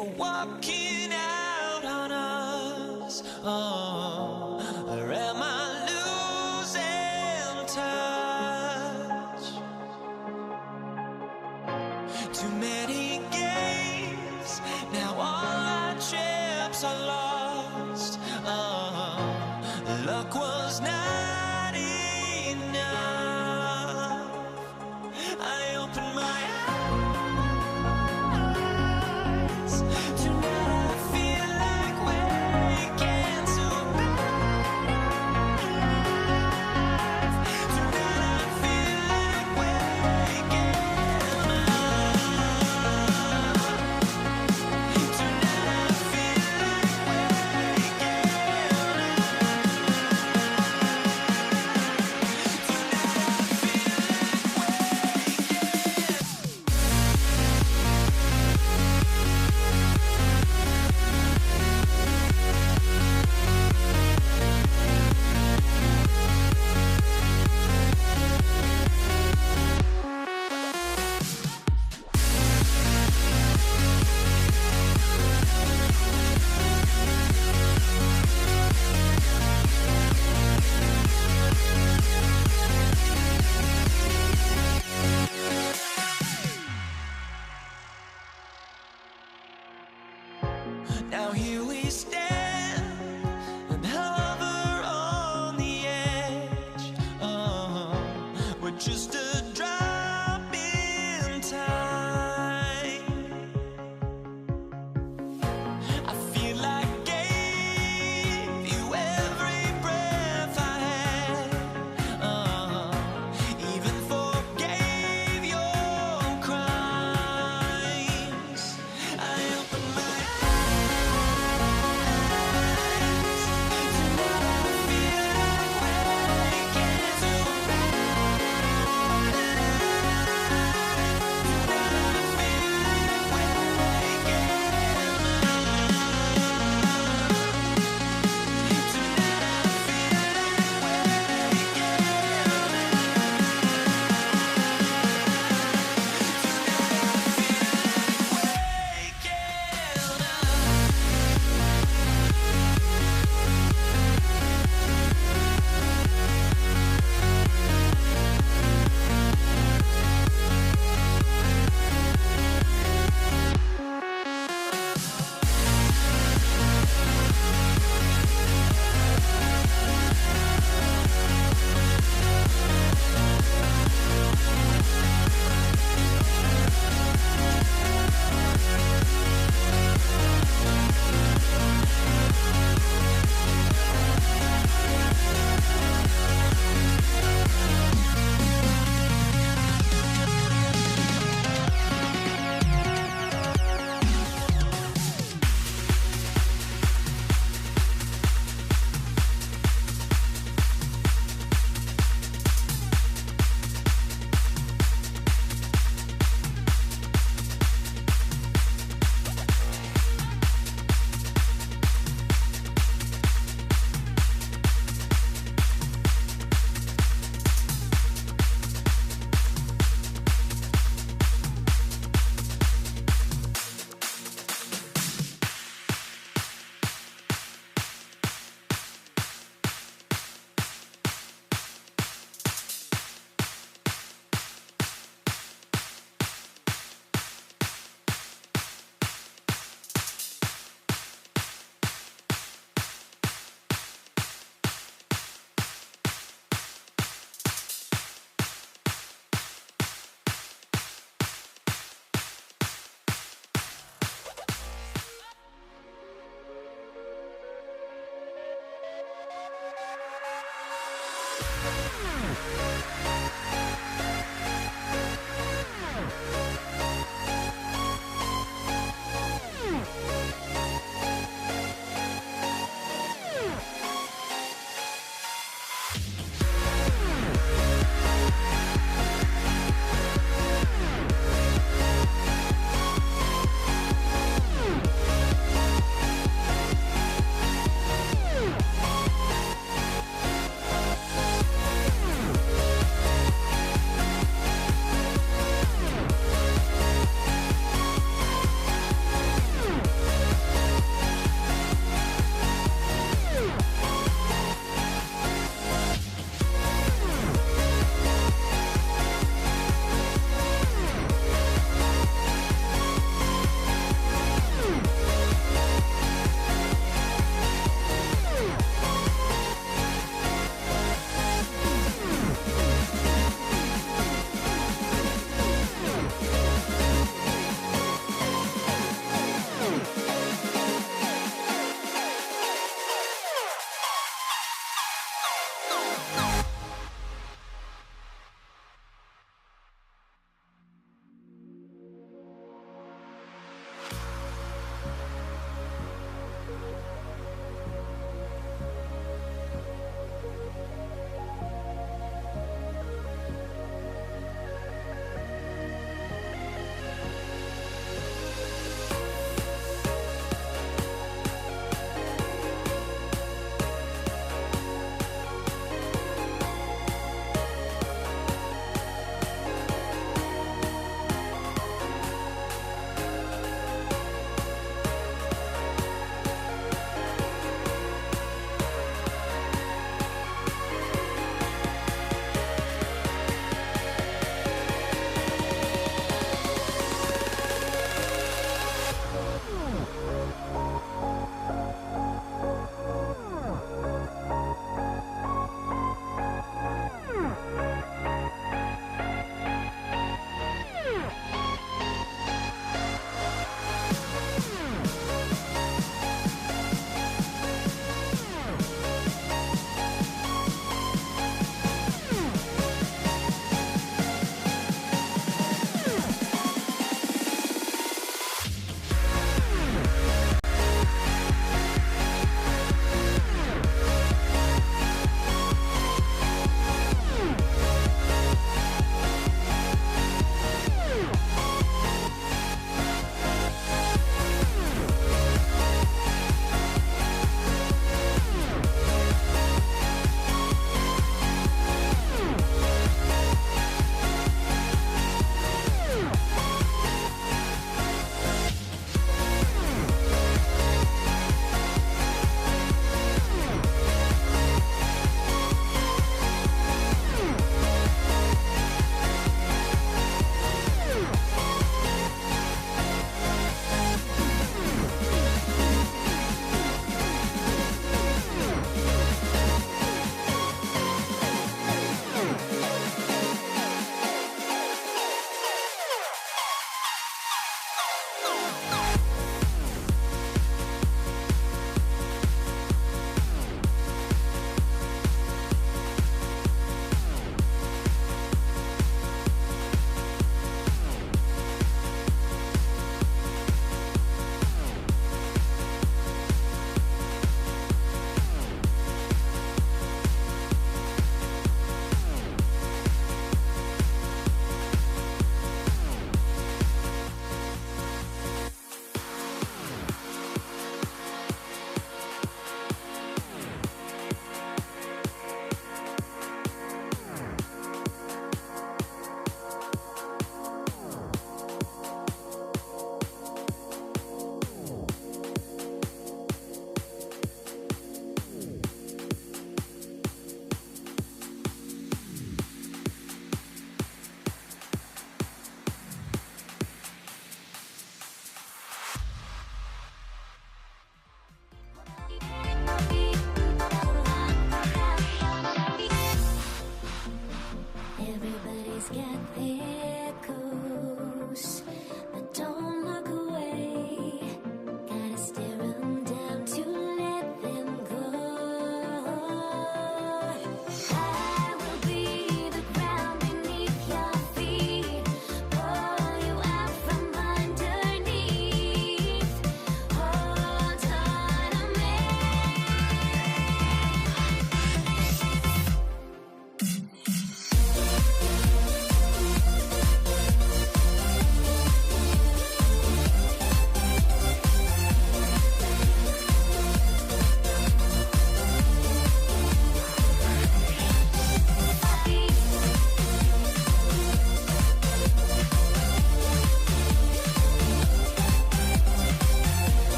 for walking out on us. Oh, or am I losing touch? Too many games, now all our chips are lost. Oh, luck was not enough. I opened my eyes. Tonight I feel like waking to life. Tonight I feel like waking up. Tonight I feel like waking now here we stand and hover on the edge. Oh, we're just a drop in time. I feel like I gave you every breath I had. Oh, even forgave your crimes. I opened my eyes.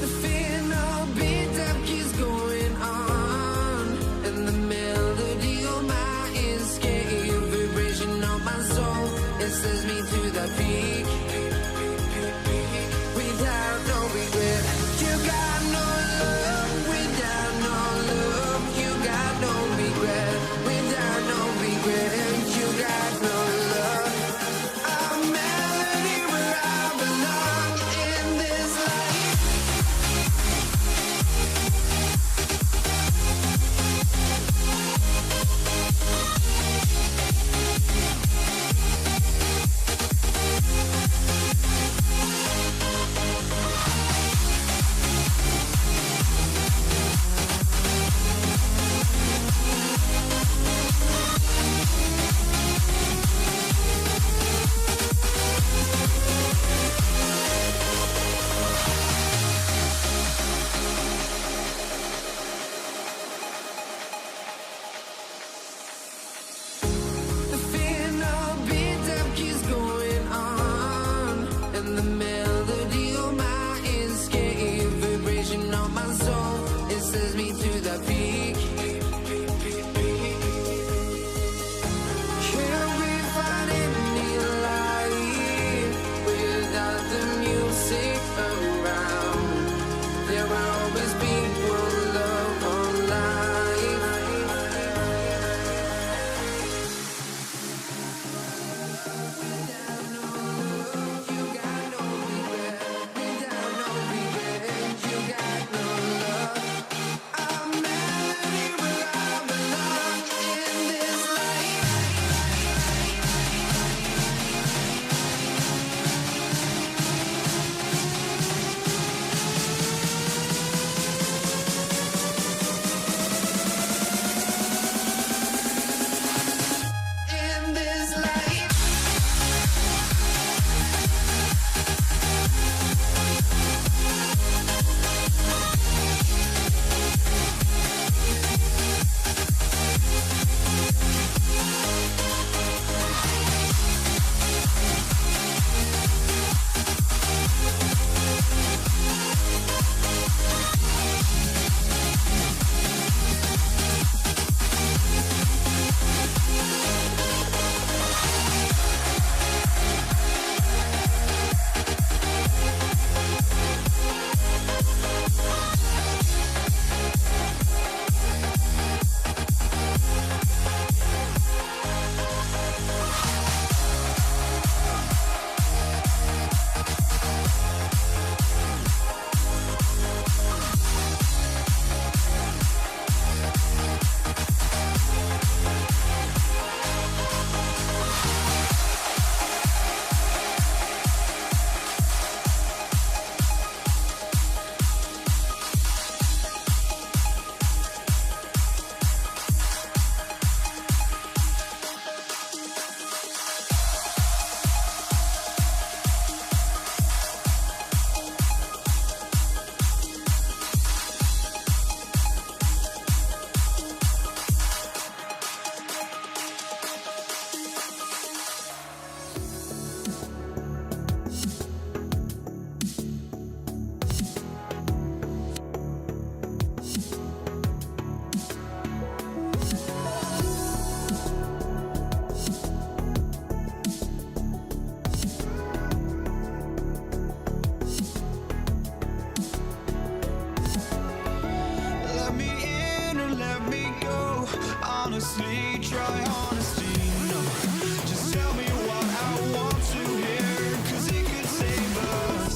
The final beat up keeps going on, and the melody on my escape, vibration on my soul, it sends me to the peak. Without no regret, you got no love. Without no love, you got no regret. Without no regret, you got no love. A melody where I belong in this life. try honesty, no. Just tell me what I want to hear, 'cause it could save us.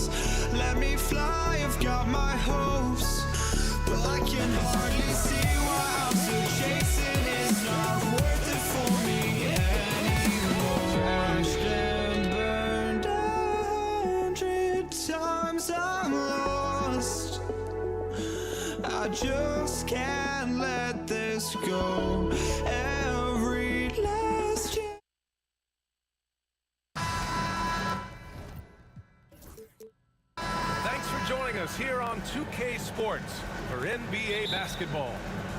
Let me fly, I've got my hopes, but I can hardly see why I'm still chasing. It's not worth it for me anymore. Crashed and burned 100 times, I'm lost. I just can't let this go. Every last chance. Thanks for joining us here on 2K Sports for NBA basketball.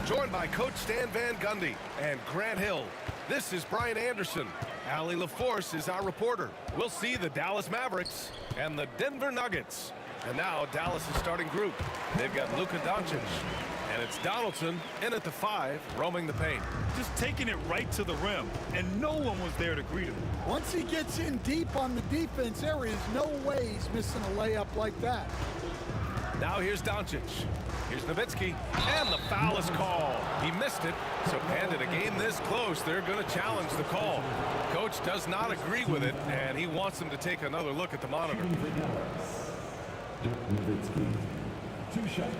Joined by Coach Stan Van Gundy and Grant Hill. This is Brian Anderson. Allie LaForce is our reporter. We'll see the Dallas Mavericks and the Denver Nuggets. And now Dallas' starting group. They've got Luka Doncic. And it's Donaldson in at the 5, roaming the paint. Just taking it right to the rim, and no one was there to greet him. Once he gets in deep on the defense, there is no way he's missing a layup like that. Now here's Doncic. Here's Nowitzki, and the foul is called. He missed it, so and in a game this close, they're going to challenge the call. Coach does not agree with it, and he wants them to take another look at the monitor. Nowitzki, 2 shots.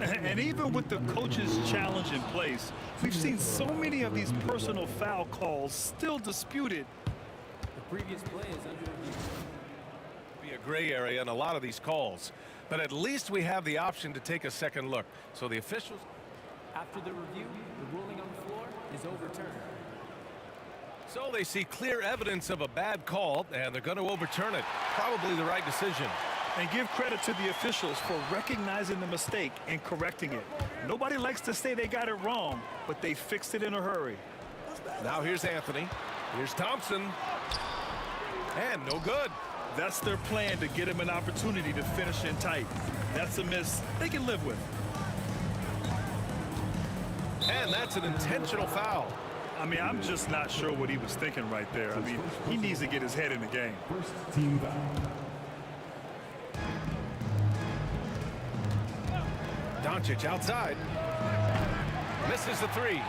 And even with the coach's challenge in place, we've seen so many of these personal foul calls still disputed. The previous play is under review. Be a gray area in a lot of these calls, but at least we have the option to take a second look. So the officials... After the review, the ruling on the floor is overturned. So they see clear evidence of a bad call, and they're going to overturn it. Probably the right decision. And give credit to the officials for recognizing the mistake and correcting it. Nobody likes to say they got it wrong, but they fixed it in a hurry. Now here's Anthony. Here's Thompson. And no good. That's their plan, to get him an opportunity to finish in tight. That's a miss they can live with. And that's an intentional foul. I mean, I'm just not sure what he was thinking right there. I mean, he needs to get his head in the game. First team foul. Doncic outside. Misses the 3.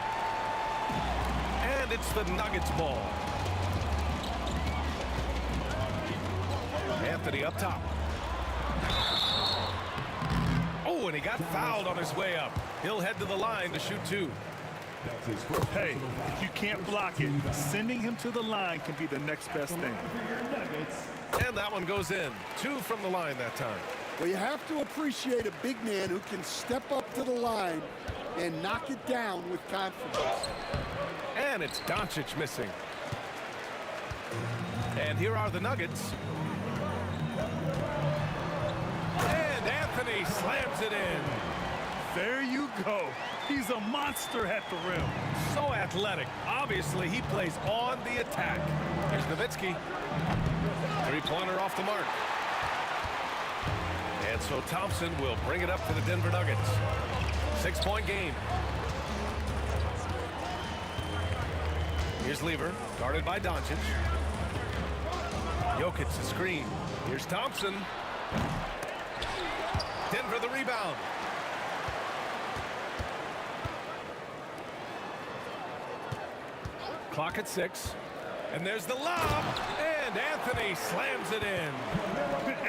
And it's the Nuggets ball. Anthony up top. Oh, and he got fouled on his way up. He'll head to the line to shoot 2. That's his first. Hey, if you can't block it, sending him to the line can be the next best thing. And that one goes in. 2 from the line that time. Well, you have to appreciate a big man who can step up to the line and knock it down with confidence. And it's Doncic missing. And here are the Nuggets. And Anthony slams it in. There you go. He's a monster at the rim. So athletic. Obviously, he plays on the attack. Here's Nowitzki. 3-pointer off the mark. And so Thompson will bring it up for the Denver Nuggets. 6-point game. Here's Lever, guarded by Doncic. Jokic the screen. Here's Thompson. Denver the rebound. Clock at 6. And there's the lob. And Anthony slams it in.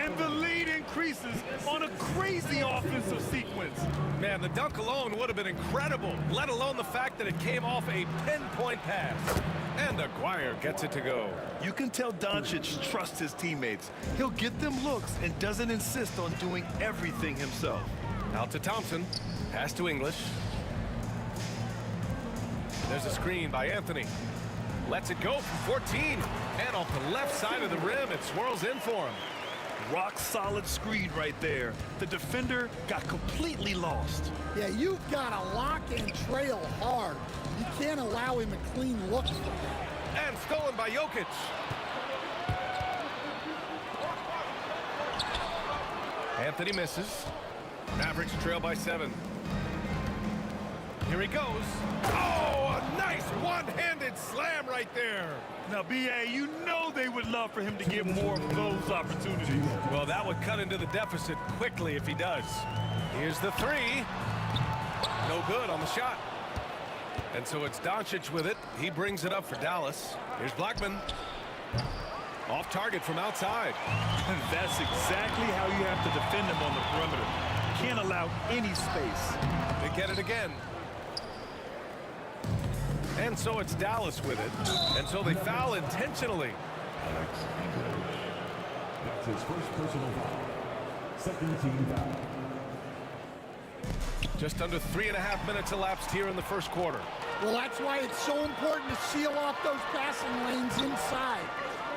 And the lead increases on a crazy offensive sequence. Man, the dunk alone would have been incredible, let alone the fact that it came off a pinpoint pass. And Aguirre gets it to go. You can tell Doncic trusts his teammates. He'll get them looks and doesn't insist on doing everything himself. Out to Thompson. Pass to English. There's a screen by Anthony. Lets it go from 14. And off the left side of the rim, it swirls in for him. Rock solid screen right there. The defender got completely lost. Yeah, you've got to lock and trail hard. You can't allow him a clean look. And stolen by Jokic. Anthony misses. Mavericks trail by 7. Here he goes. Oh, a nice one-handed slam right there. Now, B.A., you know they would love for him to get more of those opportunities. Well, that would cut into the deficit quickly if he does. Here's the 3. No good on the shot. And so it's Doncic with it. He brings it up for Dallas. Here's Blackman. Off target from outside. That's exactly how you have to defend them on the perimeter. Can't allow any space. They get it again. And so it's Dallas with it. And so they foul intentionally. Alex English. That's his first personal foul. Second team foul. Just under 3.5 minutes elapsed here in the first quarter. Well, that's why it's so important to seal off those passing lanes inside.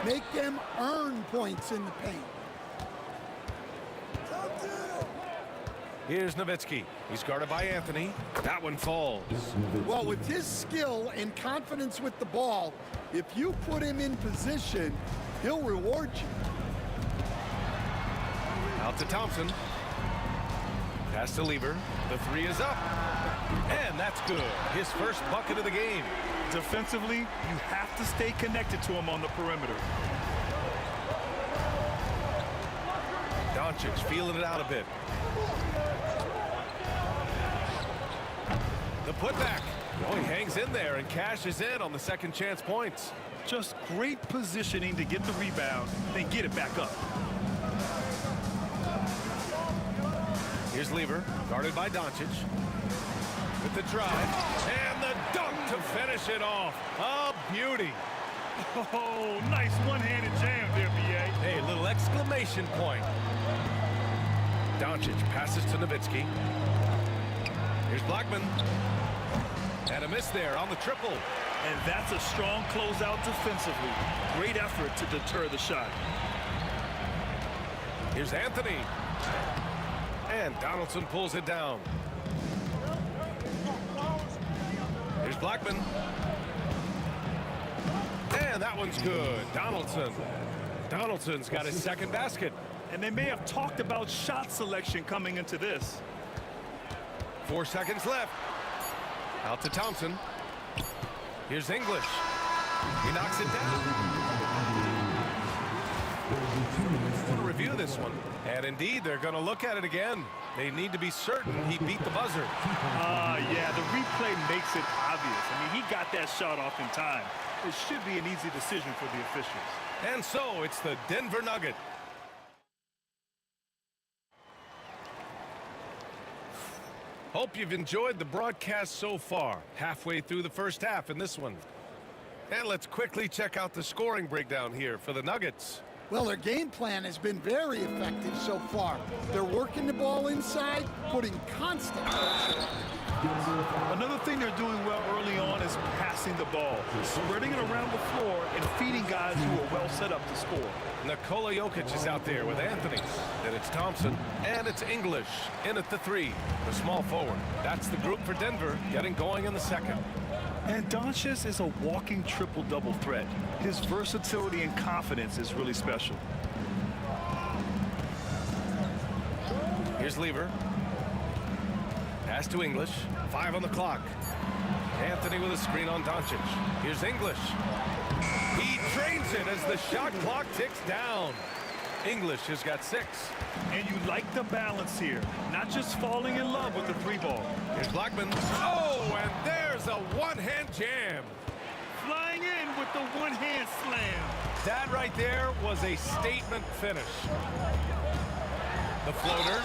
Make them earn points in the paint. Here's Nowitzki. He's guarded by Anthony. That one falls. Well, with his skill and confidence with the ball, if you put him in position, he'll reward you. Out to Thompson. Pass to Lever. The three is up. And that's good. His first bucket of the game. Defensively, you have to stay connected to him on the perimeter. Doncic feeling it out a bit. The putback. Oh, he hangs in there and cashes in on the second chance points. Just great positioning to get the rebound, then get it back up. Here's Lever, guarded by Doncic. With the drive, and the dunk to finish it off. A beauty. Oh, nice one-handed jam there, B.A. Hey, little exclamation point. Doncic passes to Nowitzki. Here's Blackman. And a miss there on the triple. And that's a strong closeout defensively. Great effort to deter the shot. Here's Anthony. And Donaldson pulls it down. Here's Blackman. And that one's good. Donaldson's got his second basket. And they may have talked about shot selection coming into this. 4 seconds left. Out to Thompson. Here's English. He knocks it down. We'll review this one. And indeed, they're going to look at it again. They need to be certain he beat the buzzer. Yeah, the replay makes it obvious. I mean, he got that shot off in time. It should be an easy decision for the officials. And so it's the Denver Nugget. Hope you've enjoyed the broadcast so far. Halfway through the first half in this one. And let's quickly check out the scoring breakdown here for the Nuggets. Well, their game plan has been very effective so far. They're working the ball inside, putting constant pressure. Another thing they're doing well early on is passing the ball, spreading it around the floor and feeding guys who are well set up to score. Nikola Jokic is out there with Anthony. Then it's Thompson. And it's English in at the three. The small forward. That's the group for Denver getting going in the second. And Doncic is a walking triple-double threat. His versatility and confidence is really special. Here's Lever. Pass to English. 5 on the clock. Anthony with a screen on Doncic. Here's English. He drains it as the shot clock ticks down. English has got 6. And you like the balance here. Not just falling in love with the three ball. Here's Blackman. Oh, and there's a one-hand jam. Flying in with the one-hand slam. That right there was a statement finish. The floater.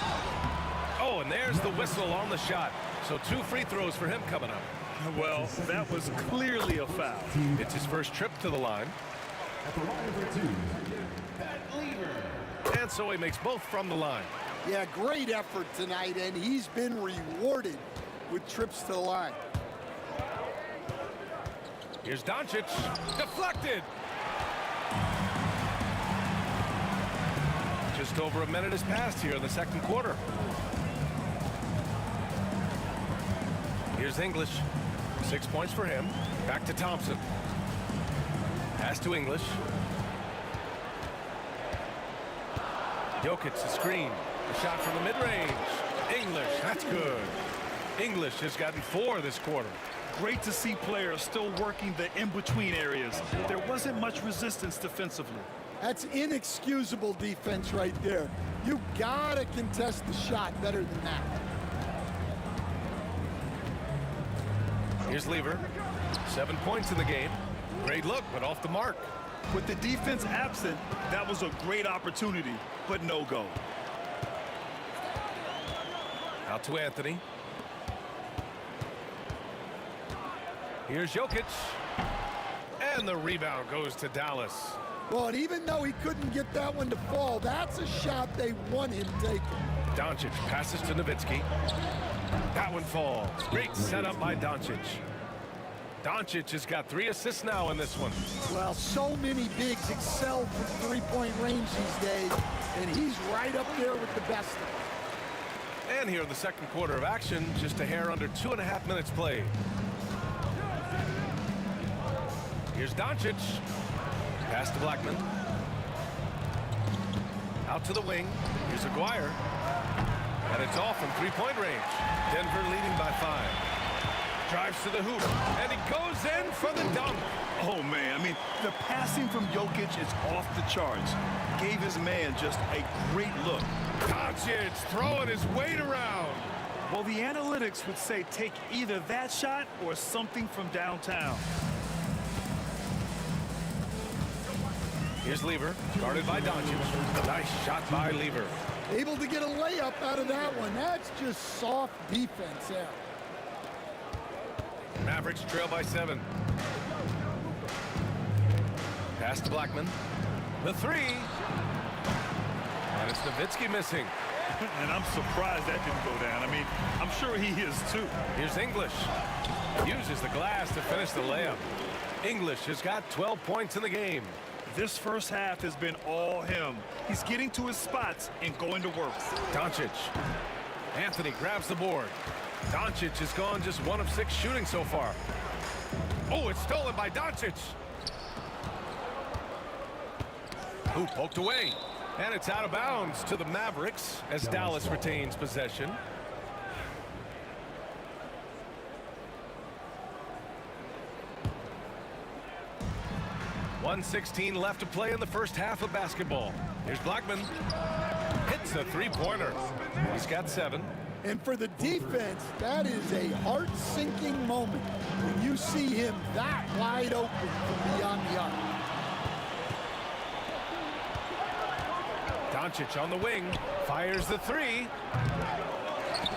Oh, and there's the whistle on the shot. So 2 free throws for him coming up. Well, that was clearly a foul. It's his first trip to the line. At the line for 2, And so he makes both from the line. Yeah, great effort tonight, and he's been rewarded with trips to the line. Here's Doncic. Deflected. Just over a minute has passed here in the second quarter. Here's English. 6 points for him. Back to Thompson. Pass to English. Jokic, the screen. The shot from the mid-range. English, that's good. English has gotten 4 this quarter. Great to see players still working the in-between areas. There wasn't much resistance defensively. That's inexcusable defense right there. You gotta contest the shot better than that. Here's Lever. 7 points in the game. Great look, but off the mark. With the defense absent, that was a great opportunity, but no go. Out to Anthony. Here's Jokic. And the rebound goes to Dallas. Well, and even though he couldn't get that one to fall, that's a shot they want him taking. Doncic passes to Nowitzki. That one falls. Great setup by Doncic. Doncic has got 3 assists now in this one. Well, so many bigs excel from three-point range these days, and he's right up there with the best of them. And here in the second quarter of action, just a hair under 2.5 minutes played. Here's Doncic. Pass to Blackman. Out to the wing. Here's Aguirre. And it's off from three-point range. Denver leading by 5. Drives to the hoop. And he goes in for the dunk. Oh, man, I mean, the passing from Jokic is off the charts. Gave his man just a great look. Doncic throwing his weight around. Well, the analytics would say take either that shot or something from downtown. Here's Lever, guarded by Doncic. Nice shot by Lever. Able to get a layup out of that one. That's just soft defense there. Mavericks trail by 7. Pass to Blackman. The 3. And it's Nowitzki missing. And I'm surprised that didn't go down. I mean, I'm sure he is too. Here's English. Uses the glass to finish the layup. English has got 12 points in the game. This first half has been all him. He's getting to his spots and going to work. Doncic. Anthony grabs the board. Doncic has gone just 1 of 6 shooting so far. Oh, it's stolen by Doncic. Who poked away. And it's out of bounds to the Mavericks as Dallas retains possession. .116 left to play in the first half of basketball. Here's Blackman. Hits a three-pointer. He's got 7. And for the defense, that is a heart-sinking moment when you see him that wide open from beyond the arc. Doncic on the wing. Fires the 3.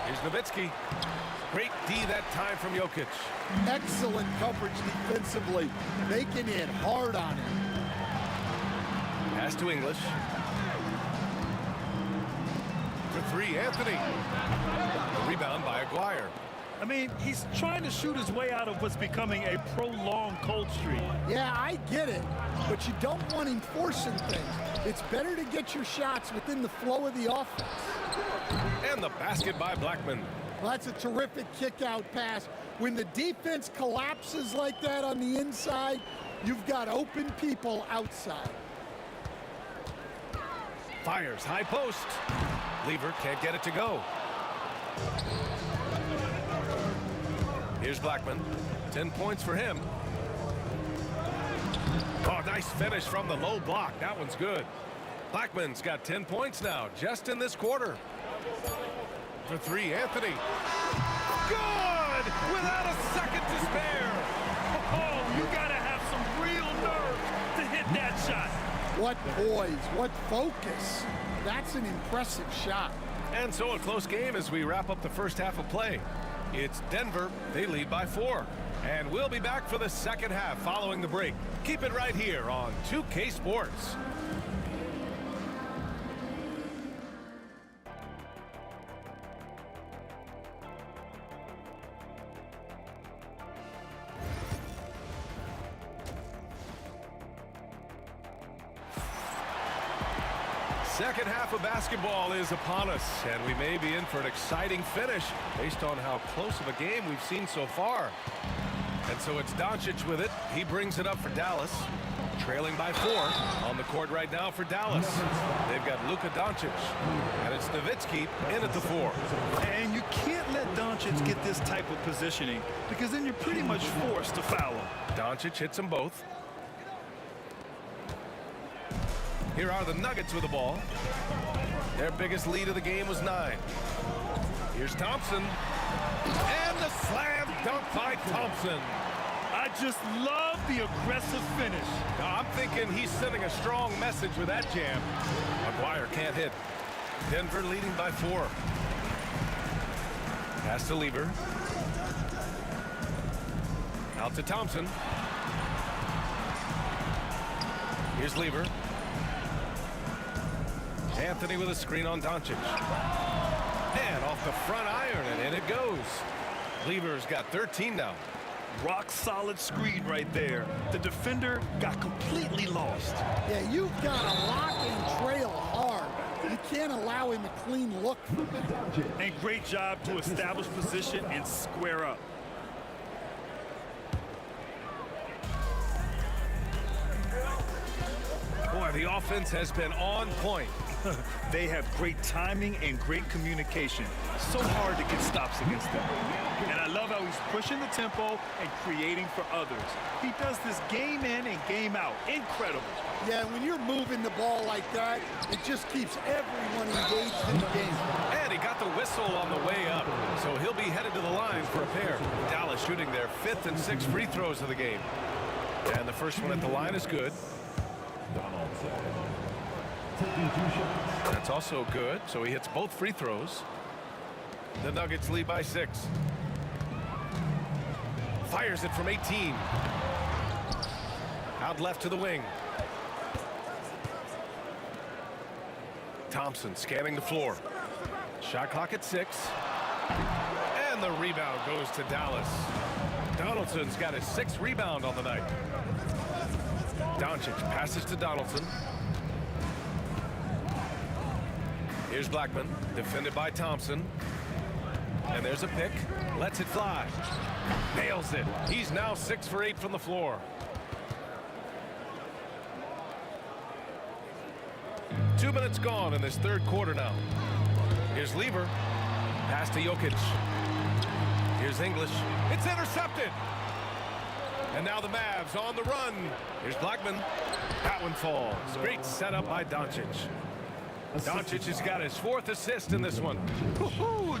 Here's Nowitzki. Great D that time from Jokic. Excellent coverage defensively, making it hard on him. Pass to English. For 3, Anthony. Rebound by Aguirre. I mean, he's trying to shoot his way out of what's becoming a prolonged cold streak. Yeah, I get it, but you don't want him forcing things. It's better to get your shots within the flow of the offense. And the basket by Blackman. Well, that's a terrific kick-out pass. When the defense collapses like that on the inside, you've got open people outside. Fires high post. Lever can't get it to go. Here's Blackman. 10 points for him. Oh, nice finish from the low block. That one's good. Blackman's got 10 points now, just in this quarter. For 3, Anthony. Good! Without a second to spare. Oh, you gotta have some real nerve to hit that shot. What poise, what focus. That's an impressive shot. And so a close game as we wrap up the first half of play. It's Denver. They lead by 4. And we'll be back for the second half following the break. Keep it right here on 2K Sports. Second half of basketball is upon us, and we may be in for an exciting finish based on how close of a game we've seen so far. And so it's Doncic with it. He brings it up for Dallas, trailing by 4 on the court right now for Dallas. They've got Luka Doncic, and it's Nowitzki in at the 4. And you can't let Doncic get this type of positioning because then you're pretty much forced to foul him. Doncic hits them both. Here are the Nuggets with the ball. Their biggest lead of the game was 9. Here's Thompson. And the slam dunk by Thompson. I just love the aggressive finish. Now, I'm thinking he's sending a strong message with that jam. McGuire can't hit. Denver leading by 4. Pass to Lever. Out to Thompson. Here's Lever. Anthony with a screen on Doncic. And off the front iron, and in it goes. Lever's got 13 now. Rock solid screen right there. The defender got completely lost. Yeah, you've got to lock and trail hard. You can't allow him a clean look from that. And great job to establish position and square up. Boy, the offense has been on point. They have great timing and great communication. So hard to get stops against them. And I love how he's pushing the tempo and creating for others. He does this game in and game out. Incredible. Yeah, when you're moving the ball like that, it just keeps everyone engaged in the game. And he got the whistle on the way up, so he'll be headed to the line for a pair. Dallas shooting their 5th and 6th free throws of the game. And the first one at the line is good. That's also good, so he hits both free throws. The Nuggets lead by 6. Fires it from 18. Out left to the wing. Thompson scanning the floor. Shot clock at 6. And the rebound goes to Dallas. Donaldson's got his 6th rebound on the night. Doncic passes to Donaldson. Here's Blackman, defended by Thompson. And there's a pick. Lets it fly. Nails it. He's now 6 for 8 from the floor. 2 minutes gone in this third quarter now. Here's Lever. Pass to Jokic. Here's English. It's intercepted. And now the Mavs on the run. Here's Blackman. That one falls. Great setup by Doncic. Doncic has got his 4th assist in this one.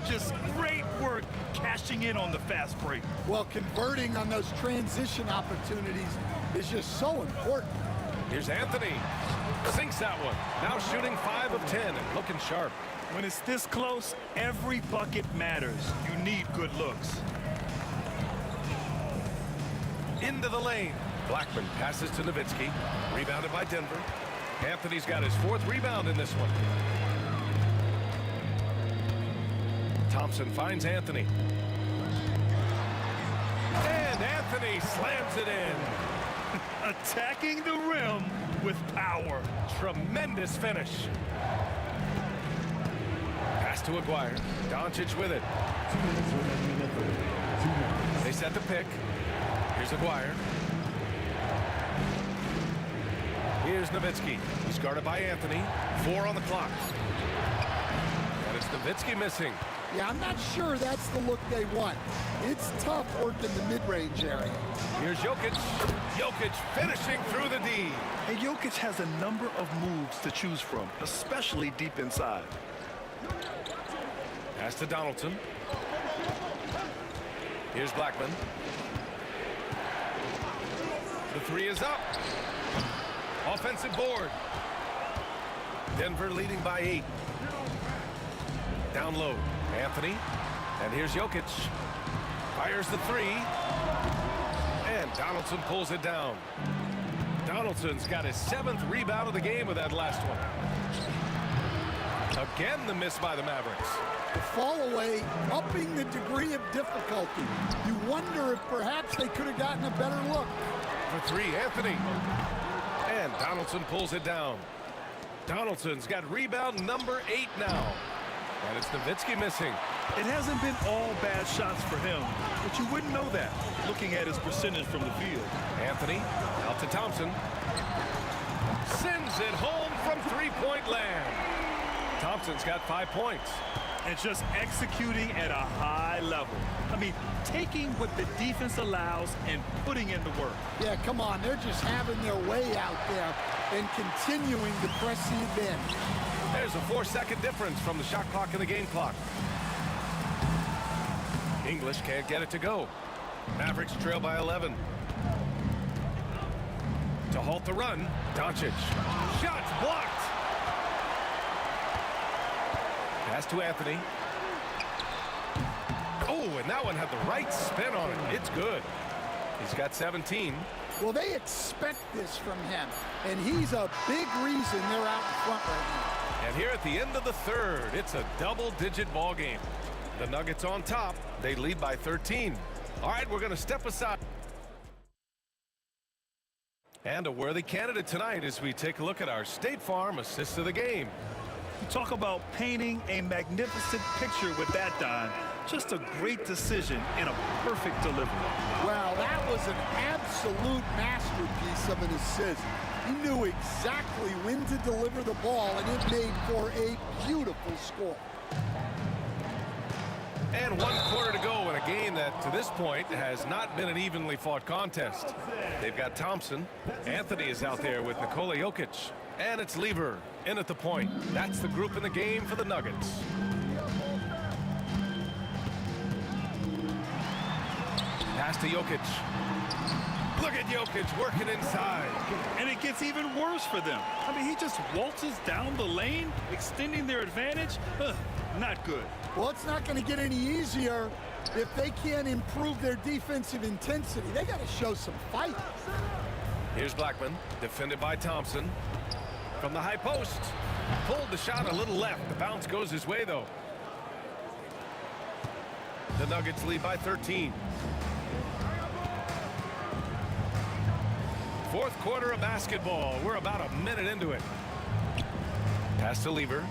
Just great work cashing in on the fast break. Well, converting on those transition opportunities is just so important. Here's Anthony. Sinks that one. Now shooting 5 of 10 and looking sharp. When it's this close, every bucket matters. You need good looks. Into the lane. Blackman passes to Nowitzki. Rebounded by Denver. Anthony's got his 4th rebound in this one. Thompson finds Anthony. And Anthony slams it in. Attacking the rim with power. Tremendous finish. Pass to Aguirre. Doncic with it. 2 minutes remaining in the third. 2 minutes. They set the pick. Here's Aguirre. Here's Nowitzki. He's guarded by Anthony. 4 on the clock. And it's Nowitzki missing. Yeah, I'm not sure that's the look they want. It's tough working the mid-range area. Here's Jokic. Jokic finishing through the D. And Jokic has a number of moves to choose from, especially deep inside. Pass to Donaldson. Here's Blackman. The 3 is up. Offensive board. Denver leading by 8. Down low. Anthony. And here's Jokic. Fires the 3. And Donaldson pulls it down. Donaldson's got his 7th rebound of the game with that last one. Again, the miss by the Mavericks. The fall away, upping the degree of difficulty. You wonder if perhaps they could have gotten a better look. For 3, Anthony. And Donaldson pulls it down. Donaldson's got rebound number 8 now. And it's Nowitzki missing. It hasn't been all bad shots for him, but you wouldn't know that looking at his percentage from the field. Anthony out to Thompson. Sends it home from 3-point land. Thompson's got 5 points. And just executing at a high level. I mean, taking what the defense allows and putting in the work. Yeah, come on. They're just having their way out there and continuing to press the advantage. There's a 4-second difference from the shot clock and the game clock. English can't get it to go. Mavericks trail by 11. To halt the run, Doncic. Shots blocked. Pass to Anthony. Oh, and that one had the right spin on it. It's good. He's got 17. Well, they expect this from him, and he's a big reason they're out in front right now. And here at the end of the third, it's a double-digit ball game. The Nuggets on top. They lead by 13. All right, we're going to step aside. And a worthy candidate tonight as we take a look at our State Farm assist of the game. You talk about painting a magnificent picture with that, Don. Just a great decision and a perfect delivery. Well, that was an absolute masterpiece of an assist. He knew exactly when to deliver the ball, and it made for a beautiful score. And 1 quarter to go in a game that, to this point, has not been an evenly fought contest. They've got Thompson. Anthony is out there with Nikola Jokic. And it's Lever in at the point. That's the group in the game for the Nuggets. Pass to Jokic. Look at Jokic working inside. And it gets even worse for them. I mean, he just waltzes down the lane, extending their advantage. Not good. Well, it's not going to get any easier if they can't improve their defensive intensity. They got to show some fight. Here's Blackman, defended by Thompson. From the high post. Pulled the shot a little left. The bounce goes his way, though. The Nuggets lead by 13. Fourth quarter of basketball. We're about a minute into it. Pass to Lever.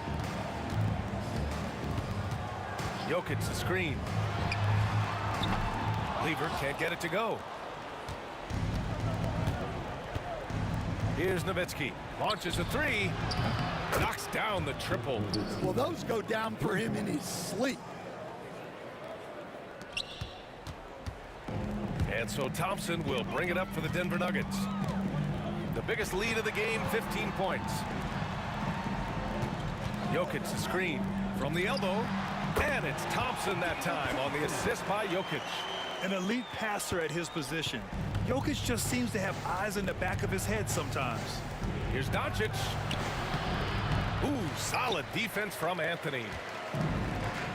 Jokic the screen. Lever can't get it to go. Here's Nowitzki. Launches a three. Knocks down the triple. Well, those go down for him in his sleep. And so Thompson will bring it up for the Denver Nuggets. The biggest lead of the game, 15 points. Jokic the screen from the elbow. And it's Thompson that time on the assist by Jokic. An elite passer at his position. Jokic just seems to have eyes in the back of his head sometimes. Here's Doncic. Ooh, solid defense from Anthony.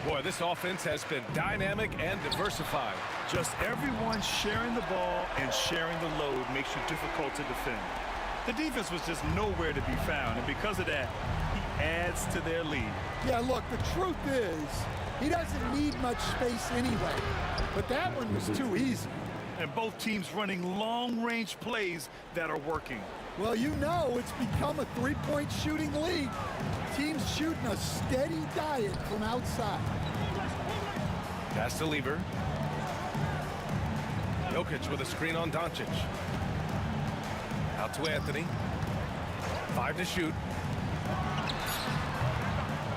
Boy, this offense has been dynamic and diversified. Just everyone sharing the ball and sharing the load makes you difficult to defend. The defense was just nowhere to be found, and because of that, he adds to their lead. Yeah, look, the truth is, he doesn't need much space anyway. But that one was too easy. And both teams running long-range plays that are working. Well, you know it's become a three-point shooting league. Teams shooting a steady diet from outside. Pass to Lever. Jokic with a screen on Doncic. Out to Anthony. 5 to shoot.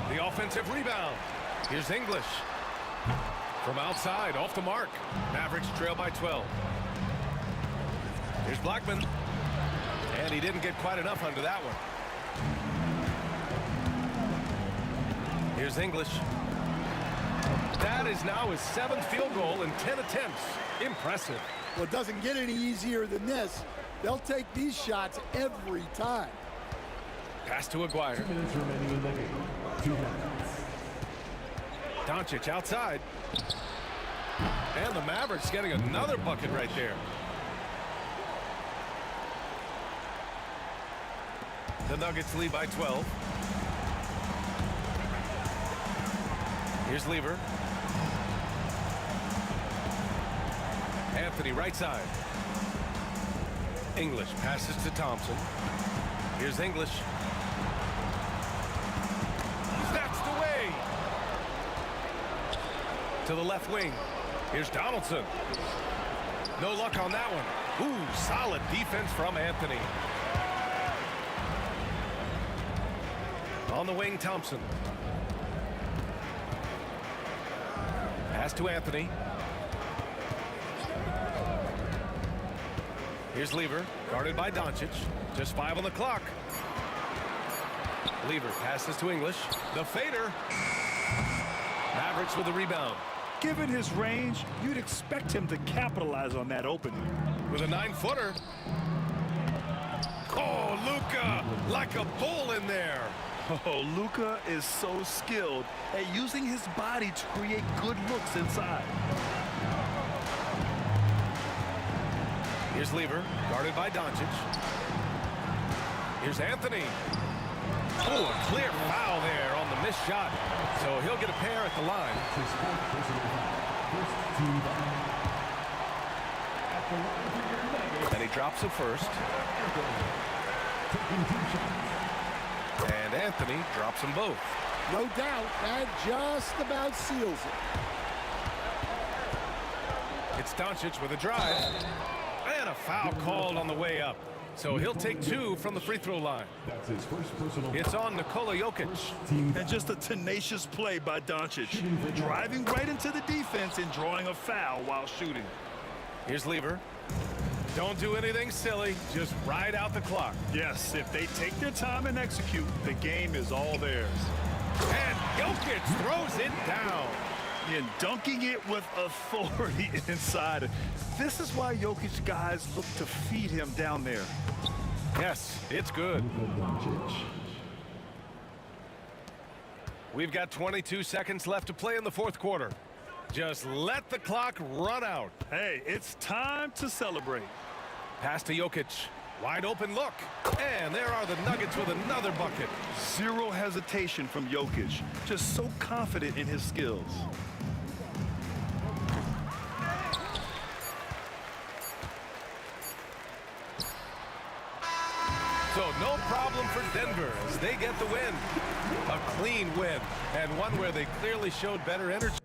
The offensive rebound. Here's English. From outside, off the mark. Mavericks trail by 12. Here's Blackman. And he didn't get quite enough under that one. Here's English. That is now his 7th field goal in 10 attempts. Impressive. Well, it doesn't get any easier than this. They'll take these shots every time. Pass to Aguirre. 2 minutes remaining in the game. 2 minutes. Doncic outside. And the Mavericks getting another bucket right there. The Nuggets lead by 12. Here's Lever. Anthony right side. English passes to Thompson. Here's English. Snatched away. To the left wing. Here's Donaldson. No luck on that one. Ooh, solid defense from Anthony. On the wing, Thompson. Pass to Anthony. Here's Lever, guarded by Doncic. Just 5 on the clock. Lever passes to English. The fader. Mavericks with the rebound. Given his range, you'd expect him to capitalize on that opening. With a 9-footer. Oh, Luka, like a bull in there. Oh, Luka is so skilled at using his body to create good looks inside. Here's Lever, guarded by Doncic. Here's Anthony. Oh, a clear foul there on the missed shot. So he'll get a pair at the line. And he drops it first. And Anthony drops them both. No doubt, that just about seals it. It's Doncic with a drive. And a foul called on the way up. So he'll take 2 from the free throw line. That's his first personal. It's on Nikola Jokic. And just a tenacious play by Doncic, driving right into the defense and drawing a foul while shooting. Here's Lever. Don't do anything silly. Just ride out the clock. Yes, if they take their time and execute, the game is all theirs. And Jokic throws it down. And dunking it with authority inside. This is why Jokic guys look to feed him down there. Yes, it's good. We've got 22 seconds left to play in the fourth quarter. Just let the clock run out. Hey, it's time to celebrate. Pass to Jokic. Wide open look. And there are the Nuggets with another bucket. Zero hesitation from Jokic. Just so confident in his skills. So no problem for Denver as they get the win. A clean win, and one where they clearly showed better energy.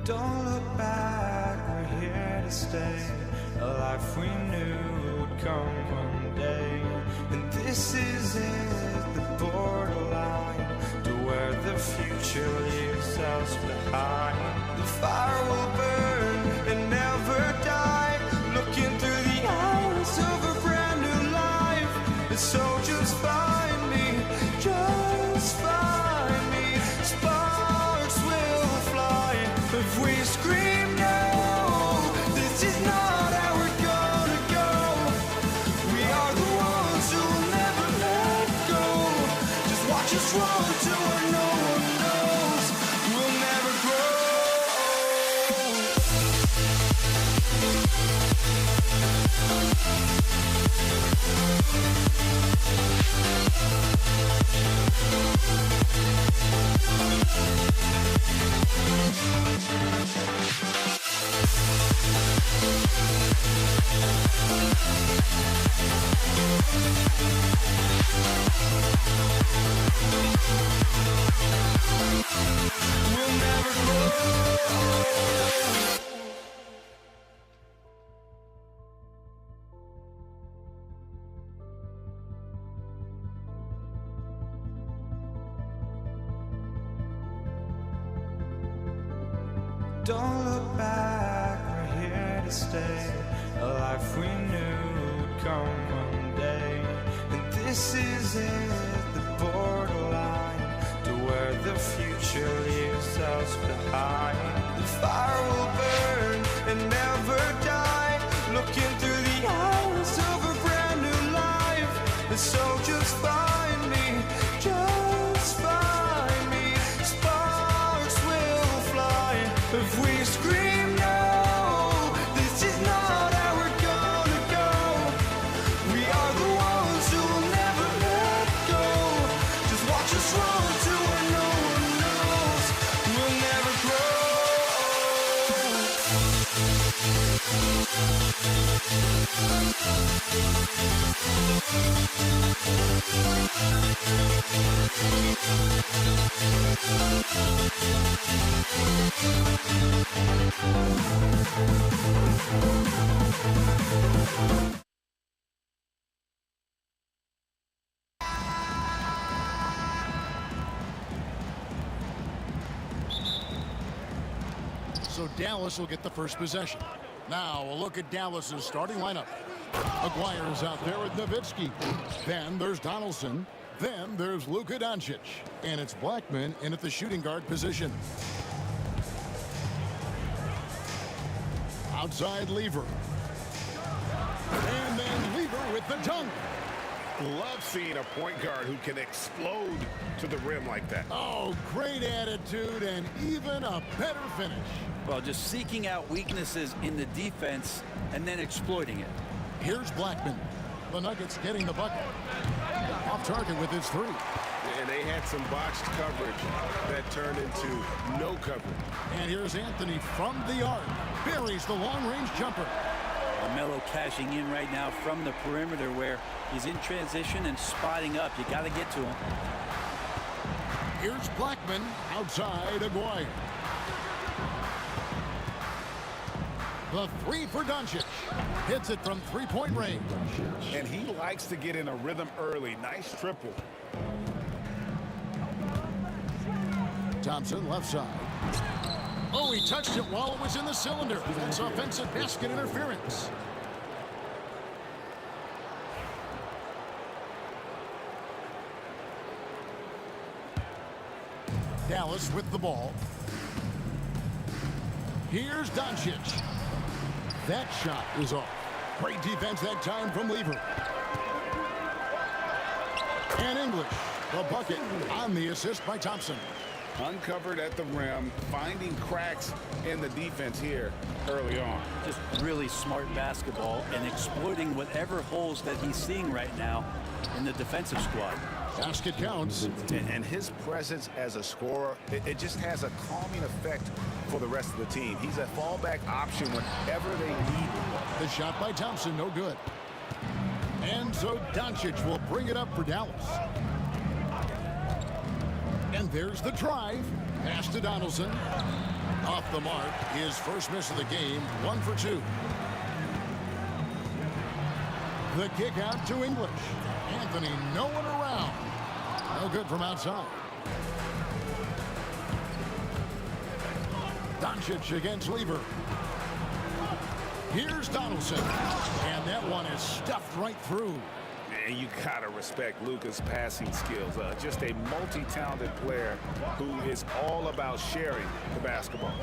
Don't look back. to stay, a life we knew would come one day. And this is it, the borderline to where the future leaves us behind. The fire will burn and never die, looking through the eyes of a brand new life. And so just find me, just find me. Sparks will fly if we scream no. This is not how we're gonna go. We are the ones who will never let go. Just watch us run to where no one knows. We'll never grow. We'll never grow. Don't look back, we're here to stay, a life we knew would come one day. And this is it, the borderline to where the future leaves us behind. The fire will burn and never die, looking through the eyes of a brand new life. And so just find me, just find me. Sparks will fly if we scream no. This is not how we're gonna go. We are the ones who will never let go. Just watch us run to where no one knows. We'll never grow. So Dallas will get the first possession. Now a look at Dallas's starting lineup. Aguirre's out there with Nowitzki. Then there's Donaldson. Then there's Luka Doncic. And it's Blackman in at the shooting guard position. Outside Lever. And then Lever with the dunk. Love seeing a point guard who can explode to the rim like that. Oh, great attitude and even a better finish. Well, just seeking out weaknesses in the defense and then exploiting it. Here's Blackman. The Nuggets getting the bucket. Off target with his three. And they had some botched coverage that turned into no coverage. And here's Anthony from the arc. Buries the long-range jumper. LaMelo cashing in right now from the perimeter where he's in transition and spotting up. You got to get to him. Here's Blackman outside Aguirre. The three for Doncic. Hits it from three-point range. And he likes to get in a rhythm early. Nice triple. Thompson left side. Oh, he touched it while it was in the cylinder. That's offensive basket interference. Dallas with the ball. Here's Doncic. That shot is off. Great defense that time from Lever. And English, the bucket on the assist by Thompson. Uncovered at the rim, finding cracks in the defense here early on. Just really smart basketball and exploiting whatever holes that he's seeing right now in the defensive squad. Basket counts. And his presence as a scorer, it just has a calming effect for the rest of the team. He's a fallback option whenever they need him. The shot by Thompson, no good. And so Doncic will bring it up for Dallas. And there's the drive. Pass to Donaldson. Off the mark, his first miss of the game, 1 for 2. The kick out to English. Anthony, no one around. No good from outside. Doncic against Lever. Here's Donaldson. And that one is stuffed right through. And you gotta respect Luka's passing skills. Just a multi-talented player who is all about sharing the basketball.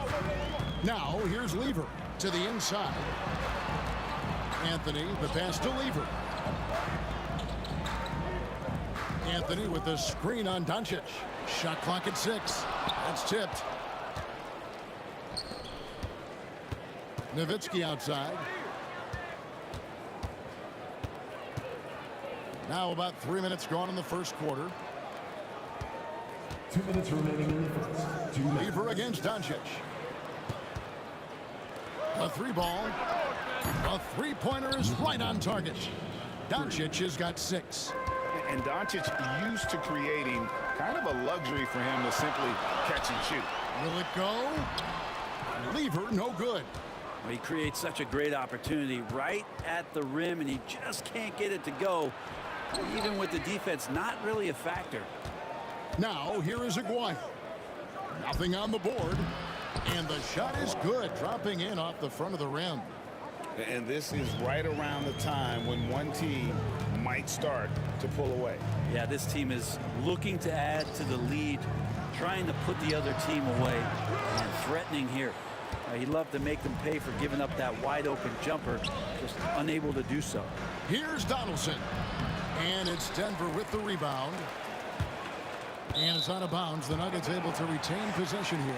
Now here's Lever to the inside. Anthony, the pass to Lever. Anthony with the screen on Doncic. Shot clock at 6. That's tipped. Nowitzki outside. Now about 3 minutes gone in the first quarter. 2 minutes remaining in the first. Lever against Doncic. A 3-ball. A 3-pointer is right on target. Doncic has got 6. And Doncic used to creating kind of a luxury for him to simply catch and shoot. Will it go? Lever, no good. Well, he creates such a great opportunity right at the rim, and he just can't get it to go. Even with the defense not really a factor. Now here is Aguirre. Nothing on the board. And the shot is good, dropping in off the front of the rim. And this is right around the time when one team might start to pull away. Yeah, this team is looking to add to the lead, trying to put the other team away, and threatening here. He'd love to make them pay for giving up that wide open jumper, just unable to do so. Here's Donaldson. And it's Denver with the rebound. And it's out of bounds. The Nuggets able to retain possession here.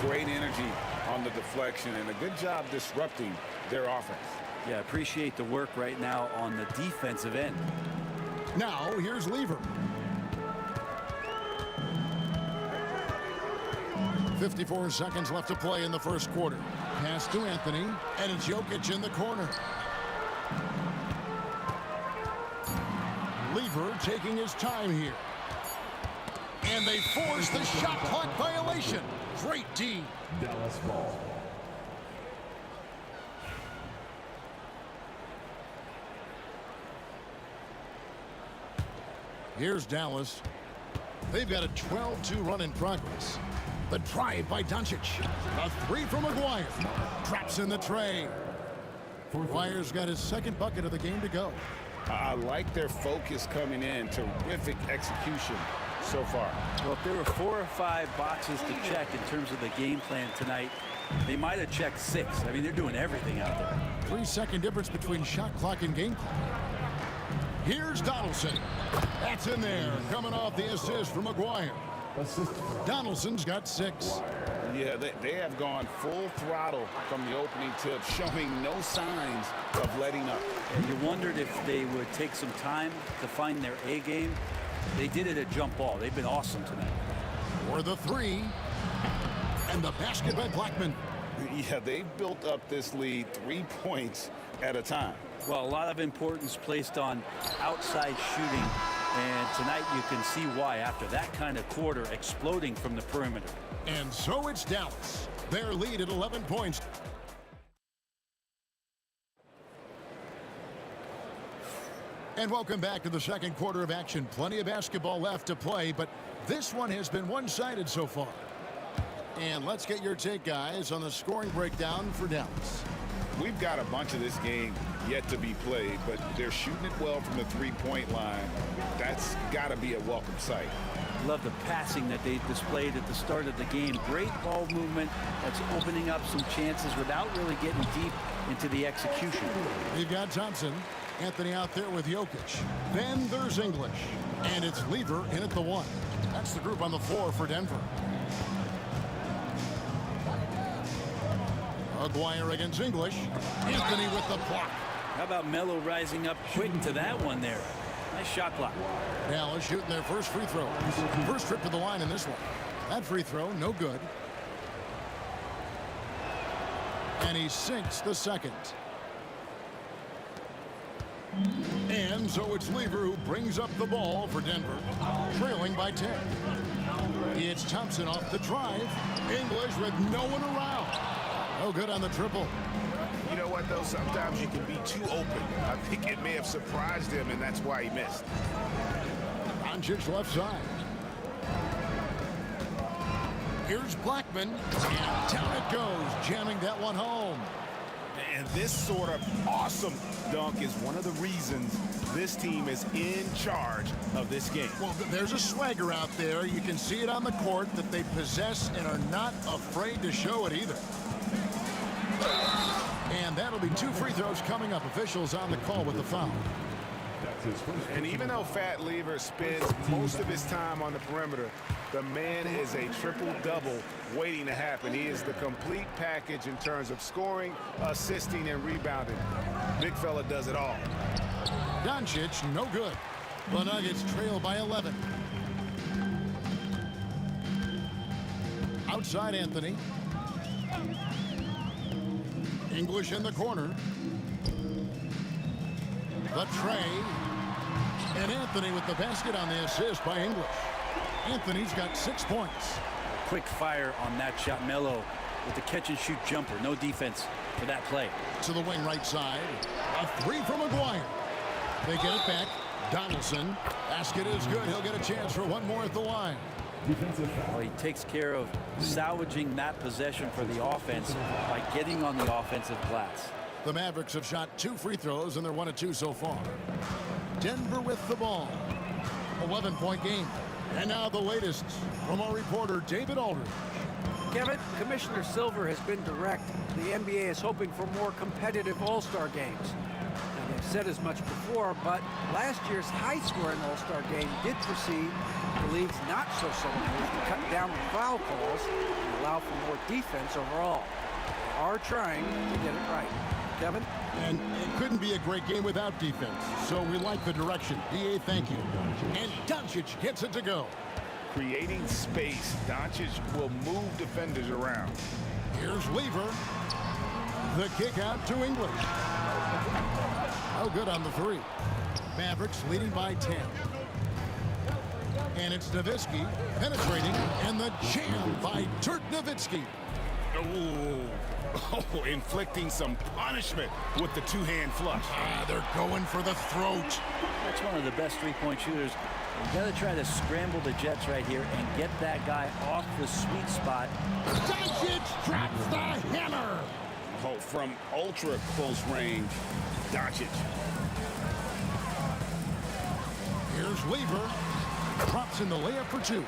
Great energy on the deflection and a good job disrupting their offense. Yeah, appreciate the work right now on the defensive end. Now here's Lever. 54 seconds left to play in the first quarter. Pass to Anthony, and it's Jokic in the corner. Lever taking his time here. And they force the shot clock violation. Great D. Dallas ball. Here's Dallas. They've got a 12-2 run in progress. The drive by Doncic. A 3 from Aguirre. Drops in the tray. Aguirre's got his second bucket of the game to go. I like their focus coming in. Terrific execution so far. Well, if there were 4 or 5 boxes to check in terms of the game plan tonight, they might have checked 6. I mean, they're doing everything out there. 3-second difference between shot clock and game clock. Here's Donaldson. That's in there, coming off the assist from Aguirre. Donaldson's got 6. Yeah, they have gone full throttle from the opening tip, showing no signs of letting up. And you wondered if they would take some time to find their A game. They did it at jump ball. They've been awesome tonight. For the 3. And the basket by Blackman. Yeah, they've built up this lead 3 points at a time. Well, a lot of importance placed on outside shooting. And tonight you can see why after that kind of quarter exploding from the perimeter. And so it's Dallas. Their lead at 11 points. And welcome back to the second quarter of action. Plenty of basketball left to play, but this one has been one-sided so far. And let's get your take, guys, on the scoring breakdown for Dallas. We've got a bunch of this game yet to be played, but they're shooting it well from the three-point line. That's got to be a welcome sight. Love the passing that they displayed at the start of the game. Great ball movement that's opening up some chances without really getting deep into the execution. We've got Thompson. Anthony out there with Jokic. Then there's English. And it's Lever in at the 1. That's the group on the floor for Denver. Aguirre against English. Anthony with the block. How about Melo rising up quick to that one there? Nice shot clock. Dallas shooting their first free throw. First trip to the line in this one. That free throw, no good. And he sinks the second. And And so it's Lever who brings up the ball for Denver, trailing by 10. It's Thompson off the drive. English with no one around. No good on the triple. You know what, though? Sometimes you can be too open. I think it may have surprised him, and that's why he missed. Doncic left side. Here's Blackman. And down it goes, jamming that one home. And this sort of awesome dunk is one of the reasons this team is in charge of this game. Well, there's a swagger out there. You can see it on the court that they possess and are not afraid to show it either. And that'll be 2 free throws coming up. Officials on the call with the foul. And even though Fat Lever spends most of his time on the perimeter, the man is a triple-double waiting to happen. He is the complete package in terms of scoring, assisting, and rebounding. Big fella does it all. Doncic, no good. The Nuggets trail by 11. Outside Anthony. English in the corner. The tray. And Anthony with the basket on the assist by English. Anthony's got 6 points. Quick fire on that shot. Melo with the catch-and-shoot jumper. No defense for that play. To the wing right side. A 3 from McGuire. They get it back. Donaldson. Basket is good. He'll get a chance for one more at the line. Well, he takes care of salvaging that possession for the offense by getting on the offensive glass. The Mavericks have shot 2 free throws, and they're 1 of 2 so far. Denver with the ball. 11-point game. And now the latest from our reporter, David Aldridge. Kevin, Commissioner Silver has been direct. The NBA is hoping for more competitive All-Star games. And they've said as much before, but last year's high-scoring All-Star game did precede the league's not-so-subtle move to cut down the foul calls and allow for more defense overall. They are trying to get it right. Kevin? And it couldn't be a great game without defense, so we like the direction. DA, thank you. And Doncic gets it to go. Creating space, Doncic will move defenders around. Here's Lever. The kick out to English. Oh, good on the 3. Mavericks leading by 10. And it's Nowitzki penetrating, and the jam by Dirk Nowitzki. Oh, inflicting some punishment with the 2-hand flush. They're going for the throat. That's one of the best three-point shooters. You got to try to scramble the Jets right here and get that guy off the sweet spot. Doncic drops the hammer. Oh, from ultra close range, Doncic. Here's Lever. Drops in the layup for 2.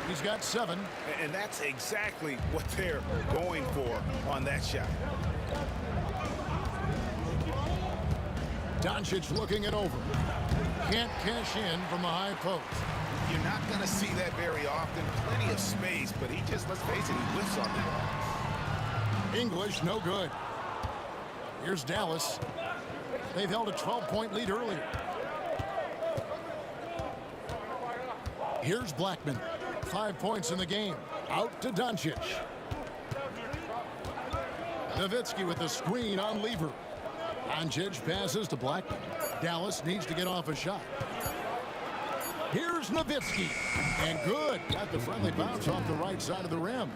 He's got 7. And that's exactly what they're going for on that shot. Doncic looking it over. Can't cash in from the high post. You're not going to see that very often. Plenty of space, but he just, let's face it, he whiffs on that. English, no good. Here's Dallas. They've held a 12-point lead earlier. Here's Blackman. 5 points in the game. Out to Doncic. Nowitzki with the screen on Lever. Doncic passes to Blackman. Dallas needs to get off a shot. Here's Nowitzki. And good. Got the friendly bounce off the right side of the rim.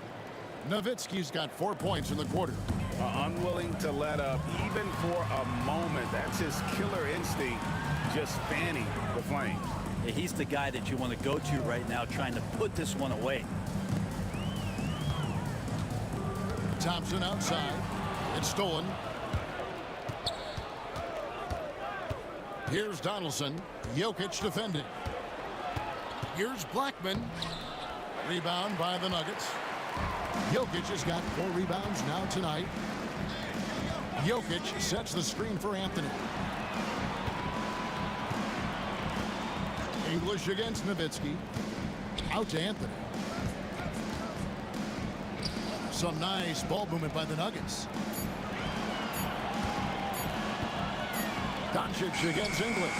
Nowitzki's got 4 points in the quarter. Unwilling to let up even for a moment. That's his killer instinct, just fanning the flames. Yeah, he's the guy that you want to go to right now, trying to put this one away. Thompson outside. It's stolen. Here's Donaldson. Jokic defending. Here's Blackman. Rebound by the Nuggets. Jokic has got 4 rebounds now tonight. Jokic sets the screen for Anthony. English against Nowitzki. Out to Anthony. Some nice ball movement by the Nuggets. Doncic against English.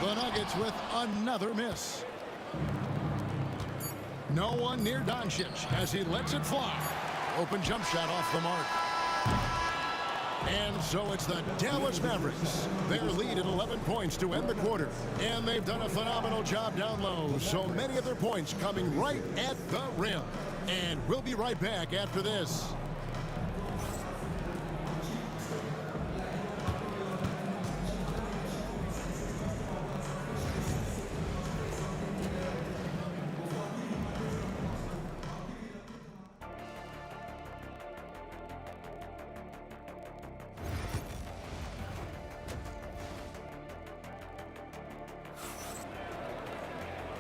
The Nuggets with another miss. No one near Doncic as he lets it fly. Open jump shot off the mark. And so it's the Dallas Mavericks. Their lead at 11 points to end the quarter. And they've done a phenomenal job down low. So many of their points coming right at the rim. And we'll be right back after this.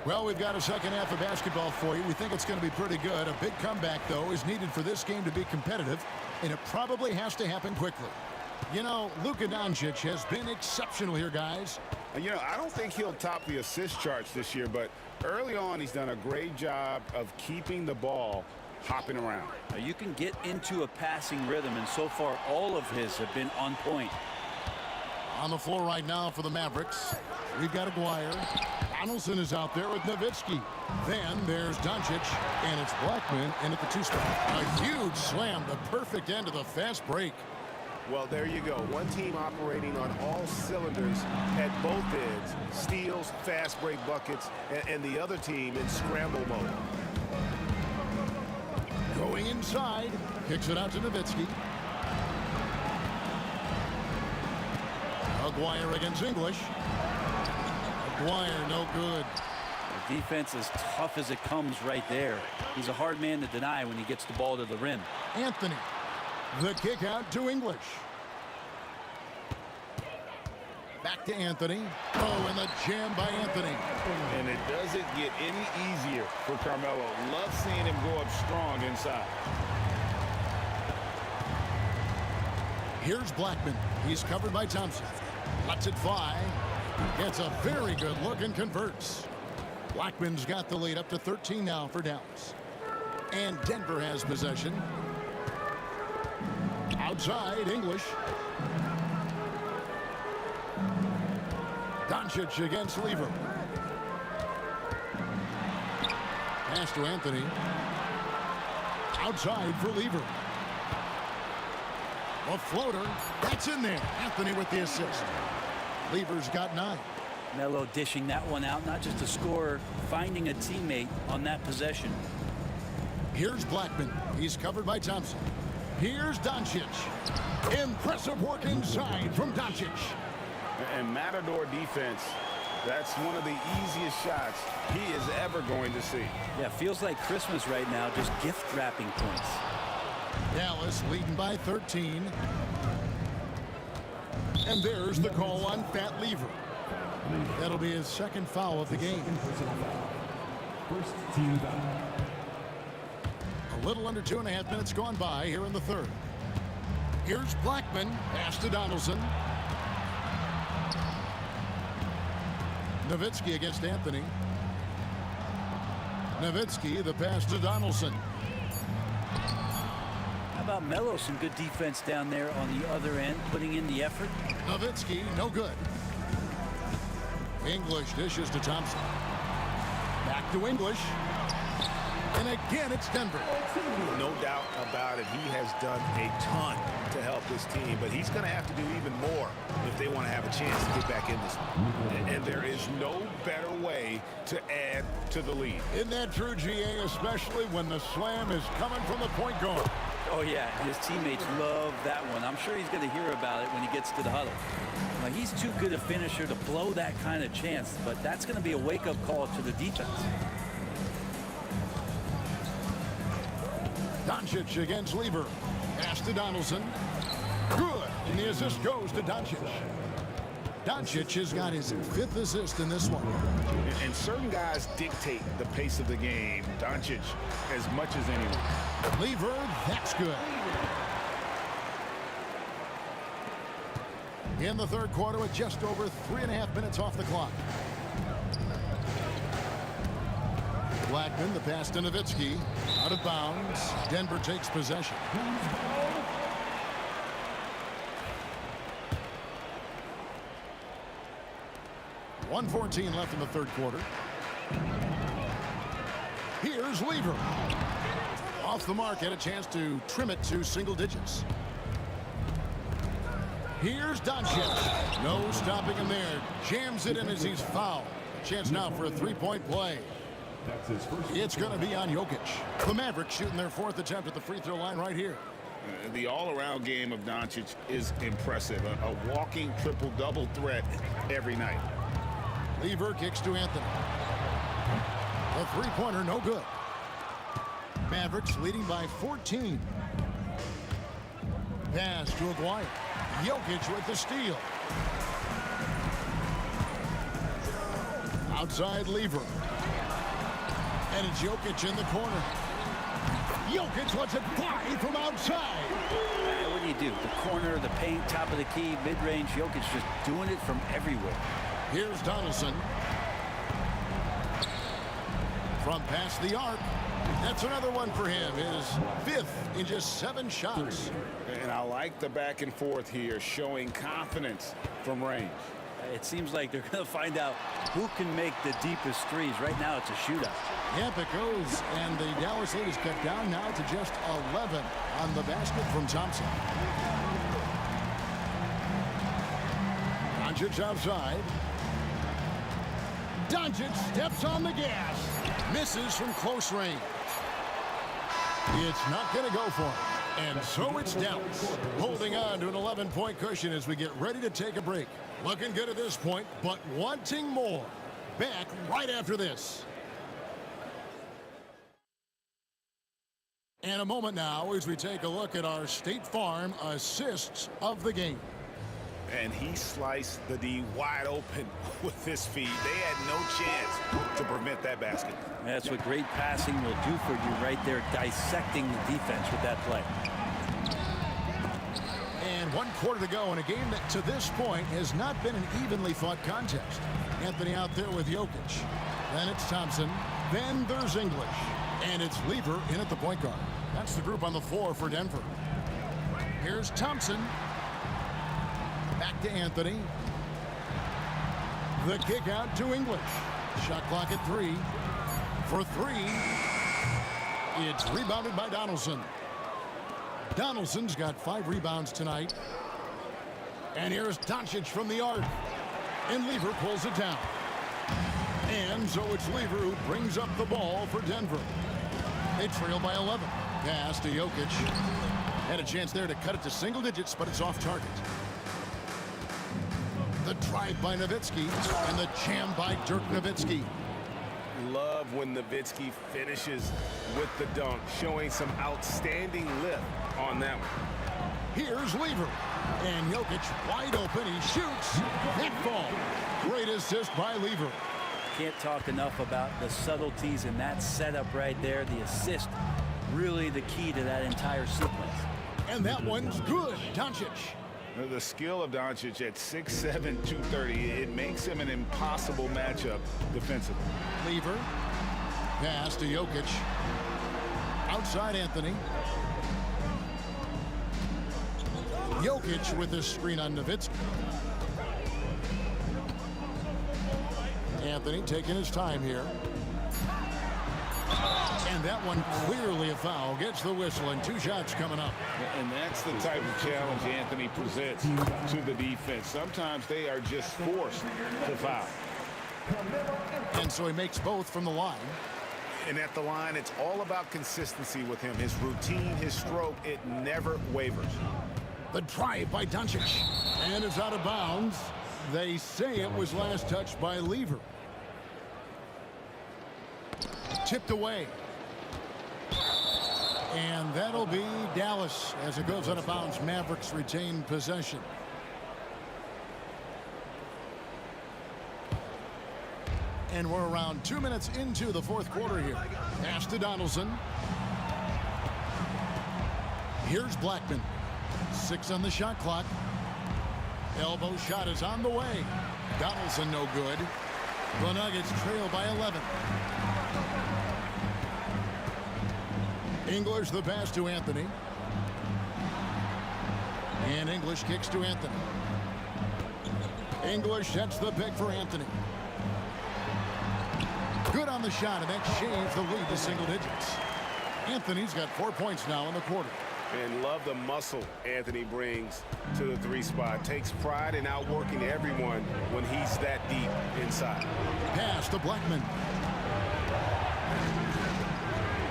Well, we've got a second half of basketball for you. We think it's going to be pretty good. A big comeback, though, is needed for this game to be competitive, and it probably has to happen quickly. You know, Luka Doncic has been exceptional here, guys. You know, I don't think he'll top the assist charts this year, but early on he's done a great job of keeping the ball hopping around. Now, you can get into a passing rhythm, and so far all of his have been on point. On the floor right now for the Mavericks, we've got Aguirre. Donaldson is out there with Nowitzki. Then there's Doncic, and it's Blackman in at the 2 spot. A huge slam, the perfect end of the fast break. Well, there you go. One team operating on all cylinders at both ends. Steals, fast break buckets, and the other team in scramble mode. Going inside, kicks it out to Nowitzki. Aguirre against English. Aguirre, no good. The defense is tough as it comes right there. He's a hard man to deny when he gets the ball to the rim. Anthony, the kick out to English. Back to Anthony. Oh, and the jam by Anthony. And it doesn't get any easier for Carmelo. Love seeing him go up strong inside. Here's Blackman. He's covered by Thompson. Lets it fly. Gets a very good look and converts. Blackman's got the lead up to 13 now for Dallas. And Denver has possession. Outside, English. Doncic against Lever. Pass to Anthony. Outside for Lever. A floater. That's in there. Anthony with the assist. Lever's got 9. Melo dishing that one out, not just a scorer, finding a teammate on that possession. Here's Blackman. He's covered by Thompson. Here's Doncic. Impressive work inside from Doncic. And Matador defense, that's one of the easiest shots he is ever going to see. Yeah, feels like Christmas right now, just gift wrapping points. Dallas leading by 13. And there's the call on Fat Lever. That'll be his second foul of the game. First team foul. A little under 2.5 minutes gone by here in the third. Here's Blackman. Pass to Donaldson. Nowitzki against Anthony. Nowitzki, the pass to Donaldson. How about Melo? Some good defense down there on the other end, putting in the effort. Nowitzki, no good. English dishes to Thompson. Back to English. And again, it's Denver. No doubt about it. He has done a ton to help this team, but he's going to have to do even more if they want to have a chance to get back in this one. And there is no better way to add to the lead. Isn't that true, GA, especially when the slam is coming from the point guard? Oh, yeah, his teammates love that one. I'm sure he's going to hear about it when he gets to the huddle. Now, he's too good a finisher to blow that kind of chance, but that's going to be a wake-up call to the defense. Doncic against Lever. Pass to Donaldson. Good. And the assist goes to Doncic. Doncic has got his 5th assist in this one. And certain guys dictate the pace of the game. Doncic as much as anyone. Lever, that's good. In the third quarter with just over 3.5 minutes off the clock. Blackman, the pass to Nowitzki. Out of bounds. Denver takes possession. 1:14 left in the third quarter. Here's Lever. Off the mark, had a chance to trim it to single digits. Here's Doncic. No stopping him there. Jams it in as he's fouled. Chance now for a three-point play. That's his first. It's going to be on Jokic. The Mavericks shooting their fourth attempt at the free throw line right here. The all-around game of Doncic is impressive. A walking triple-double threat every night. Lever kicks to Anthony. The three-pointer, no good. Mavericks leading by 14. Pass to Aguirre. Jokic with the steal. Outside Lever. And it's Jokic in the corner. Jokic lets it fly from outside. What do you do? The corner, the paint, top of the key, mid-range. Jokic just doing it from everywhere. Here's Donaldson. From past the arc. That's another one for him. His fifth in just 7 shots. And I like the back and forth here, showing confidence from range. It seems like they're going to find out who can make the deepest threes. Right now, it's a shootout. Yep, it goes, and the Dallas lead is cut down now to just 11 on the basket from Thompson. Doncic outside. Doncic steps on the gas. Misses from close range. It's not going to go for him. And so it's Dallas, holding on to an 11-point cushion as we get ready to take a break. Looking good at this point, but wanting more. Back right after this. And a moment now as we take a look at our State Farm assists of the game. And he sliced the D wide open with his feet. They had no chance to prevent that basket. That's what great passing will do for you right there, dissecting the defense with that play. And 1 quarter to go in a game that to this point has not been an evenly fought contest. Anthony out there with Jokic. Then it's Thompson. Then there's English. And it's Lever in at the point guard. That's the group on the floor for Denver. Here's Thompson. Back to Anthony. The kick out to English. Shot clock at 3. For 3. It's rebounded by Donaldson. Donaldson's got 5 rebounds tonight. And here's Doncic from the arc. And Lever pulls it down. And so it's Lever who brings up the ball for Denver. They trail by 11. Pass to Jokic. Had a chance there to cut it to single digits, but it's off target. The drive by Nowitzki and the jam by Dirk Nowitzki. Love when Nowitzki finishes with the dunk, showing some outstanding lift on that one. Here's Lever. And Jokic wide open. He shoots. That ball. Great assist by Lever. Can't talk enough about the subtleties in that setup right there. The assist, really the key to that entire sequence. And that one's good. Doncic. The skill of Doncic at 6'7", 230, it makes him an impossible matchup defensively. Lever. Pass to Jokic. Outside Anthony. Jokic with his screen on Nowitzki. Anthony taking his time here. And that one clearly a foul. Gets the whistle and 2 shots coming up. And that's the type of challenge Anthony presents to the defense. Sometimes they are just forced to foul. And so he makes both from the line. And at the line, it's all about consistency with him. His routine, his stroke, it never wavers. The drive by Doncic. And it's out of bounds. They say it was last touched by Lever. Tipped away. And that'll be Dallas as it goes out of bounds. Mavericks retain possession. And we're around 2 minutes into the 4th quarter here. Pass to Donaldson. Here's Blackman. 6 on the shot clock. Elbow shot is on the way. Donaldson no good. The Nuggets trail by 11. English the pass to Anthony. And English kicks to Anthony. English sets the pick for Anthony. Good on the shot, and that shaves the lead to single digits. Anthony's got 4 points now in the quarter. And love the muscle Anthony brings to the 3 spot. Takes pride in outworking everyone when he's that deep inside. Pass to Blackman.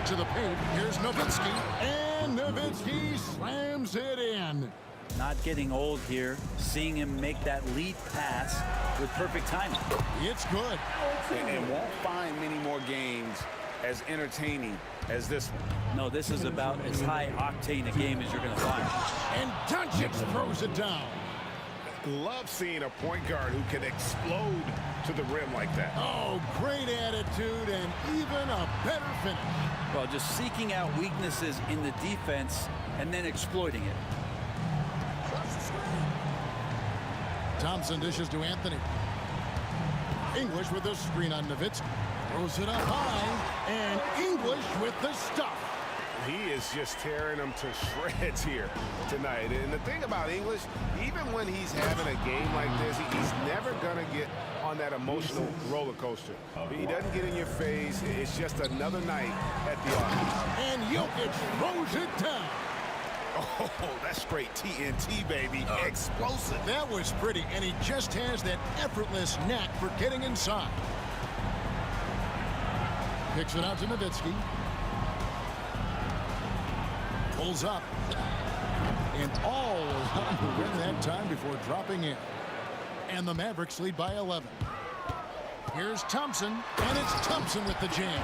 To the paint. Here's Nowitzki. And Nowitzki slams it in. Not getting old here. Seeing him make that lead pass with perfect timing. It's good. And won't find many more games as entertaining as this one. No, this is about as high octane a game as you're going to find. And Doncic throws it down. Love seeing a point guard who can explode to the rim like that. Oh, great attitude and even a better finish. Well, just seeking out weaknesses in the defense and then exploiting it. Thompson dishes to Anthony. English with the screen on Nowitzki. Throws it up high, and English with the stuff. He is just tearing them to shreds here tonight. And the thing about English, even when he's having a game like this, he's never going to get on that emotional roller coaster. He doesn't get in your face. It's just another night at the office. And Jokic throws it down. Oh, that's straight TNT, baby. Explosive. That was pretty, and he just has that effortless knack for getting inside. Picks it out to Nowitzki. Pulls up. And all around the rim that time before dropping in. And the Mavericks lead by 11. Here's Thompson, and it's Thompson with the jam.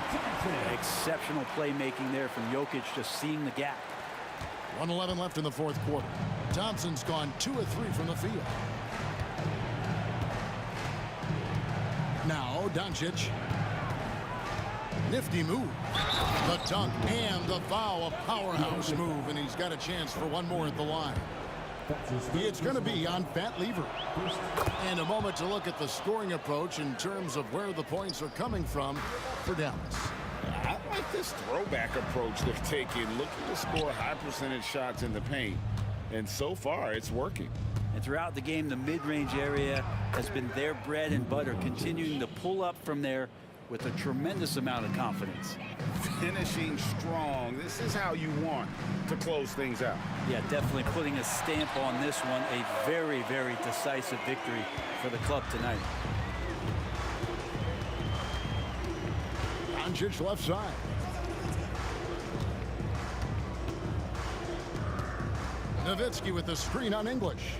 Exceptional playmaking there from Jokic, just seeing the gap. 1:11 left in the fourth quarter. Thompson's gone 2 of 3 from the field. Now Doncic. Nifty move. The dunk and the foul. A powerhouse move, and he's got a chance for one more at the line. It's going to be on Fat Lever. And a moment to look at the scoring approach in terms of where the points are coming from for Dallas. I like this throwback approach they're taking, looking to score high percentage shots in the paint. And so far, it's working. And throughout the game, the mid-range area has been their bread and butter, continuing to pull up from there with a tremendous amount of confidence. Finishing strong. This is how you want to close things out. Yeah, definitely putting a stamp on this one. A very, very decisive victory for the club tonight. Doncic left side. Nowitzki with the screen on English.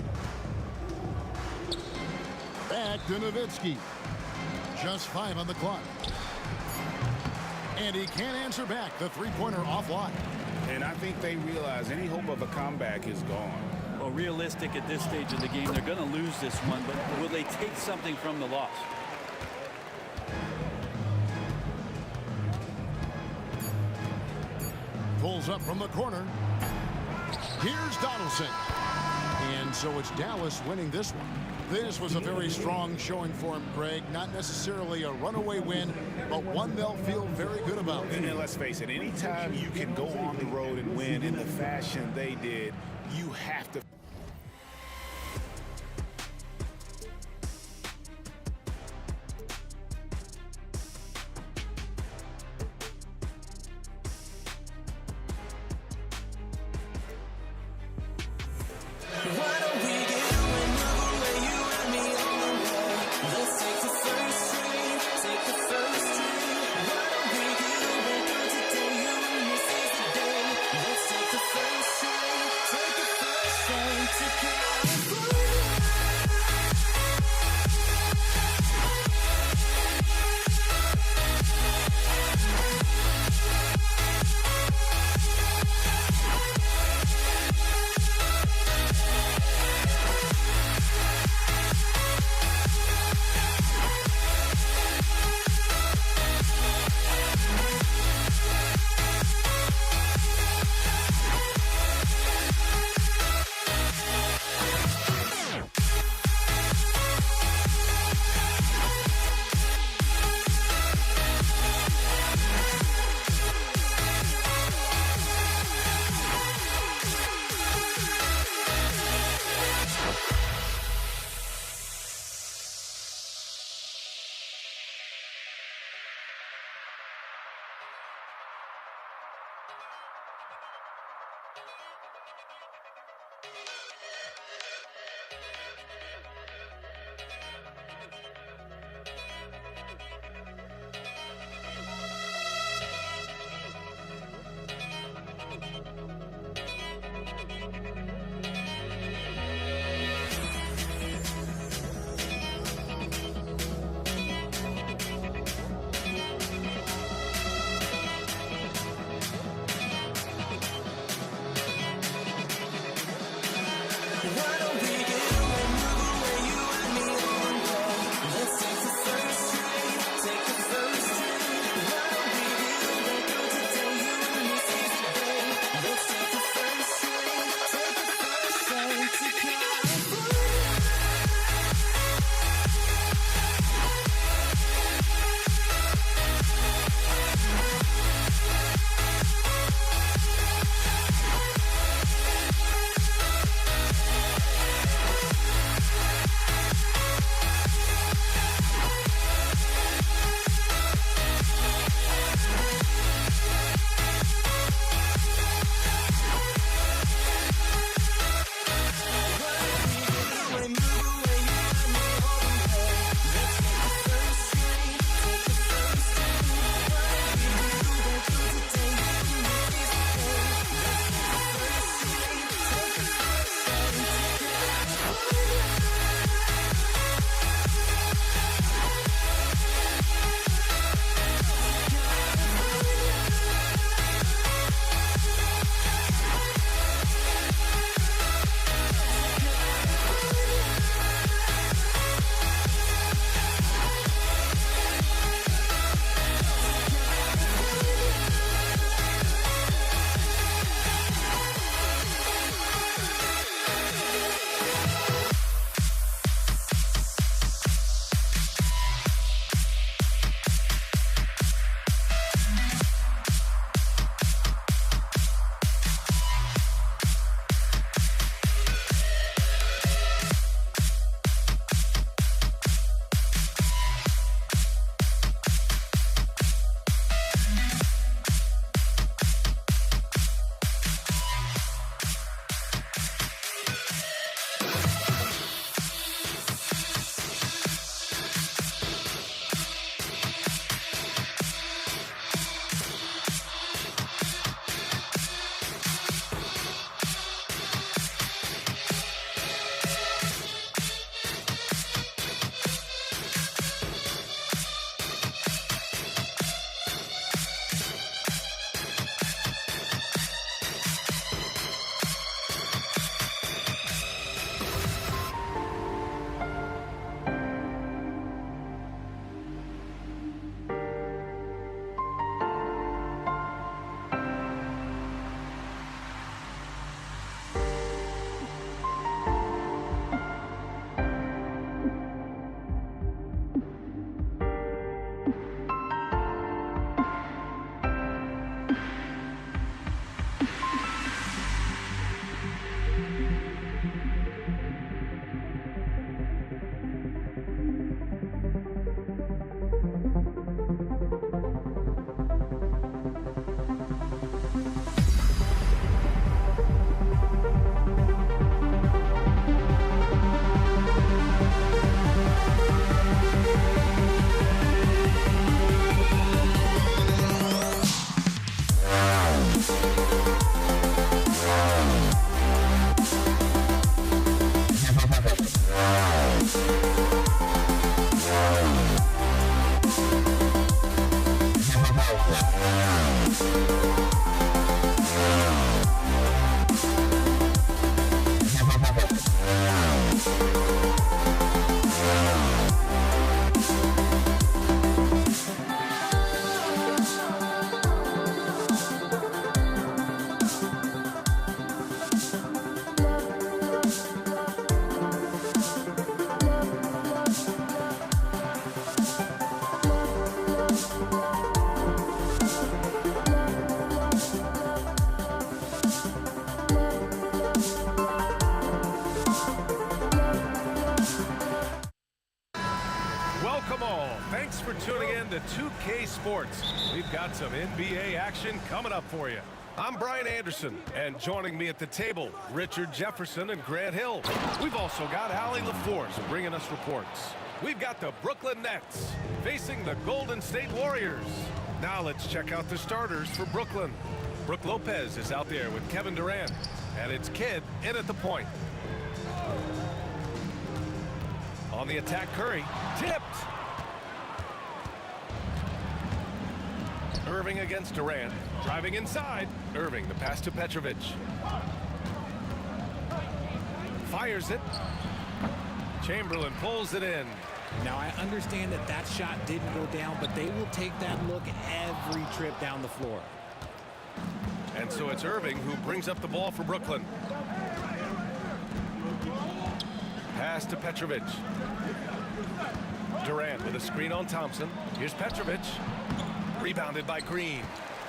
Back to Nowitzki. Just 5 on the clock. And he can't answer back. The three-pointer offline. And I think they realize any hope of a comeback is gone. Well, realistic at this stage of the game, they're going to lose this one, but will they take something from the loss? Pulls up from the corner. Here's Donaldson. And so it's Dallas winning this one. This was a very strong showing for him, Greg. Not necessarily a runaway win, but one they'll feel very good about. And let's face it, anytime you can go on the road and win in the fashion they did, you have to. Welcome all. Thanks for tuning in to 2K Sports. We've got some NBA action coming up for you. I'm Brian Anderson, and joining me at the table, Richard Jefferson and Grant Hill. We've also got Allie LaForce bringing us reports. We've got the Brooklyn Nets facing the Golden State Warriors. Now let's check out the starters for Brooklyn. Brook Lopez is out there with Kevin Durant, and it's Kidd in at the point. On the attack, Curry, tipped. Irving against Durant, driving inside. Irving, the pass to Petrovic. Fires it. Chamberlain pulls it in. Now, I understand that that shot didn't go down, but they will take that look every trip down the floor. And so it's Irving who brings up the ball for Brooklyn. Pass to Petrovic. Durant with a screen on Thompson. Here's Petrovic. Rebounded by Green.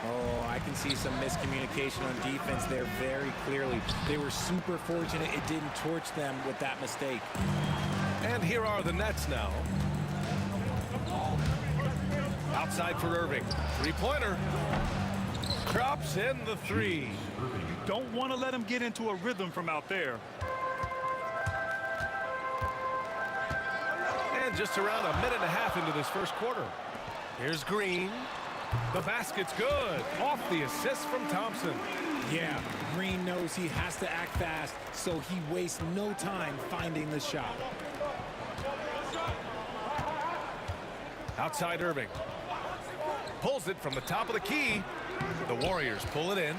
Oh, I can see some miscommunication on defense there very clearly. They were super fortunate it didn't torch them with that mistake. And here are the Nets now. Outside for Irving. Three-pointer. Drops in the three. You don't want to let him get into a rhythm from out there. And just around a minute and a half into this first quarter. Here's Green. The basket's good. Off the assist from Thompson. Yeah, Green knows he has to act fast, so he wastes no time finding the shot. Outside Irving. Pulls it from the top of the key. The Warriors pull it in.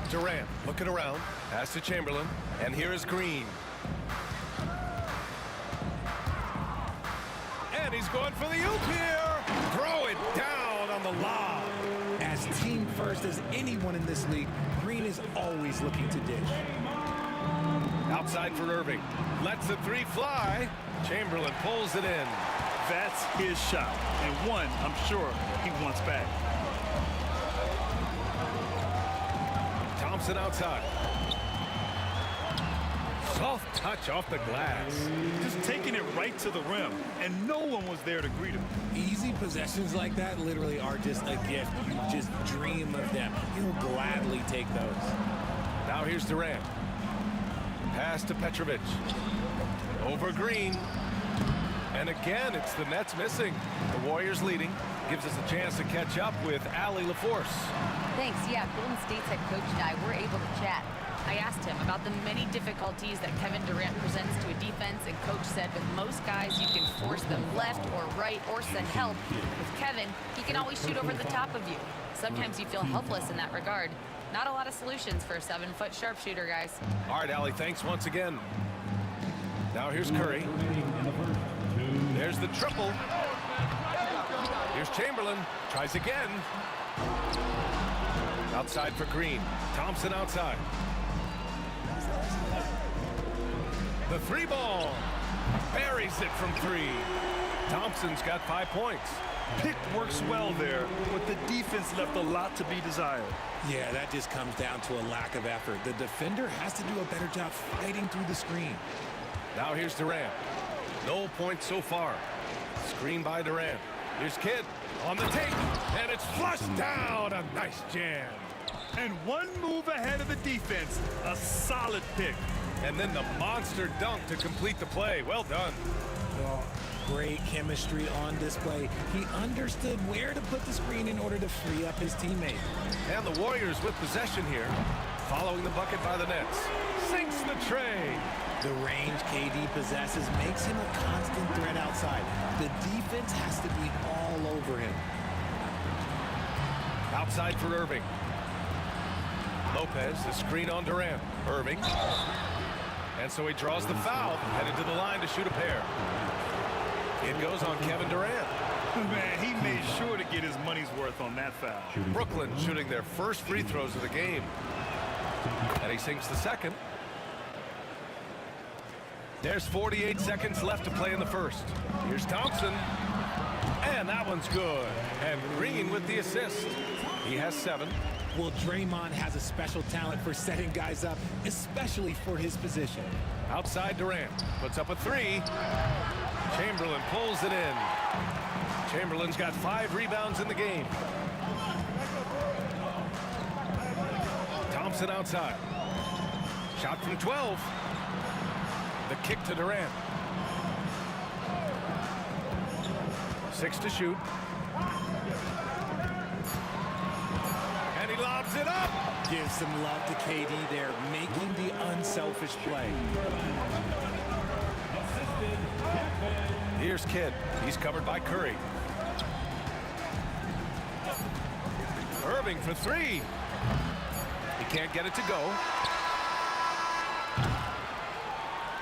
Durant looking around. Pass to Chamberlain. And here is Green. And he's going for the oop here. Throw it down on the lob. As team first as anyone in this league, Green is always looking to dish. Outside for Irving. Lets the three fly. Chamberlain pulls it in. That's his shot, and one I'm sure he wants back. Thompson outside. Soft touch off the glass. Just taking it right to the rim, and no one was there to greet him. Easy possessions like that literally are just a gift. You just dream of them. You'll gladly take those. Now here's Durant. Pass to Petrovic. Over Green. And again, it's the Nets missing. The Warriors leading. Gives us a chance to catch up with Allie LaForce. Thanks. Yeah, Golden State's head coach and I were able to chat. I asked him about the many difficulties that Kevin Durant presents to a defense, and coach said with most guys, you can force them left or right or send help. With Kevin, he can always shoot over the top of you. Sometimes you feel helpless in that regard. Not a lot of solutions for a 7-foot sharpshooter, guys. All right, Allie, thanks once again. Now here's Curry. There's the triple. Here's Chamberlain. Tries again. Outside for Green. Thompson outside. The three ball. Buries it from three. Thompson's got 5 points. Pick works well there, but the defense left a lot to be desired. Yeah, that just comes down to a lack of effort. The defender has to do a better job fighting through the screen. Now here's Durant. No points so far. Screen by Durant. Here's Kidd on the tape, and it's flushed down. A nice jam. And one move ahead of the defense. A solid pick. And then the monster dunk to complete the play. Well done. Well, great chemistry on display. He understood where to put the screen in order to free up his teammate. And the Warriors with possession here. Following the bucket by the Nets. Sinks the tray. The range KD possesses makes him a constant threat outside. The defense has to be all over him. Outside for Irving. Lopez, the screen on Durant. Irving. And so he draws the foul, headed to the line to shoot a pair. It goes on Kevin Durant. Man, he made sure to get his money's worth on that foul. Brooklyn shooting their first free throws of the game. And he sinks the second. There's 48 seconds left to play in the first. Here's Thompson. And that one's good. And Green with the assist. He has 7. Well, Draymond has a special talent for setting guys up, especially for his position. Outside Durant. Puts up a 3. Chamberlain pulls it in. Chamberlain's got 5 rebounds in the game. Thompson outside. Shot from 12. The kick to Durant. 6 to shoot. And he lobs it up. Give some love to KD there, making the unselfish play. Here's Kidd. He's covered by Curry. Irving for 3. He can't get it to go.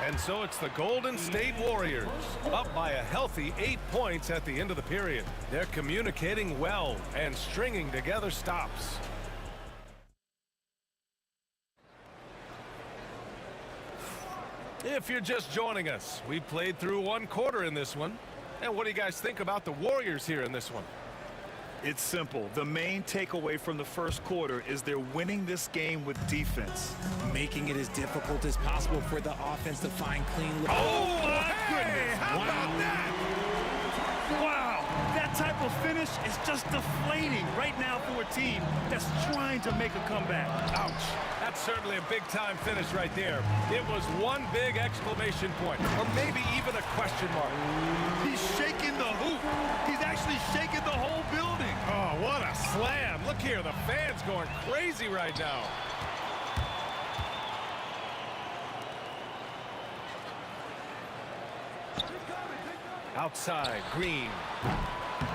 And so it's the Golden State Warriors, up by a healthy 8 points at the end of the period. They're communicating well and stringing together stops. If you're just joining us, we played through 1 quarter in this one. And what do you guys think about the Warriors here in this one? It's simple. The main takeaway from the first quarter is they're winning this game with defense. Making it as difficult as possible for the offense to find clean looks. Oh, my goodness. How about that? Wow. That type of finish is just deflating right now for a team that's trying to make a comeback. Ouch. That's certainly a big-time finish right there. It was one big exclamation point, or maybe even a question mark. He's shaking the hoop. He's actually shaking the whole building. Oh, what a slam. Look here, the fans going crazy right now. Outside, Green.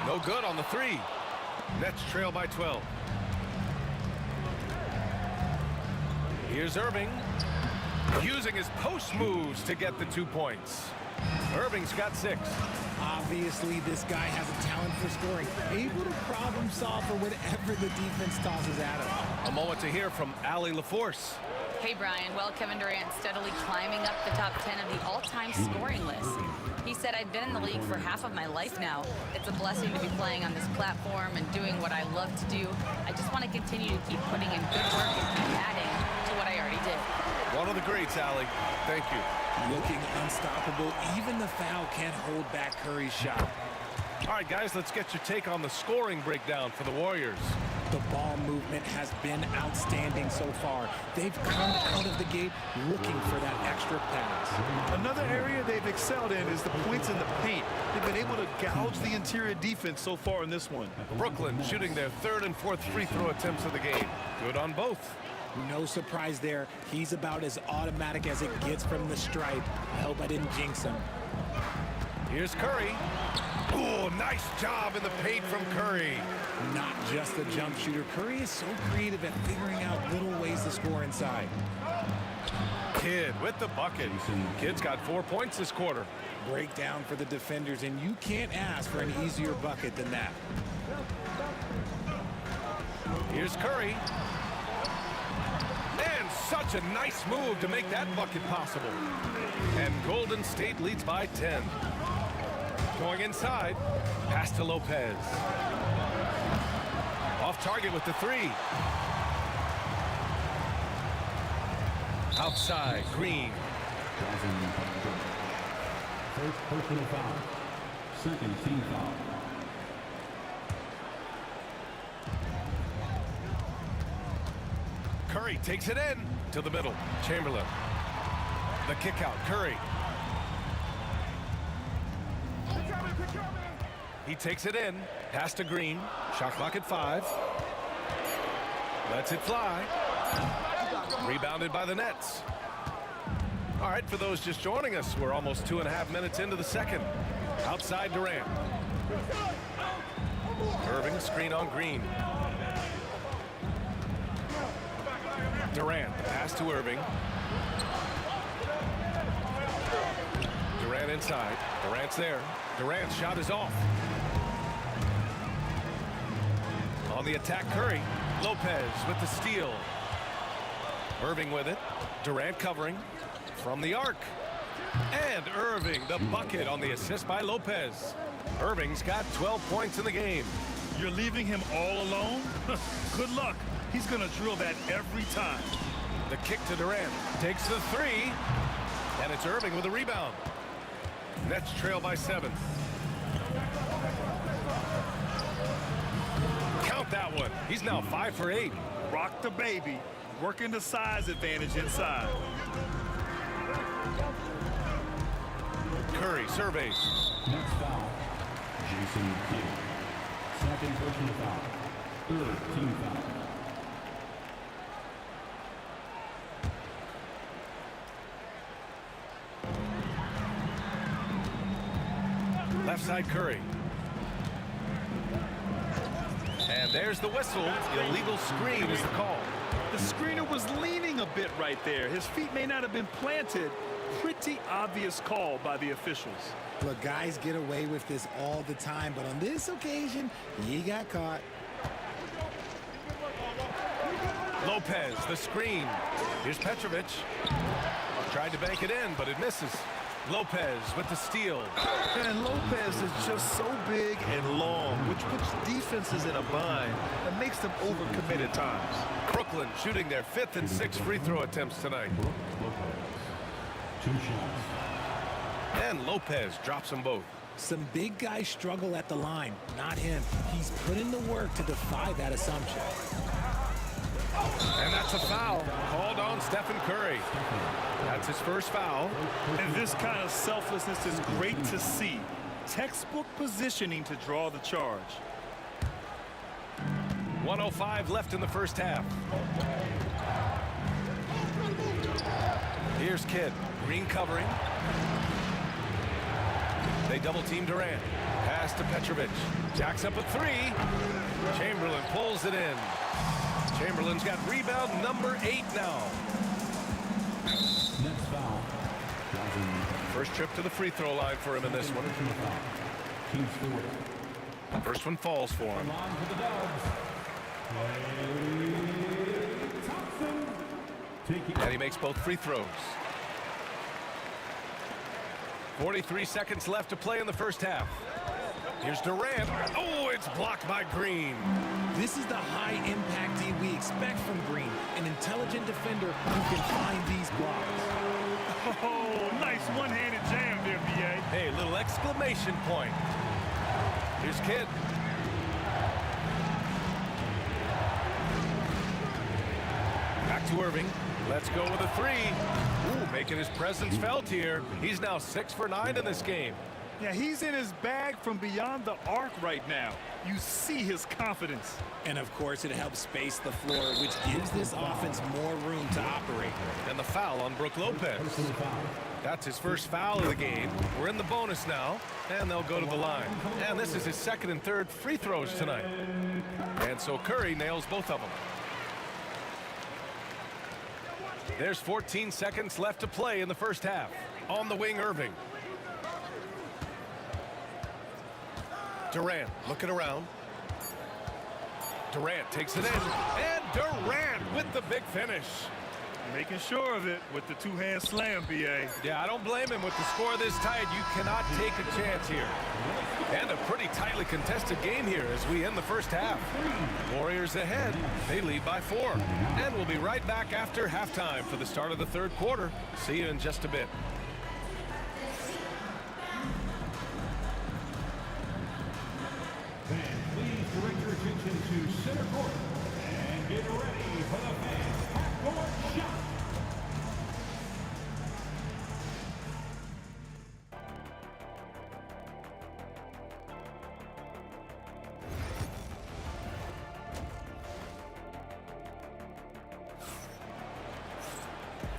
No good on the 3. Nets trail by 12. Here's Irving, using his post moves to get the 2 points. Irving's got 6. Obviously, this guy has a talent for scoring, able to problem solve for whatever the defense tosses at him. A moment to hear from Allie LaForce. Hey, Brian. Well, Kevin Durant steadily climbing up the top 10 of the all-time scoring list. He said, I've been in the league for half of my life now. It's a blessing to be playing on this platform and doing what I love to do. I just want to continue to keep putting in good work and keep adding to what I already did. One of the greats, Allie. Thank you. Looking unstoppable. Even the foul can't hold back Curry's shot. All right, guys, let's get your take on the scoring breakdown for the Warriors. The ball movement has been outstanding so far. They've come out of the gate looking for that extra pass. Another area they've excelled in is the points in the paint. They've been able to gouge the interior defense so far in this one. Brooklyn shooting their 3rd and 4th free throw attempts of the game. Good on both. No surprise there. He's about as automatic as it gets from the stripe. I hope I didn't jinx him. Here's Curry. Oh, nice job in the paint from Curry. Not just a jump shooter. Curry is so creative at figuring out little ways to score inside. Kidd with the bucket. Kidd's got 4 points this quarter. Breakdown for the defenders, and you can't ask for an easier bucket than that. Here's Curry. And such a nice move to make that bucket possible. And Golden State leads by 10. Going inside, pass to Lopez. Off target with the 3. Outside, Green. First personal foul. Second team foul. Curry takes it in to the middle. Chamberlain. The kick out, Curry. He takes it in. Pass to Green. Shot clock at 5. Lets it fly. Rebounded by the Nets. All right, for those just joining us, we're almost 2.5 minutes into the second. Outside Durant. Irving, screen on Green. Durant, the pass to Irving. Durant inside. Durant's there. Durant's shot is off. On the attack, Curry. Lopez with the steal. Irving with it. Durant covering from the arc. And Irving, the bucket on the assist by Lopez. Irving's got 12 points in the game. You're leaving him all alone? Good luck. He's going to drill that every time. The kick to Durant. Takes the 3. And it's Irving with a rebound. Nets trail by 7. now 5 for 8. Rock the baby, working the size advantage inside. Curry surveys. Next foul, Jason Kidd. Second personal foul. Third team foul. Left side Curry. And there's the whistle. Illegal screen is the call. The screener was leaning a bit right there. His feet may not have been planted. Pretty obvious call by the officials. Look, guys get away with this all the time, but on this occasion, he got caught. Lopez, the screen. Here's Petrovic. Tried to bank it in, but it misses. Lopez with the steal. And Lopez is just so big and long, which puts defenses in a bind and makes them overcommit at times. Brooklyn shooting their 5th and 6th free throw attempts tonight. Two shots. And Lopez drops them both. Some big guys struggle at the line, not him. He's put in the work to defy that assumption. And that's a foul called on Stephen Curry. That's his first foul. And this kind of selflessness is great to see. Textbook positioning to draw the charge. 1:05 left in the first half. Here's Kidd. Green covering. They double team Durant. Pass to Petrovic. Jacks up a 3. Chamberlain pulls it in. Chamberlain's got rebound number 8 now. Next foul. First trip to the free throw line for him in this one. Team score. First one falls for him. And he makes both free throws. 43 seconds left to play in the first half. Here's Durant. Oh, it's blocked by Green. This is the high-impact D we expect from Green, an intelligent defender who can find these blocks. Oh, nice one-handed jam there, B.A. Hey, little exclamation point. Here's Kidd. Back to Irving. Let's go with a 3. Ooh, making his presence felt here. He's now 6 for 9 in this game. Yeah, he's in his bag from beyond the arc right now. You see his confidence. And of course, it helps space the floor, which gives this offense more room to operate. And the foul on Brook Lopez. That's his first foul of the game. We're in the bonus now, and they'll go to the line. And this is his 2nd and 3rd free throws tonight. And so Curry nails both of them. There's 14 seconds left to play in the first half. On the wing, Irving. Durant looking around. Durant takes it in. And Durant with the big finish. Making sure of it with the two-hand slam, B.A. Yeah, I don't blame him. With the score this tight, you cannot take a chance here. And a pretty tightly contested game here as we end the first half. Warriors ahead. They lead by 4. And we'll be right back after halftime for the start of the 3rd quarter. See you in just a bit. Please direct your attention to center court and get ready for the fans' half-court shot.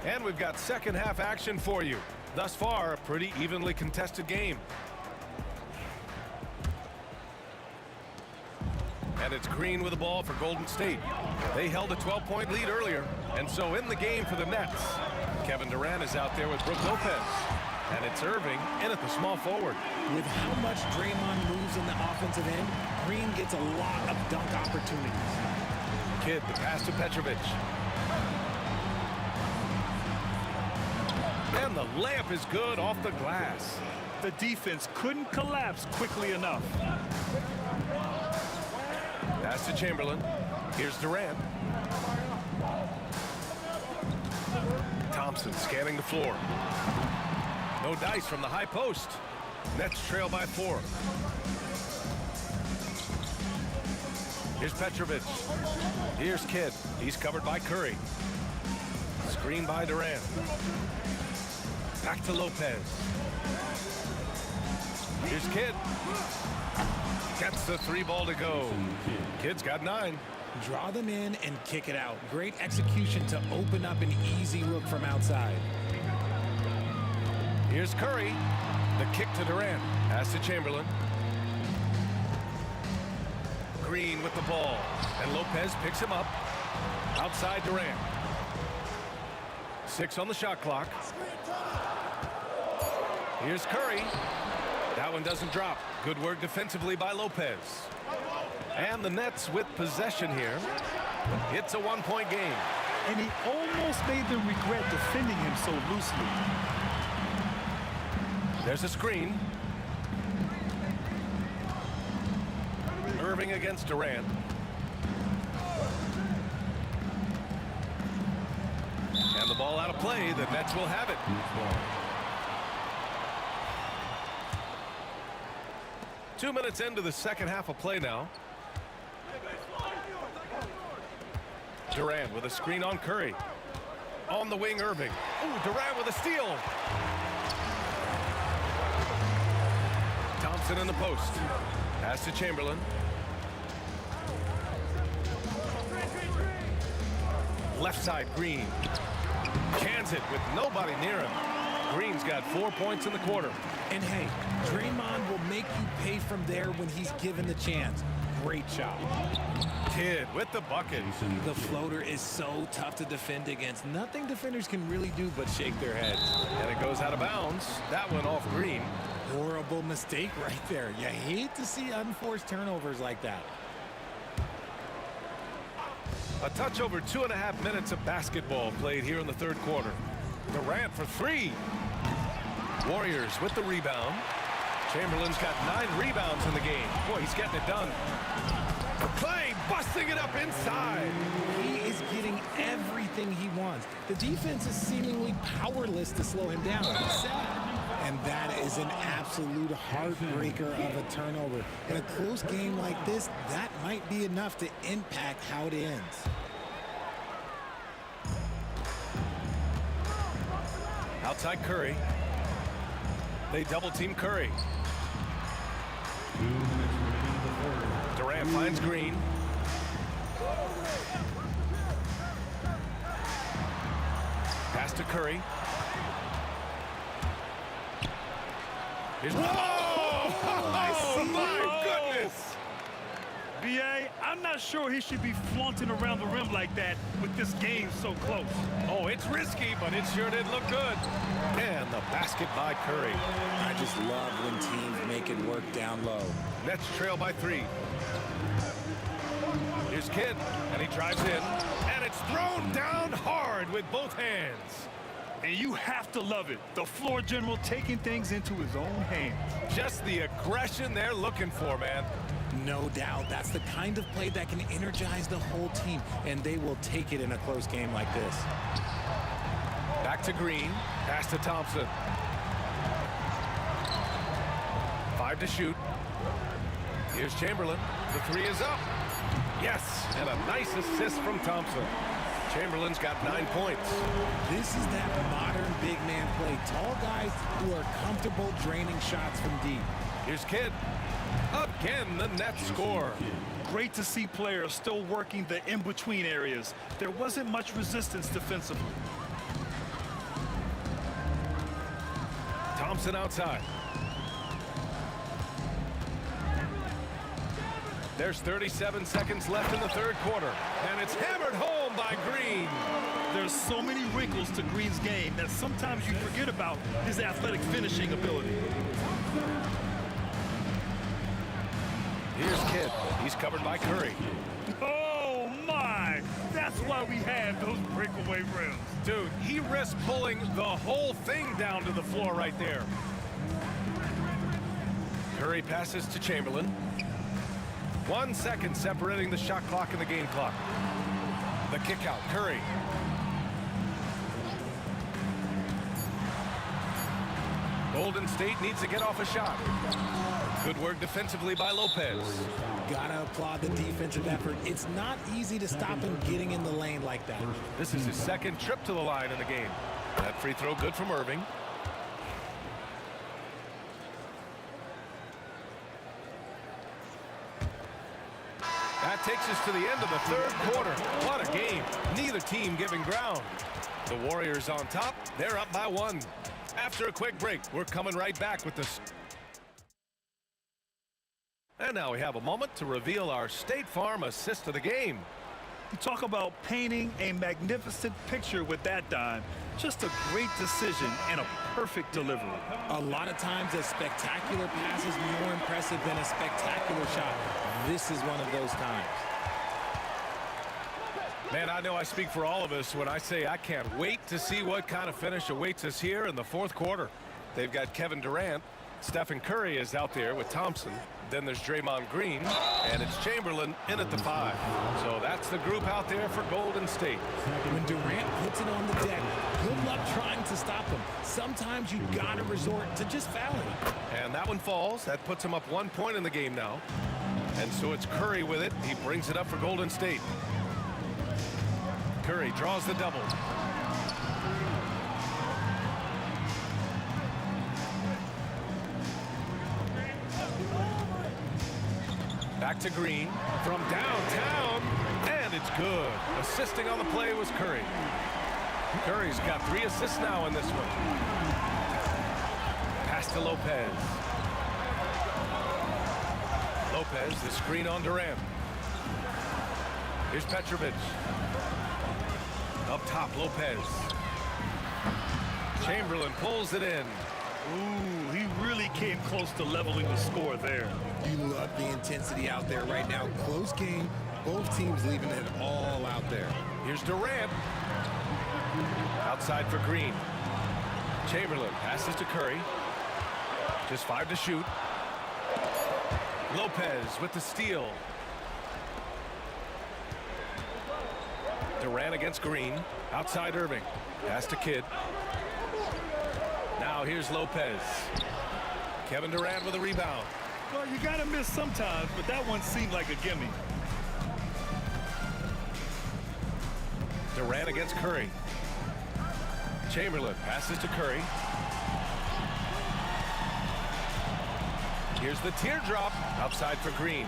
And we've got second half action for you. Thus far, a pretty evenly contested game. And it's Green with the ball for Golden State. They held a 12-point lead earlier, and so in the game for the Nets. Kevin Durant is out there with Brook Lopez. And it's Irving in at the small forward. With how much Draymond moves in the offensive end, Green gets a lot of dunk opportunities. Kidd, the pass to Petrovic. And the layup is good off the glass. The defense couldn't collapse quickly enough. Pass to Chamberlain. Here's Durant. Thompson scanning the floor. No dice from the high post. Nets trail by 4. Here's Petrovic. Here's Kidd. He's covered by Curry. Screen by Durant. Back to Lopez. Here's Kidd. Gets the 3 ball to go. Kidd's got 9. Draw them in and kick it out. Great execution to open up an easy look from outside. Here's Curry. The kick to Durant. Pass to Chamberlain. Green with the ball. And Lopez picks him up. Outside Durant. 6 on the shot clock. Here's Curry. That one doesn't drop. Good work defensively by Lopez. And the Nets with possession here. It's a 1-point game. And he almost made them regret defending him so loosely. There's a screen. Irving against Durant. And the ball out of play. The Nets will have it. 2 minutes into the second half of play now. Durant with a screen on Curry. On the wing, Irving. Ooh, Durant with a steal. Thompson in the post. Pass to Chamberlain. Left side, Green. Cans it with nobody near him. Green's got 4 points in the quarter. And hey, Draymond will make you pay from there when he's given the chance. Great job. Kidd with the bucket. The floater is so tough to defend against. Nothing defenders can really do but shake their heads. And it goes out of bounds. That one off Green. Horrible mistake right there. You hate to see unforced turnovers like that. A touch over 2.5 minutes of basketball played here in the third quarter. Durant for 3. Warriors with the rebound. Chamberlain's got 9 rebounds in the game. Boy, he's getting it done. Clay busting it up inside. He is getting everything he wants. The defense is seemingly powerless to slow him down. It's sad. And that is an absolute heartbreaker of a turnover. In a close game like this, that might be enough to impact how it ends. Outside Curry. They double team Curry. Durant finds Green. Pass to Curry. Here's oh my goodness! B.A., I'm not sure he should be flaunting around the rim like that with this game so close. Oh, it's risky, but it sure did look good. And the basket by Curry. I just love when teams make it work down low. Nets trail by 3. Here's Kidd, and he drives in, and it's thrown down hard with both hands. And you have to love it. The floor general taking things into his own hands. Just the aggression they're looking for, man. No doubt. That's the kind of play that can energize the whole team, and they will take it in a close game like this. Back to Green. Pass to Thompson. 5 to shoot. Here's Chamberlain. The 3 is up. Yes, and a nice assist from Thompson. Chamberlain's got 9 points. This is that modern big man play. Tall guys who are comfortable draining shots from deep. Here's Kidd. Again, the Nets score. Great to see players still working the in-between areas. There wasn't much resistance defensively. Thompson outside. There's 37 seconds left in the third quarter, and it's hammered home by Green. There's so many wrinkles to Green's game that sometimes you forget about his athletic finishing ability. Here's Kidd. He's covered by Curry. Oh, my! That's why we have those breakaway rims. Dude, he risked pulling the whole thing down to the floor right there. Curry passes to Chamberlain. 1 second separating the shot clock and the game clock. The kick out, Curry. Golden State needs to get off a shot. Good work defensively by Lopez. Gotta applaud the defensive effort. It's not easy to stop him getting in the lane like that. This is his second trip to the line in the game. That free throw good from Irving. That takes us to the end of the third quarter. What a game. Neither team giving ground. The Warriors on top. They're up by 1. After a quick break, we're coming right back with this. And now we have a moment to reveal our State Farm assist of the game. You talk about painting a magnificent picture with that dime. Just a great decision and a perfect delivery. A lot of times a spectacular pass is more impressive than a spectacular shot. This is one of those times. Man, I know I speak for all of us when I say I can't wait to see what kind of finish awaits us here in the fourth quarter. They've got Kevin Durant. Stephen Curry is out there with Thompson. Then there's Draymond Green, and it's Chamberlain in at the 5. So that's the group out there for Golden State. When Durant puts it on the deck, good luck trying to stop him. Sometimes you gotta resort to just fouling. And that one falls. That puts him up 1 point in the game now. And so it's Curry with it. He brings it up for Golden State. Curry draws the double. Back to Green from downtown, and it's good. Assisting on the play was Curry. Curry's got 3 assists now in this one. Pass to Lopez. Lopez, the screen on Durant. Here's Petrovic. Up top, Lopez. Chamberlain pulls it in. Ooh, he really came close to leveling the score there. You love the intensity out there right now. Close game. Both teams leaving it all out there. Here's Durant. Outside for Green. Chamberlain passes to Curry. Just 5 to shoot. Lopez with the steal. Durant against Green. Outside Irving. Pass to Kidd. Now here's Lopez. Kevin Durant with a rebound. Well, you gotta miss sometimes, but that one seemed like a gimme. Durant against Curry. Chamberlain passes to Curry. Here's the teardrop. Outside for Green.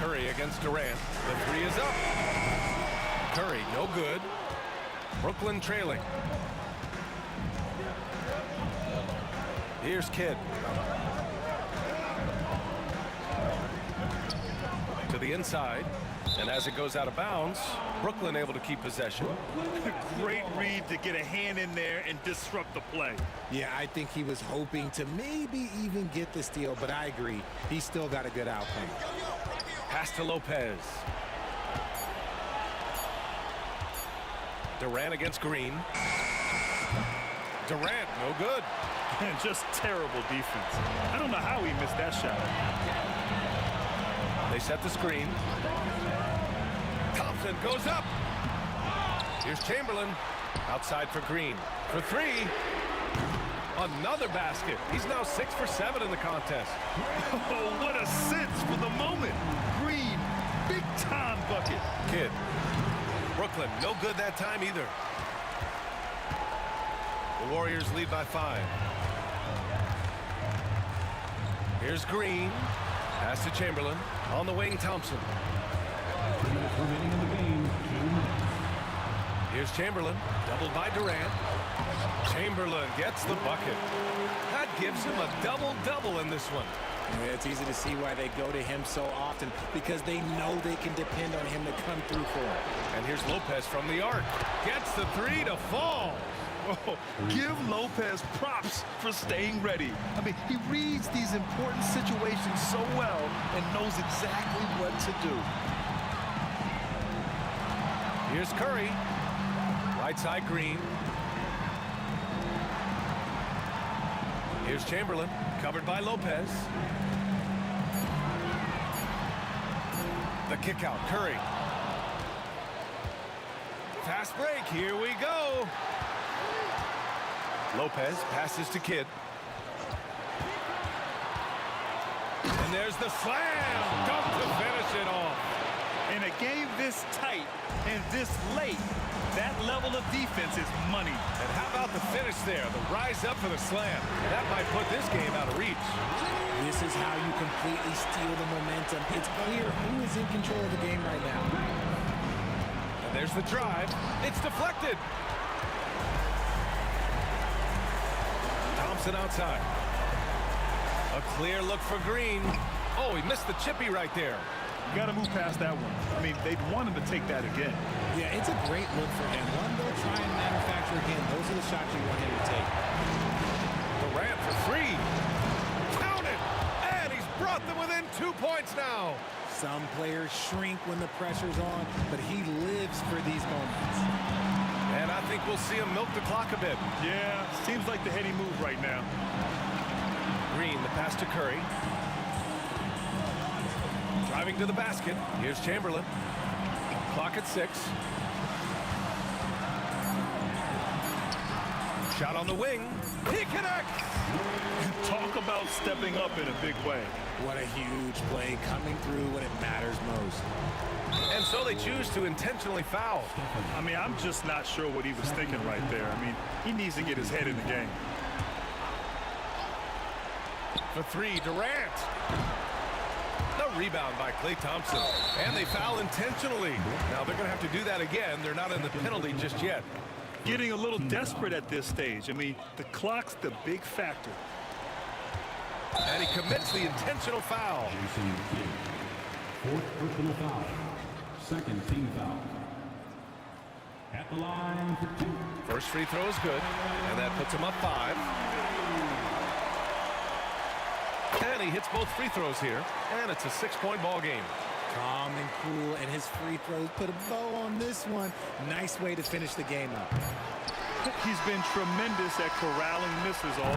Curry against Durant. The 3 is up. Curry, no good. Brooklyn trailing. Here's Kidd. To the inside. And as it goes out of bounds, Brooklyn able to keep possession. Great read to get a hand in there and disrupt the play. Yeah, I think he was hoping to maybe even get the steal, but I agree. He's still got a good outcome. Pass to Lopez. Durant against Green. Durant, no good. And just terrible defense. I don't know how he missed that shot. They set the screen. Thompson goes up. Here's Chamberlain. Outside for Green. For 3. Another basket. He's now 6 for 7 in the contest. Oh, what a sense for the moment. Green, big time bucket. Kidd. Brooklyn, no good that time either. The Warriors lead by 5. Here's Green. Pass to Chamberlain. On the wing, Thompson. Here's Chamberlain. Doubled by Durant. Chamberlain gets the bucket. That gives him a double-double in this one. Yeah, it's easy to see why they go to him so often, because they know they can depend on him to come through for them. And here's Lopez from the arc. Gets the 3 to fall. Oh, give Lopez props for staying ready. I mean, he reads these important situations so well and knows exactly what to do. Here's Curry. Right side Green. Here's Chamberlain, covered by Lopez. The kick out, Curry. Fast break, here we go. Lopez passes to Kidd. there's the slam. Dunk to finish it off. In a game this tight and this late, that level of defense is money. And how about the finish there? The rise up for the slam. That might put this game out of reach. This is how you completely steal the momentum. It's clear who is in control of the game right now. And there's the drive. It's deflected. Thompson outside. A clear look for Green. Oh, he missed the chippy right there. You got to move past that one. I mean, they'd want him to take that again. Yeah, it's a great look for him. One they'll try and manufacture again. Those are the shots you want him to take. Durant for three. Count it! And he's brought them within 2 points now. Some players shrink when the pressure's on, but he lives for these moments. And I think we'll see him milk the clock a bit. Yeah, seems like the heady move right now. Green, the pass to Curry. Driving to the basket. Here's Chamberlain. Clock at 6. Shot on the wing. He connects! Talk about stepping up in a big way. What a huge play, coming through when it matters most. And so they choose to intentionally foul. I mean, I'm just not sure what he was thinking right there. I mean, he needs to get his head in the game. For three, Durant. The rebound by Klay Thompson. And they foul intentionally. Now they're going to have to do that again. They're not in the penalty just yet. Getting a little desperate at this stage. I mean, the clock's the big factor. And he commits the intentional foul. Jason Kidd. Fourth personal foul. Second team foul. At the line for 2. First free throw is good. And that puts him up 5. And he hits both free throws here. And it's a 6-point ball game. Calm and cool, and his free throws put a bow on this one. Nice way to finish the game up. He's been tremendous at corralling misses all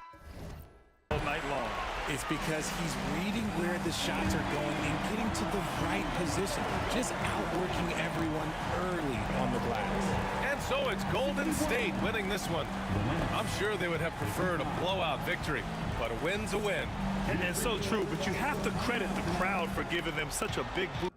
night long. It's because he's reading where the shots are going and getting to the right position. Just outworking everyone early on the glass. And so it's Golden State winning this one. I'm sure they would have preferred a blowout victory, but a win's a win. And so true, but you have to credit the crowd for giving them such a big boost.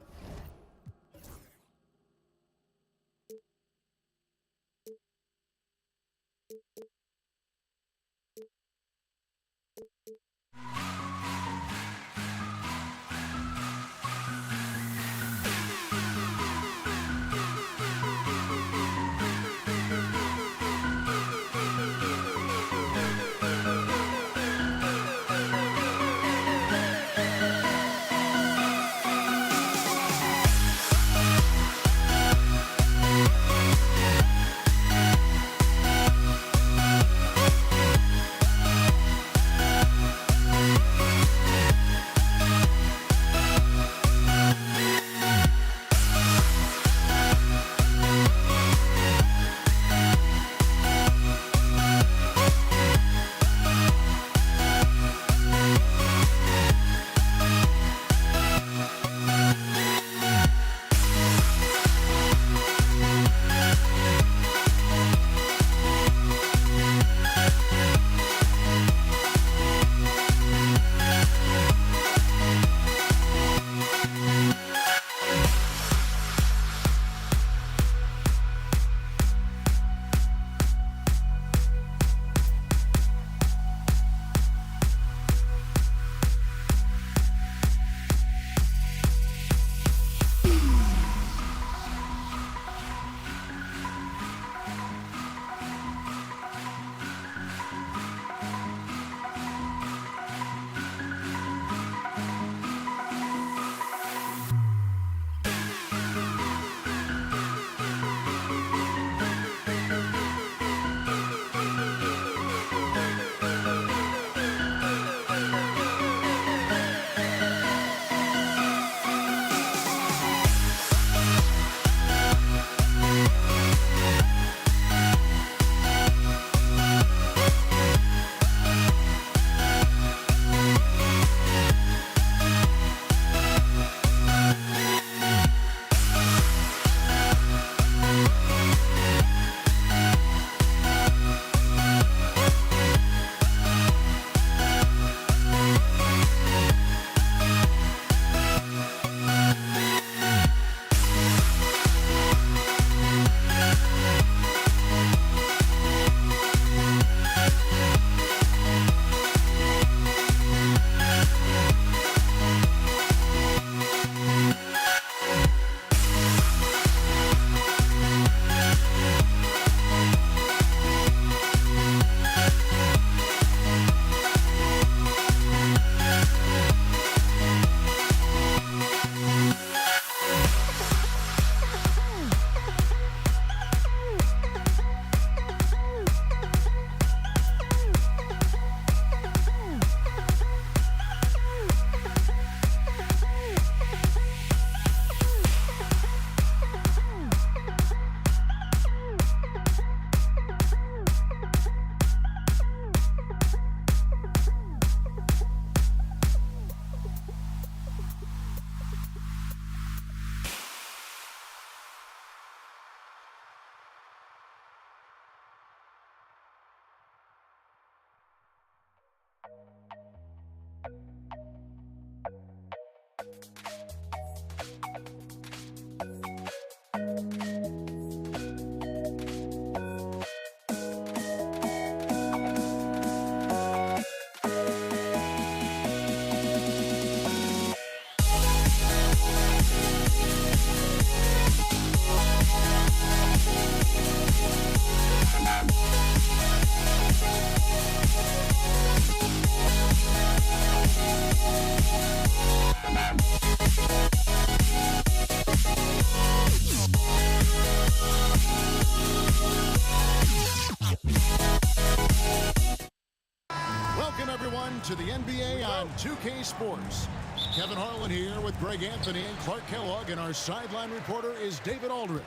2K Sports. Kevin Harlan here with Greg Anthony and Clark Kellogg, and our sideline reporter is David Aldridge.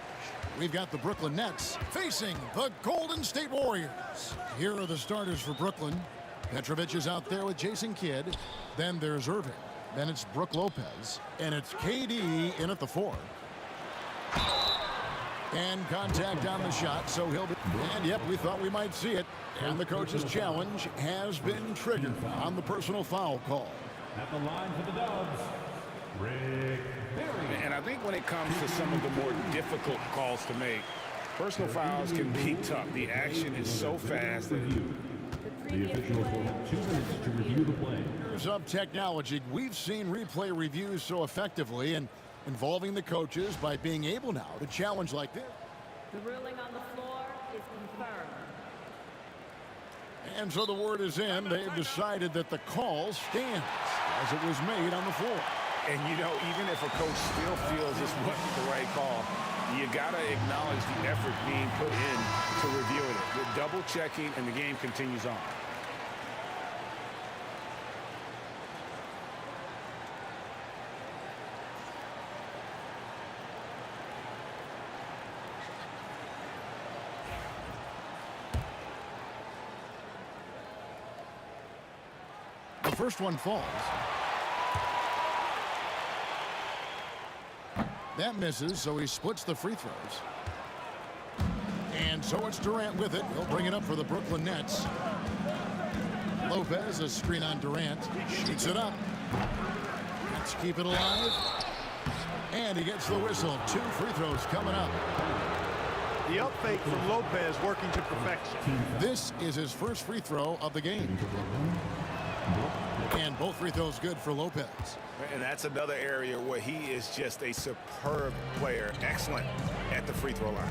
We've got the Brooklyn Nets facing the Golden State Warriors. Here are the starters for Brooklyn. Petrovic is out there with Jason Kidd. Then there's Irving. Then it's Brook Lopez. And it's KD in at the 4. And contact on the shot, so he'll be... And, yep, we thought we might see it. And the coach's challenge has been triggered on the personal foul call. At the line for the Dubs, Rick Barry. And I think when it comes to some of the more difficult calls to make, personal fouls can be tough. The action is so fast that... The officials will have 2 minutes to review the play. Here's up technology. We've seen replay reviews so effectively and involving the coaches by being able now to challenge like this. The ruling on the floor is confirmed. And so the word is in. They've decided that the call stands as it was made on the floor. And, you know, even if a coach still feels this wasn't the right call, you got to acknowledge the effort being put in to reviewing it. We're double-checking, and the game continues on. The first one falls. That misses, so he splits the free throws. And so it's Durant with it. He'll bring it up for the Brooklyn Nets. Lopez, a screen on Durant, shoots it up. Let's keep it alive. And he gets the whistle. 2 free throws coming up. The up fake from Lopez working to perfection. This is his first free throw of the game. And both free throws good for Lopez. And that's another area where he is just a superb player. Excellent at the free throw line.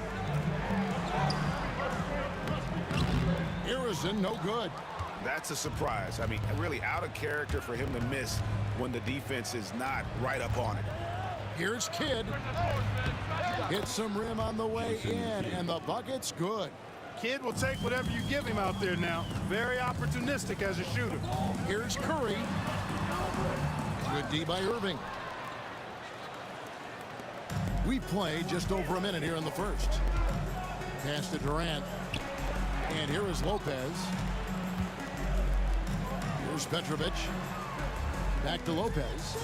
Harrison, no good. That's a surprise. I mean, really out of character for him to miss when the defense is not right up on it. Here's Kidd. Hits some rim on the way in, and the bucket's good. Kidd will take whatever you give him out there now. Very opportunistic as a shooter. Here's Curry. Good D by Irving. We play just over a minute here in the first. Pass to Durant. And here is Lopez. Here's Petrovic. Back to Lopez.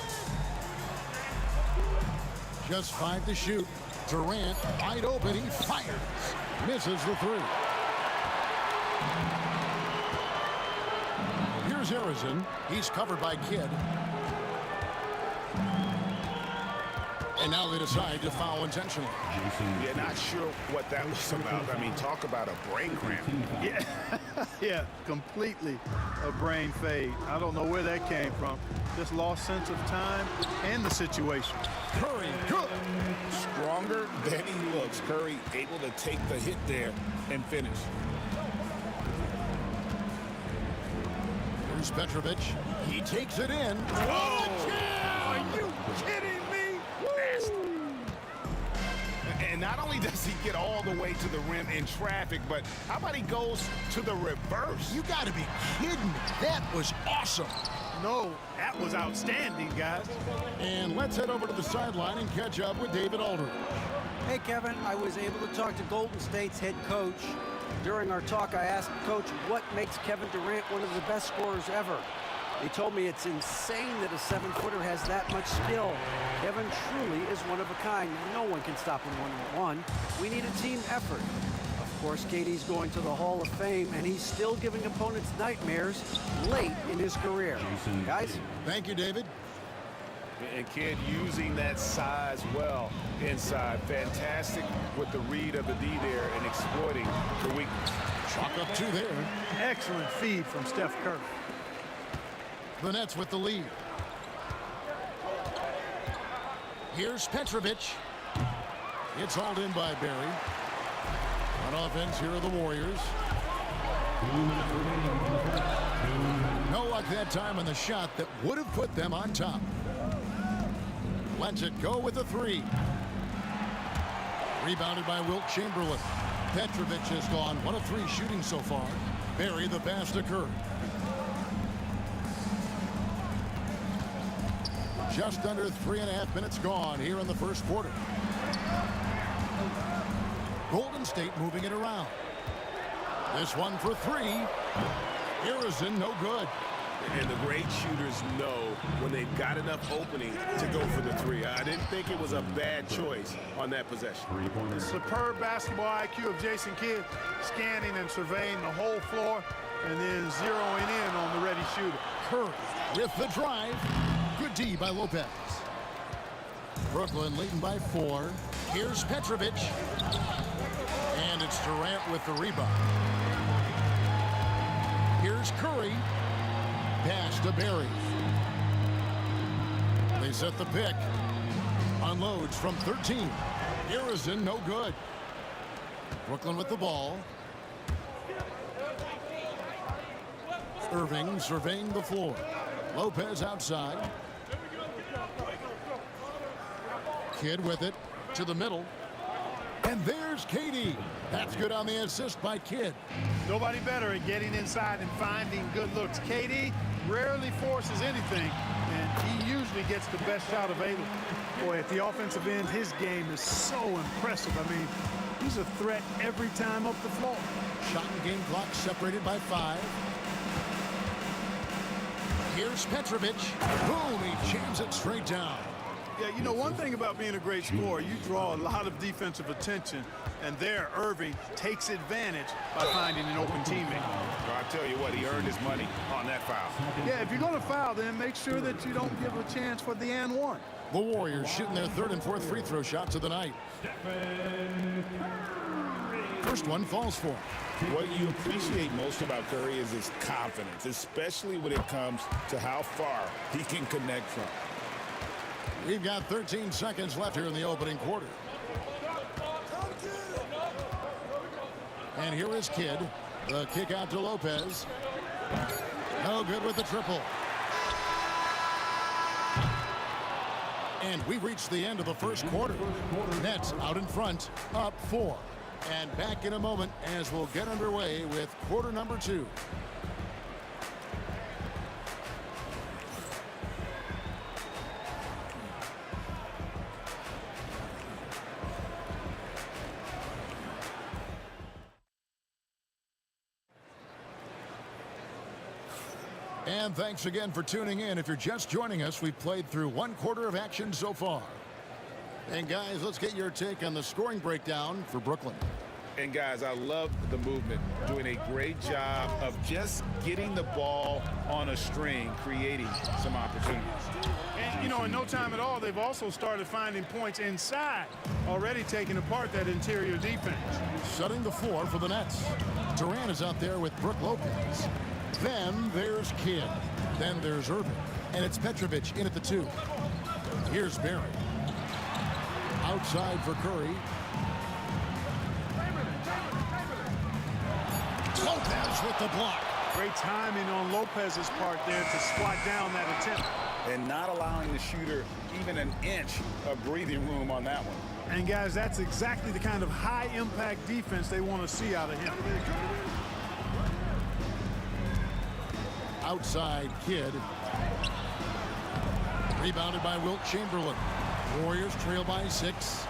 Just 5 to shoot. Durant wide open. He fires. Misses the 3. Here's Harrison. He's covered by Kidd. And now they decide to foul intentionally. Yeah, not sure what that was about. I mean, talk about a brain cramp. Yeah, yeah, completely a brain fade. I don't know where that came from. Just lost sense of time and the situation. Curry, good. Stronger than he looks. Curry able to take the hit there and finish. Here's Petrovic. He takes it in. Oh, are you kidding me? And not only does he get all the way to the rim in traffic, but how about he goes to the reverse? You got to be kidding me. That was awesome. No, that was outstanding, guys. And let's head over to the sideline and catch up with David Aldridge. Hey, Kevin, I was able to talk to Golden State's head coach. During our talk, I asked Coach what makes Kevin Durant one of the best scorers ever. He told me it's insane that a 7-footer has that much skill. Kevin truly is one of a kind. No one can stop him one-on-one. We need a team effort. Of course, KD's going to the Hall of Fame, and he's still giving opponents nightmares late in his career. Guys? Thank you, David. And Kidd using that size well inside. Fantastic with the read of the D there and exploiting the weakness. Chalk up 2 there. Excellent feed from Steph Curry. The Nets with the lead. Here's Petrovic. It's hauled in by Barry. On offense, here are the Warriors. No luck that time on the shot that would have put them on top. Lets it go with a 3. Rebounded by Wilt Chamberlain. Petrovic has gone 1 of 3 shooting so far. Barry the pass to Curry. Just under 3.5 minutes gone here in the first quarter. Golden State moving it around. This one for three. Harrison, no good. And the great shooters know when they've got enough opening to go for the three. I didn't think it was a bad choice on that possession. The superb basketball IQ of Jason Kidd, scanning and surveying the whole floor and then zeroing in on the ready shooter. Curry with the drive. Good D by Lopez. Brooklyn leading by 4. Here's Petrovic. And it's Durant with the rebound. Here's Curry. Pass to Barry. They set the pick. Unloads from 13. Harrison, no good. Brooklyn with the ball. Irving surveying the floor. Lopez outside. Kidd with it to the middle. And there's KD. That's good on the assist by Kidd. Nobody better at getting inside and finding good looks. KD rarely forces anything, and he usually gets the best shot available. Boy, at the offensive end, his game is so impressive. I mean, he's a threat every time up the floor. Shot and game clock separated by 5. Here's Petrovic. Boom, he jams it straight down. Yeah, you know, one thing about being a great scorer, you draw a lot of defensive attention, and there Irving takes advantage by finding an open teammate. Well, I tell you what, he earned his money on that foul. Yeah, if you're going to foul, then make sure that you don't give a chance for the and one. The Warriors shooting their 3rd and 4th free throw shots of the night. First one falls for him. What you appreciate most about Curry is his confidence, especially when it comes to how far he can connect from. We've got 13 seconds left here in the opening quarter. And here is Kidd. The kick out to Lopez. No good with the triple. And we've reached the end of the first quarter. Nets out in front, up 4. And back in a moment as we'll get underway with quarter number 2. And thanks again for tuning in. If you're just joining us, we've played through 1 quarter of action so far. And guys, let's get your take on the scoring breakdown for Brooklyn. And guys, I love the movement, doing a great job of just getting the ball on a string, creating some opportunities. And, you know, in no time at all, they've also started finding points inside, already taking apart that interior defense. Setting the floor for the Nets. Durant is out there with Brook Lopez. Then there's Kidd. Then there's Irving. And it's Petrovic in at the 2. Here's Barry. Outside for Curry. Lopez with the block. Great timing on Lopez's part there to squat down that attempt. And not allowing the shooter even an inch of breathing room on that one. And guys, that's exactly the kind of high-impact defense they want to see out of him. Outside Kidd. Rebounded by Wilt Chamberlain. Warriors trail by 6.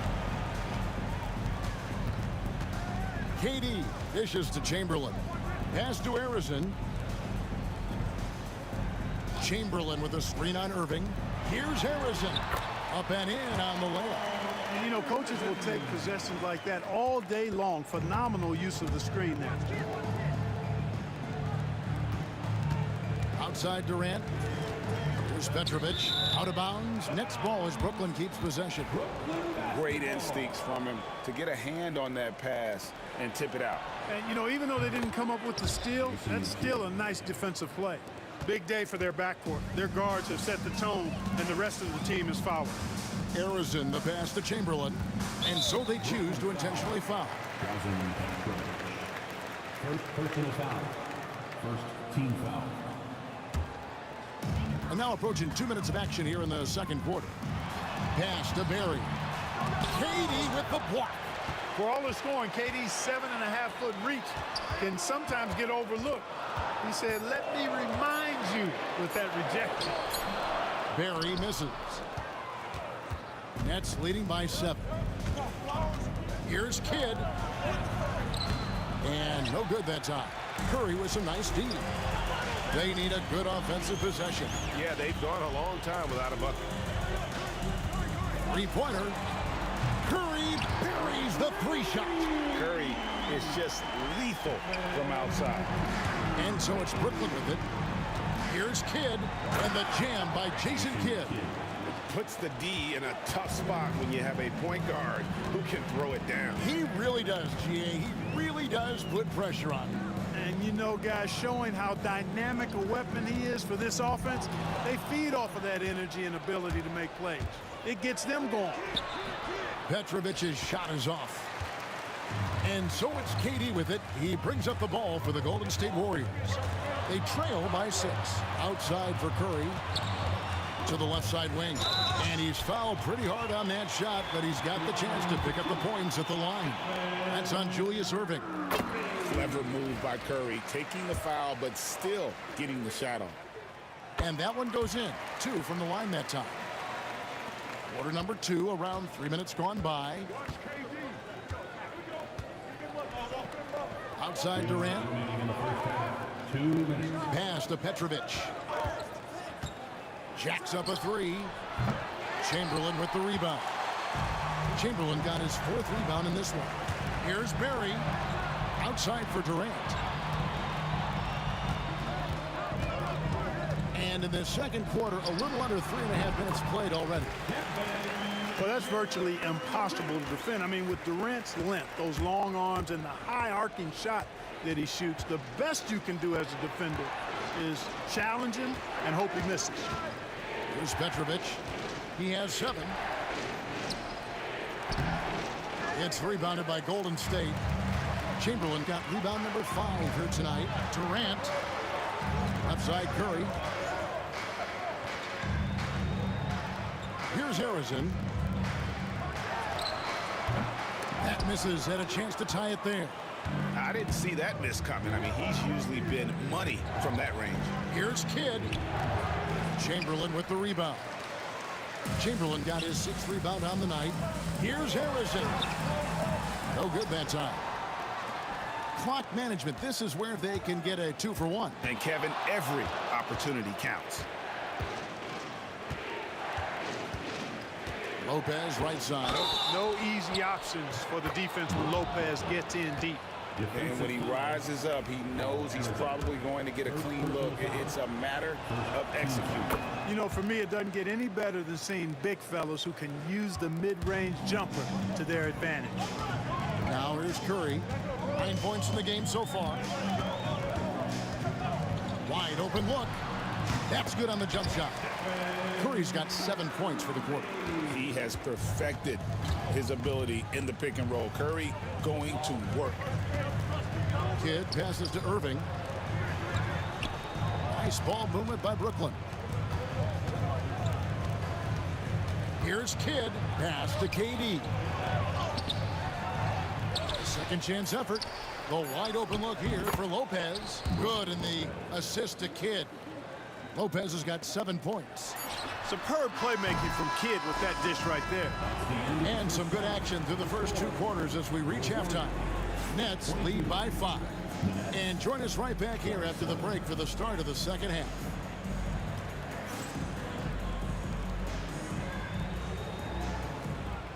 KD dishes to Chamberlain. Pass to Harrison. Chamberlain with a screen on Irving. Here's Harrison. Up and in on the layup. And, you know, coaches will take possessions like that all day long. Phenomenal use of the screen there. Outside Durant. Here's Petrovic. Out of bounds. Next ball as Brooklyn keeps possession. Great instincts from him to get a hand on that pass and tip it out. And, you know, even though they didn't come up with the steal, that's still a nice defensive play. Big day for their backcourt. Their guards have set the tone, and the rest of the team is fouled. Harrison, the pass to Chamberlain. And so they choose to intentionally foul. First personal foul. First team foul. And now approaching 2 minutes of action here in the second quarter. Pass to Barry. KD with the block. For all the scoring, KD's 7.5-foot reach can sometimes get overlooked. He said, "Let me remind you," with that rejection. Barry misses. Nets leading by 7. Here's Kidd. And no good that time. Curry with some nice D. They need a good offensive possession. Yeah, they've gone a long time without a bucket. Three-pointer. Curry buries the 3-shot. Curry is just lethal from outside. And so it's Brooklyn with it. Here's Kidd, and the jam by Jason Kidd. Puts the D in a tough spot when you have a point guard who can throw it down. He really does, GA. He really does put pressure on him. And you know, guys, showing how dynamic a weapon he is for this offense, they feed off of that energy and ability to make plays. It gets them going. Petrovic's shot is off. And so it's KD with it. He brings up the ball for the Golden State Warriors. They trail by 6. Outside for Curry. To the left side wing. And he's fouled pretty hard on that shot, but he's got the chance to pick up the points at the line. That's on Julius Erving. Clever move by Curry, taking the foul, but still getting the shot on. And that one goes in. 2 from the line that time. Quarter number 2, around 3 minutes gone by. Outside Durant. Pass to Petrovic. Jacks up a 3. Chamberlain with the rebound. Chamberlain got his 4th rebound in this one. Here's Barry. Outside for Durant. And in the second quarter, a little under 3.5 minutes played already. Well, that's virtually impossible to defend. I mean, with Durant's length, those long arms, and the high arcing shot that he shoots, the best you can do as a defender is challenge him and hope he misses. Here's Petrovic. He has 7. It's rebounded by Golden State. Chamberlain got rebound number 5 here tonight. Durant. Outside Curry. Here's Harrison. That misses. Had a chance to tie it there. I didn't see that miss coming. I mean, he's usually been money from that range. Here's Kidd. Chamberlain with the rebound. Chamberlain got his 6th rebound on the night. Here's Harrison. No good that time. Clock management. This is where they can get a 2 for 1. And Kevin, every opportunity counts. Lopez right side. No easy options for the defense when Lopez gets in deep. And when he rises up, he knows he's probably going to get a clean look. It's a matter of executing. You know, for me, it doesn't get any better than seeing big fellas who can use the mid-range jumper to their advantage. Now here's Curry. 9 points in the game so far. Wide open look. That's good on the jump shot. Curry's got 7 points for the quarter. He has perfected his ability in the pick and roll. Curry going to work. Kidd passes to Irving. Nice ball movement by Brooklyn. Here's Kidd. Pass to KD. Second chance effort. The wide open look here for Lopez. Good in the assist to Kidd. Lopez has got 7 points. Superb playmaking from Kidd with that dish right there. And some good action through the first 2 quarters as we reach halftime. Nets lead by 5. And join us right back here after the break for the start of the second half.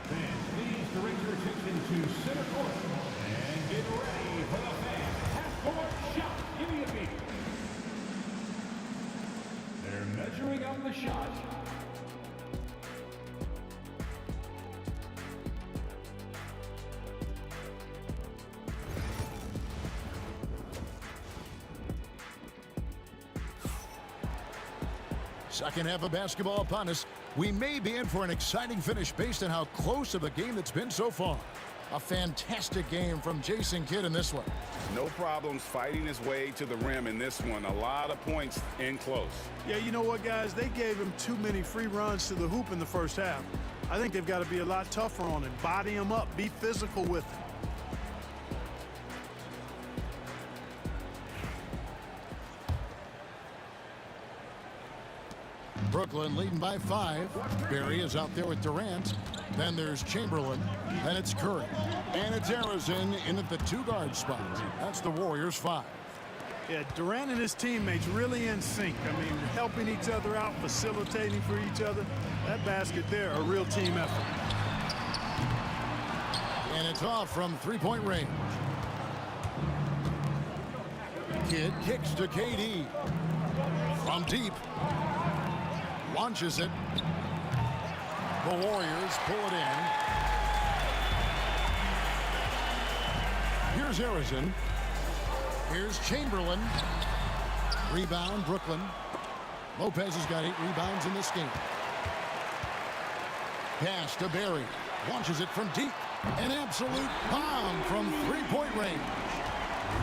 Fans, please direct your attention to center court and get ready for the fans half-court shot. Give me a beat. They're measuring up the shot. Second half of basketball upon us. We may be in for an exciting finish based on how close of a game it's been so far. A fantastic game from Jason Kidd in this one. No problems fighting his way to the rim in this one. A lot of points in close. Yeah, you know what, guys? They gave him too many free runs to the hoop in the first half. I think they've got to be a lot tougher on him. Body him up. Be physical with him. Brooklyn leading by 5. Barry is out there with Durant. Then there's Chamberlain. Then it's Curry. And it's Harrison in at the 2-guard spot. That's the Warriors' 5. Yeah, Durant and his teammates really in sync. I mean, helping each other out, facilitating for each other. That basket there, a real team effort. And it's off from 3-point range. Kidd kicks to KD. From deep. Launches it. The Warriors pull it in. Here's Harrison. Here's Chamberlain. Rebound, Brooklyn. Lopez has got 8 rebounds in this game. Pass to Barry. Launches it from deep. An absolute bomb from 3-point range.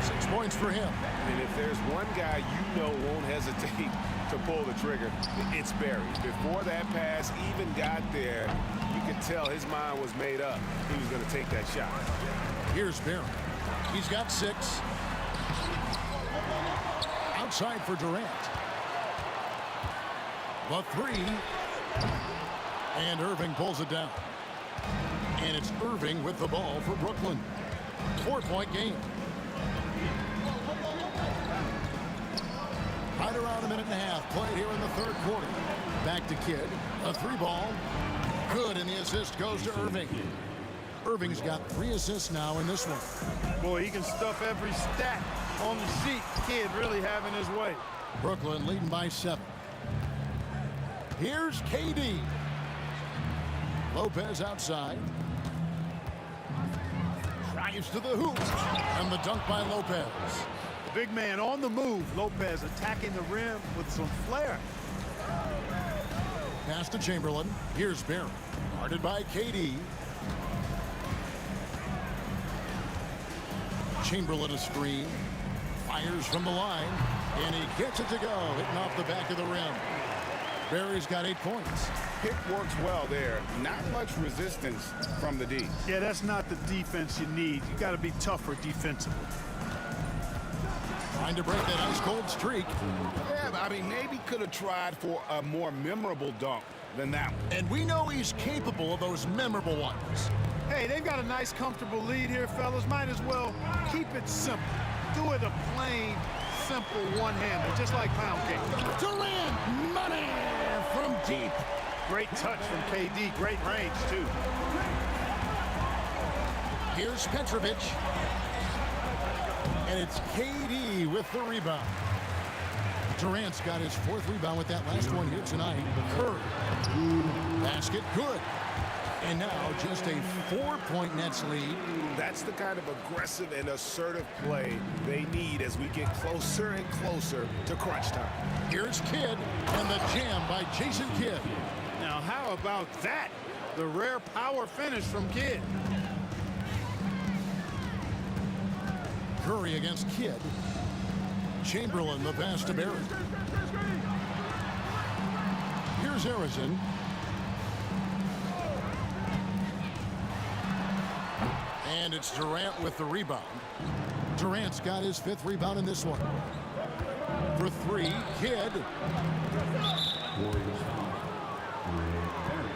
6 points for him. And if there's one guy you know won't hesitate to pull the trigger, it's Barry. Before that pass even got there, you could tell his mind was made up. He was going to take that shot. Here's Barry. He's got 6. Outside for Durant. The 3. And Irving pulls it down. And it's Irving with the ball for Brooklyn. 4-point game. Right around a minute and a half played here in the 3rd quarter. Back to Kidd. A 3-ball. Good, and the assist goes to Irving. Irving's got 3 assists now in this one. Boy, he can stuff every stat on the sheet. Kidd really having his way. Brooklyn leading by 7. Here's KD. Lopez outside. Drives to the hoop. And the dunk by Lopez. The big man on the move. Lopez attacking the rim with some flair. Pass to Chamberlain. Here's Barry. Guarded by KD. Chamberlain a screen. Fires from the line. And he gets it to go. Hitting off the back of the rim. Barry's got 8 points. Pick works well there. Not much resistance from the D. Yeah, that's not the defense you need. You got to be tougher defensively. Trying to break that ice-cold streak. Yeah, but I mean, maybe could have tried for a more memorable dunk than that one. And we know he's capable of those memorable ones. Hey, they've got a nice, comfortable lead here, fellas. Might as well keep it simple. Do it a plain, simple one-hander, just like pound cake. Durant, money from deep. Great touch from KD. Great range, too. Here's Petrovic. And it's KD with the rebound. Durant's got his 4th rebound with that last one here tonight. Curry. Basket good. And now just a 4-point Nets lead. That's the kind of aggressive and assertive play they need as we get closer and closer to crunch time. Here's Kidd and the jam by Jason Kidd. Now, how about that? The rare power finish from Kidd. Curry against Kidd. Chamberlain the pass to Barry. Here's Harrison. And it's Durant with the rebound. Durant's got his 5th rebound in this one. For 3, Kidd. Warriors foul. Barry.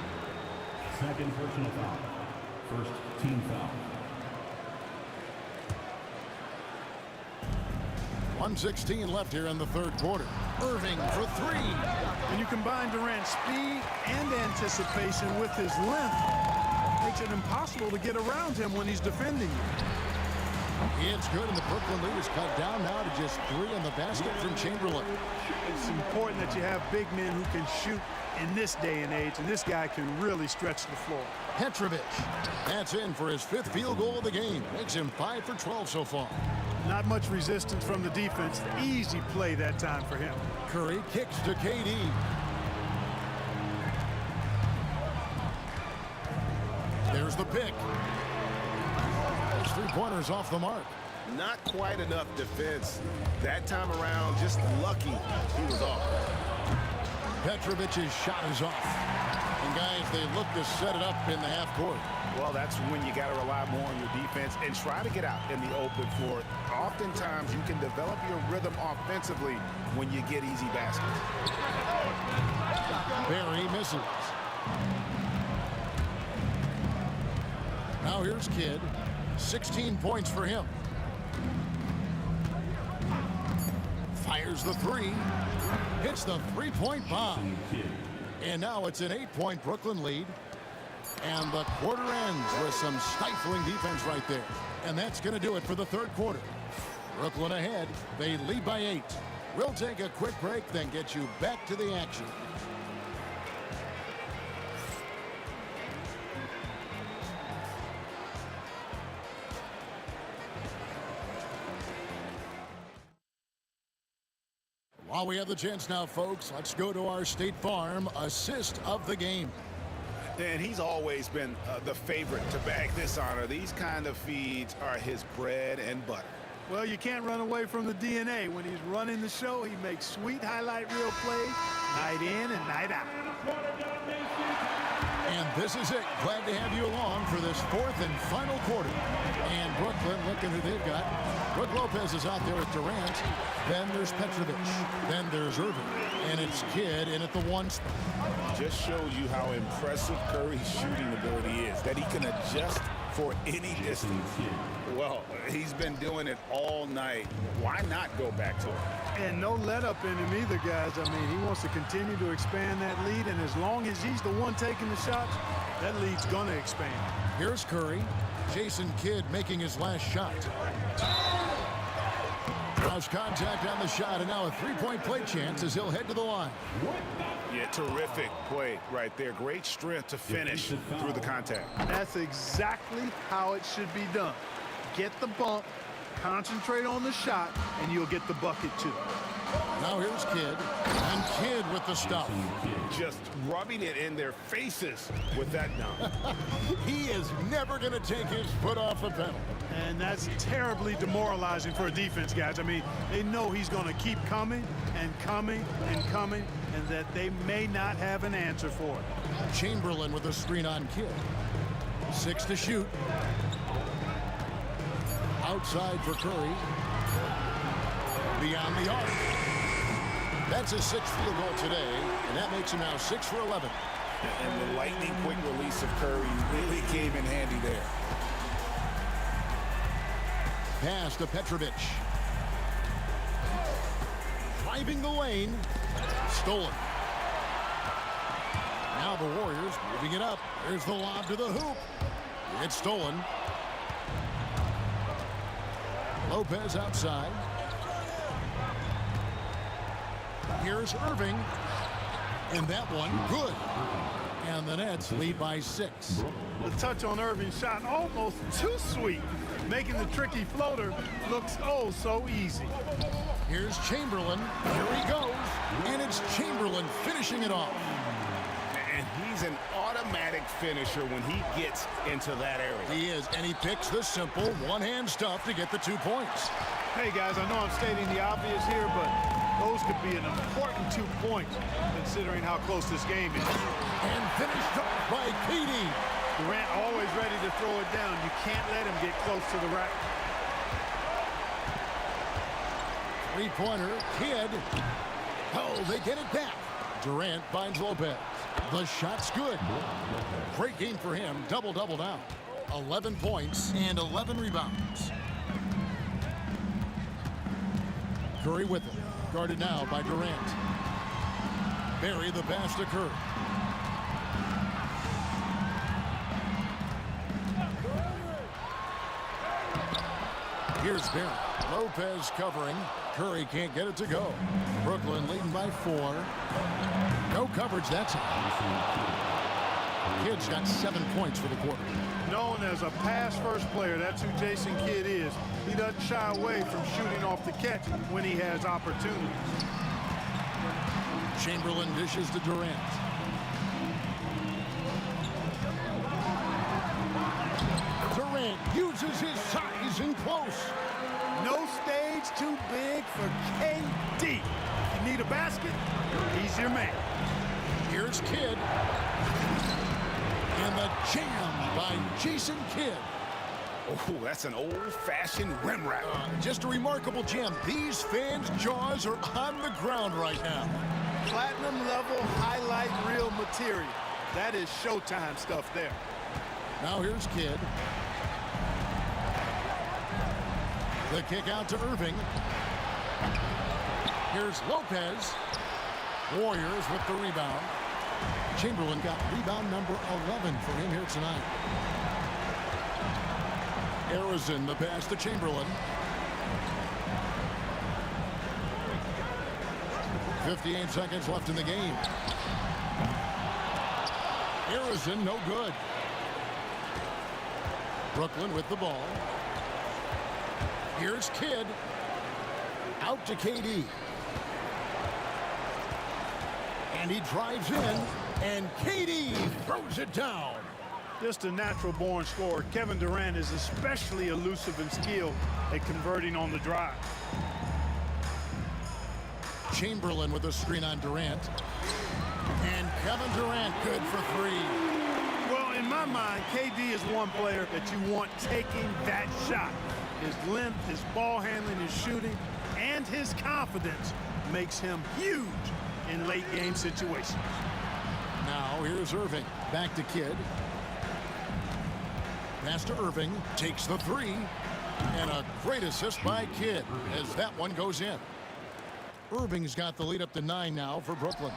2nd personal foul. 1st team foul. 1:16 left here in the 3rd quarter. Irving for 3. When you combine Durant's speed and anticipation with his length, makes it impossible to get around him when he's defending you. It's good, and the Brooklyn lead is cut down now to just 3 on the basket from Chamberlain. It's important that you have big men who can shoot in this day and age, and this guy can really stretch the floor. Petrovic. That's in for his 5th field goal of the game. Makes him 5 for 12 so far. Not much resistance from the defense. Easy play that time for him. Curry kicks to KD. There's the pick. Those 3-pointers off the mark. Not quite enough defense. That time around, just lucky he was off. Petrovic's shot is off. And guys, they look to set it up in the half court. Well, that's when you got to rely more on your defense and try to get out in the open floor. Oftentimes, you can develop your rhythm offensively when you get easy baskets. Barry misses. Now here's Kidd. 16 points for him. Fires the three. Hits the three-point bomb. And now it's an 8-point Brooklyn lead. And the quarter ends with some stifling defense right there. And that's going to do it for the third quarter. Brooklyn ahead. They lead by 8. We'll take a quick break, then get you back to the action. While we have the chance now, folks, let's go to our State Farm assist of the game. And he's always been the favorite to bag this honor. These kind of feeds are his bread and butter. Well, you can't run away from the DNA. When he's running the show, he makes sweet highlight reel plays night in and night out. And this is it. Glad to have you along for this fourth and final quarter. And Brooklyn, look at who they've got. Brook Lopez is out there with Durant. Then there's Petrovic. Then there's Irving. And it's Kidd in at the 1 spot. Just shows you how impressive Curry's shooting ability is, that he can adjust for any distance. Well, he's been doing it all night. Why not go back to it? And no let up in him either, guys. I mean, he wants to continue to expand that lead, and as long as he's the one taking the shots, that lead's going to expand. Here's Curry. Jason Kidd making his last shot. Draws contact on the shot, and now a three-point play chance as he'll head to the line. Yeah, terrific play right there. Great strength to finish through the contact. That's exactly how it should be done. Get the bump, concentrate on the shot, and you'll get the bucket too. Now here's Kidd, and Kidd with the stuff. Just rubbing it in their faces with that dunk. He is never going to take his foot off the pedal. And that's terribly demoralizing for a defense, guys. I mean, they know he's going to keep coming and coming and coming, and that they may not have an answer for it. Chamberlain with a screen on Kidd. 6 to shoot. Outside for Curry. Beyond the arc. That's his 6th field goal today, and that makes him now 6 for 11. And the lightning quick release of Curry really came in handy there. Pass to Petrovic. Driving the lane. Stolen. Now the Warriors moving it up. There's the lob to the hoop. It's stolen. Lopez outside. Here's Irving. And that one, good. And the Nets lead by 6. The touch on Irving's shot almost too sweet, making the tricky floater looks oh so easy. Here's Chamberlain. Here he goes. And it's Chamberlain finishing it off. And he's an automatic finisher when he gets into that area. He is, and he picks the simple one-hand stuff to get the 2 points. Hey, guys, I know I'm stating the obvious here, but those could be an important 2 points considering how close this game is. And finished off by KD. Durant always ready to throw it down. You can't let him get close to the rack. Three-pointer, Kidd. Oh, they get it back. Durant finds Lopez. The shot's good. Great game for him. Double-double now. 11 points and 11 rebounds. Curry with it. Guarded now by Durant. Barry the pass to Curry. Here's Barry. Lopez covering. Curry can't get it to go. Brooklyn leading by 4. No coverage, that's it. Kidd's got 7 points for the quarter. Known as a pass-first player, that's who Jason Kidd is. He doesn't shy away from shooting off the catch when he has opportunities. Chamberlain dishes to Durant. Durant uses his size in close. No stage too big for KD. If you need a basket, he's your man. Here's Kidd. And the jam by Jason Kidd. Oh, that's an old-fashioned rim wrap. Just a remarkable jam. These fans' jaws are on the ground right now. platinum-level highlight reel material. That is Showtime stuff there. Now here's Kidd. The kick out to Irving. Here's Lopez. Warriors with the rebound. Chamberlain got rebound number 11 for him here tonight. Harrison, the pass to Chamberlain. 58 seconds left in the game. Harrison, no good. Brooklyn with the ball. Here's Kidd. Out to KD. And he drives in, and KD throws it down. Just a natural-born scorer. Kevin Durant is especially elusive and skilled at converting on the drive. Chamberlain with a screen on Durant. And Kevin Durant good for three. Well, in my mind, KD is one player that you want taking that shot. His length, his ball handling, his shooting, and his confidence makes him huge in late-game situations. Now here's Irving. Back to Kidd. Pass to Irving. Takes the three. And a great assist by Kidd as that one goes in. Irving's got the lead up to 9 now for Brooklyn.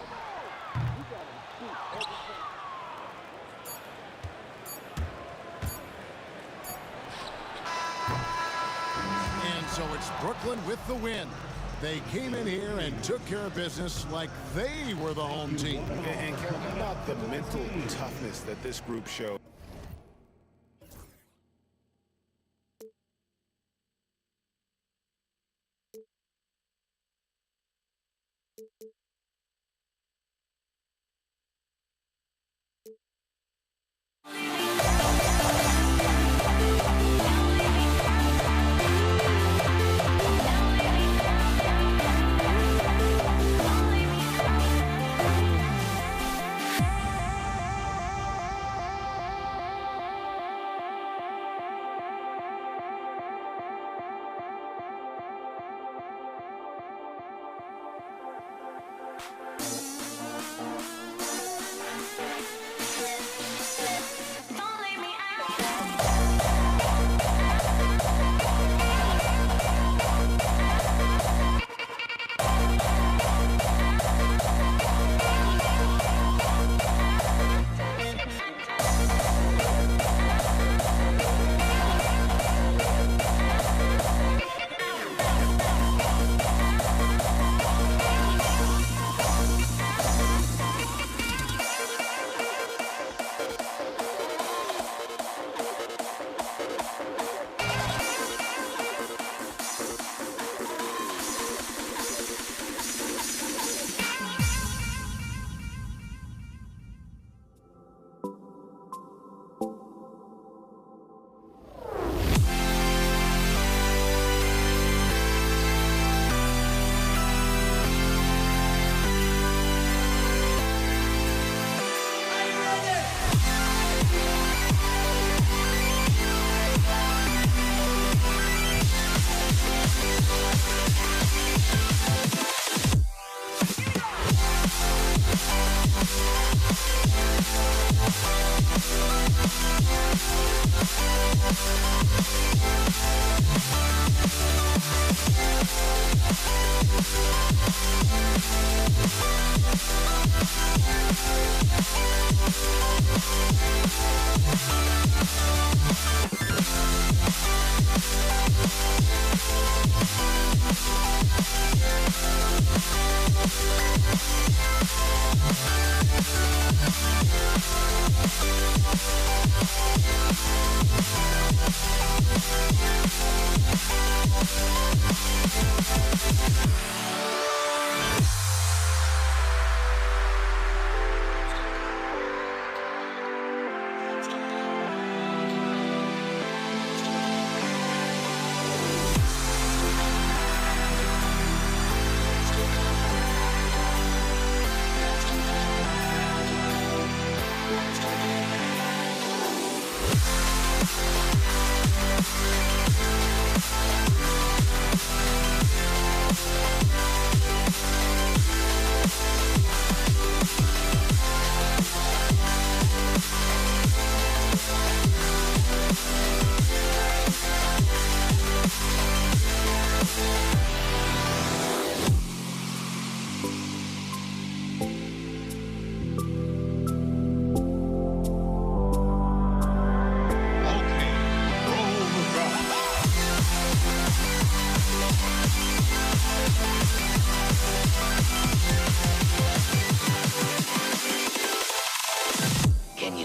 And so it's Brooklyn with the win. They came in here and took care of business like they were the home team. And Kevin, how about the mental toughness that this group showed?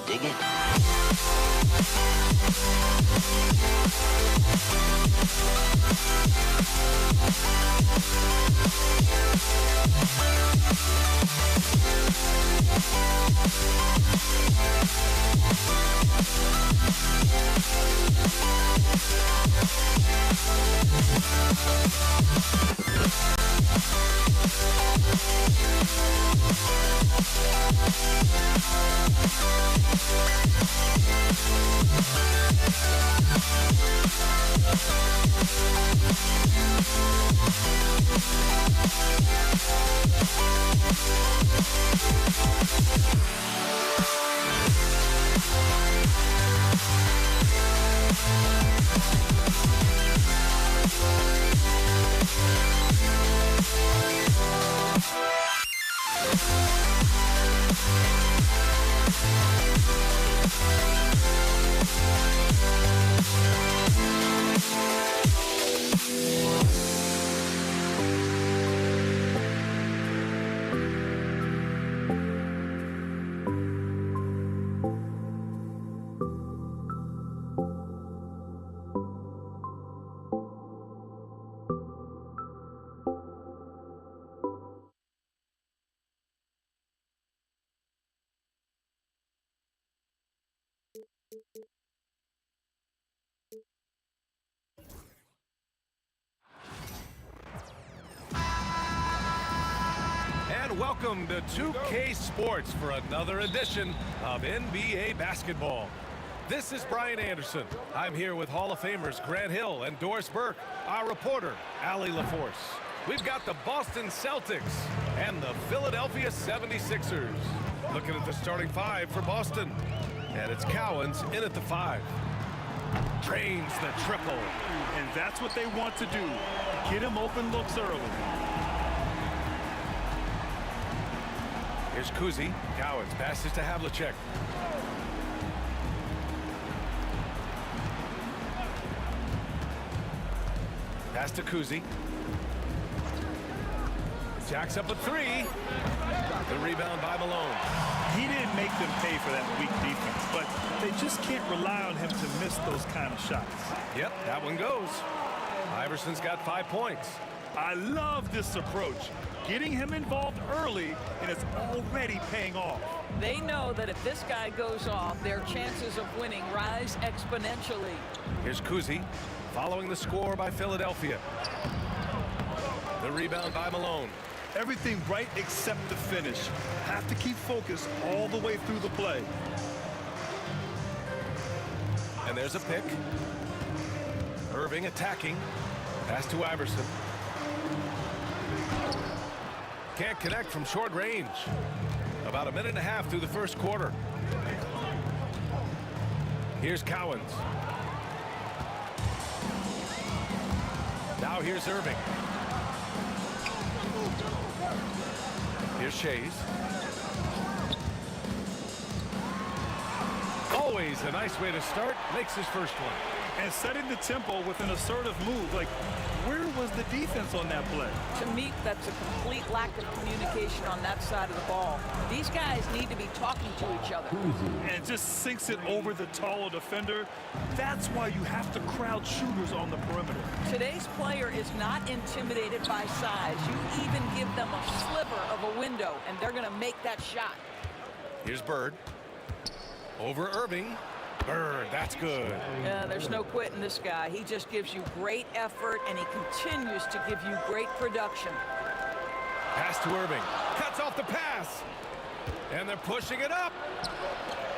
Dig it? And welcome to 2K Sports for another edition of NBA basketball. This is Brian Anderson. I'm here with Hall of Famers Grant Hill and Doris Burke, our reporter, Allie LaForce. We've got the Boston Celtics and the Philadelphia 76ers. Looking at the starting five for Boston. And it's Cowens in at the 5. Drains the triple. And that's what they want to do. Get him open looks early. Here's Kuzi. Cowens passes to Havlicek. Pass to Kuzi. Jacks up a 3. The rebound by Malone. He didn't make them pay for that weak defense, but they just can't rely on him to miss those kind of shots. Yep, that one goes. Iverson's got 5 points. I love this approach. Getting him involved early, and it's already paying off. They know that if this guy goes off, their chances of winning rise exponentially. Here's Kuzi, following the score by Philadelphia. The rebound by Malone. Everything right except the finish. Have to keep focused all the way through the play. And there's a pick. Irving attacking. Pass to Iverson. Can't connect from short range. About a minute and a half through the first quarter. Here's Cowens. Now here's Irving. Here's Shays. Always a nice way to start. Makes his first one. And setting the tempo with an assertive move. Like, where was the defense on that play? To me, that's a complete lack of communication on that side of the ball. These guys need to be talking to each other. And just sinks it over the taller defender. That's why you have to crowd shooters on the perimeter. Today's player is not intimidated by size. You even give them a sliver of a window, and they're going to make that shot. Here's Bird. Over Irving. Bird, that's good. There's no quitting this guy. He just gives you great effort, and he continues to give you great production. Pass to Irving. Cuts off the pass. And they're pushing it up.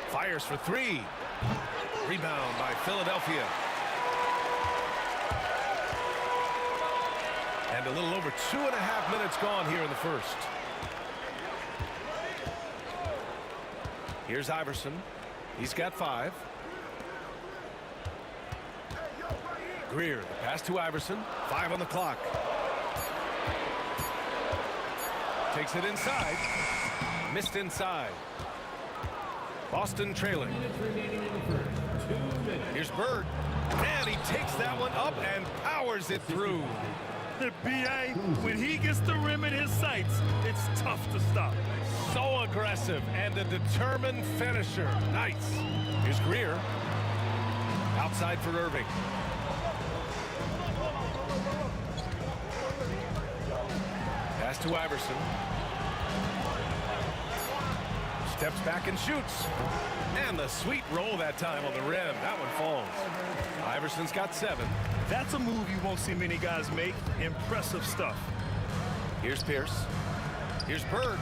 Fires for 3. Rebound by Philadelphia. And a little over 2.5 minutes gone here in the first. Here's Iverson. He's got 5. Greer, the pass to Iverson. 5 on the clock. Takes it inside. Missed inside. Boston trailing. Here's Bird. And he takes that one up and powers it through. The BA, when he gets the rim in his sights, it's tough to stop. So aggressive and a determined finisher. Nice. Here's Greer. Outside for Irving. Pass to Iverson. Steps back and shoots. And the sweet roll that time on the rim. That one falls. Iverson's got 7. That's a move you won't see many guys make. Impressive stuff. Here's Pierce. Here's Bird.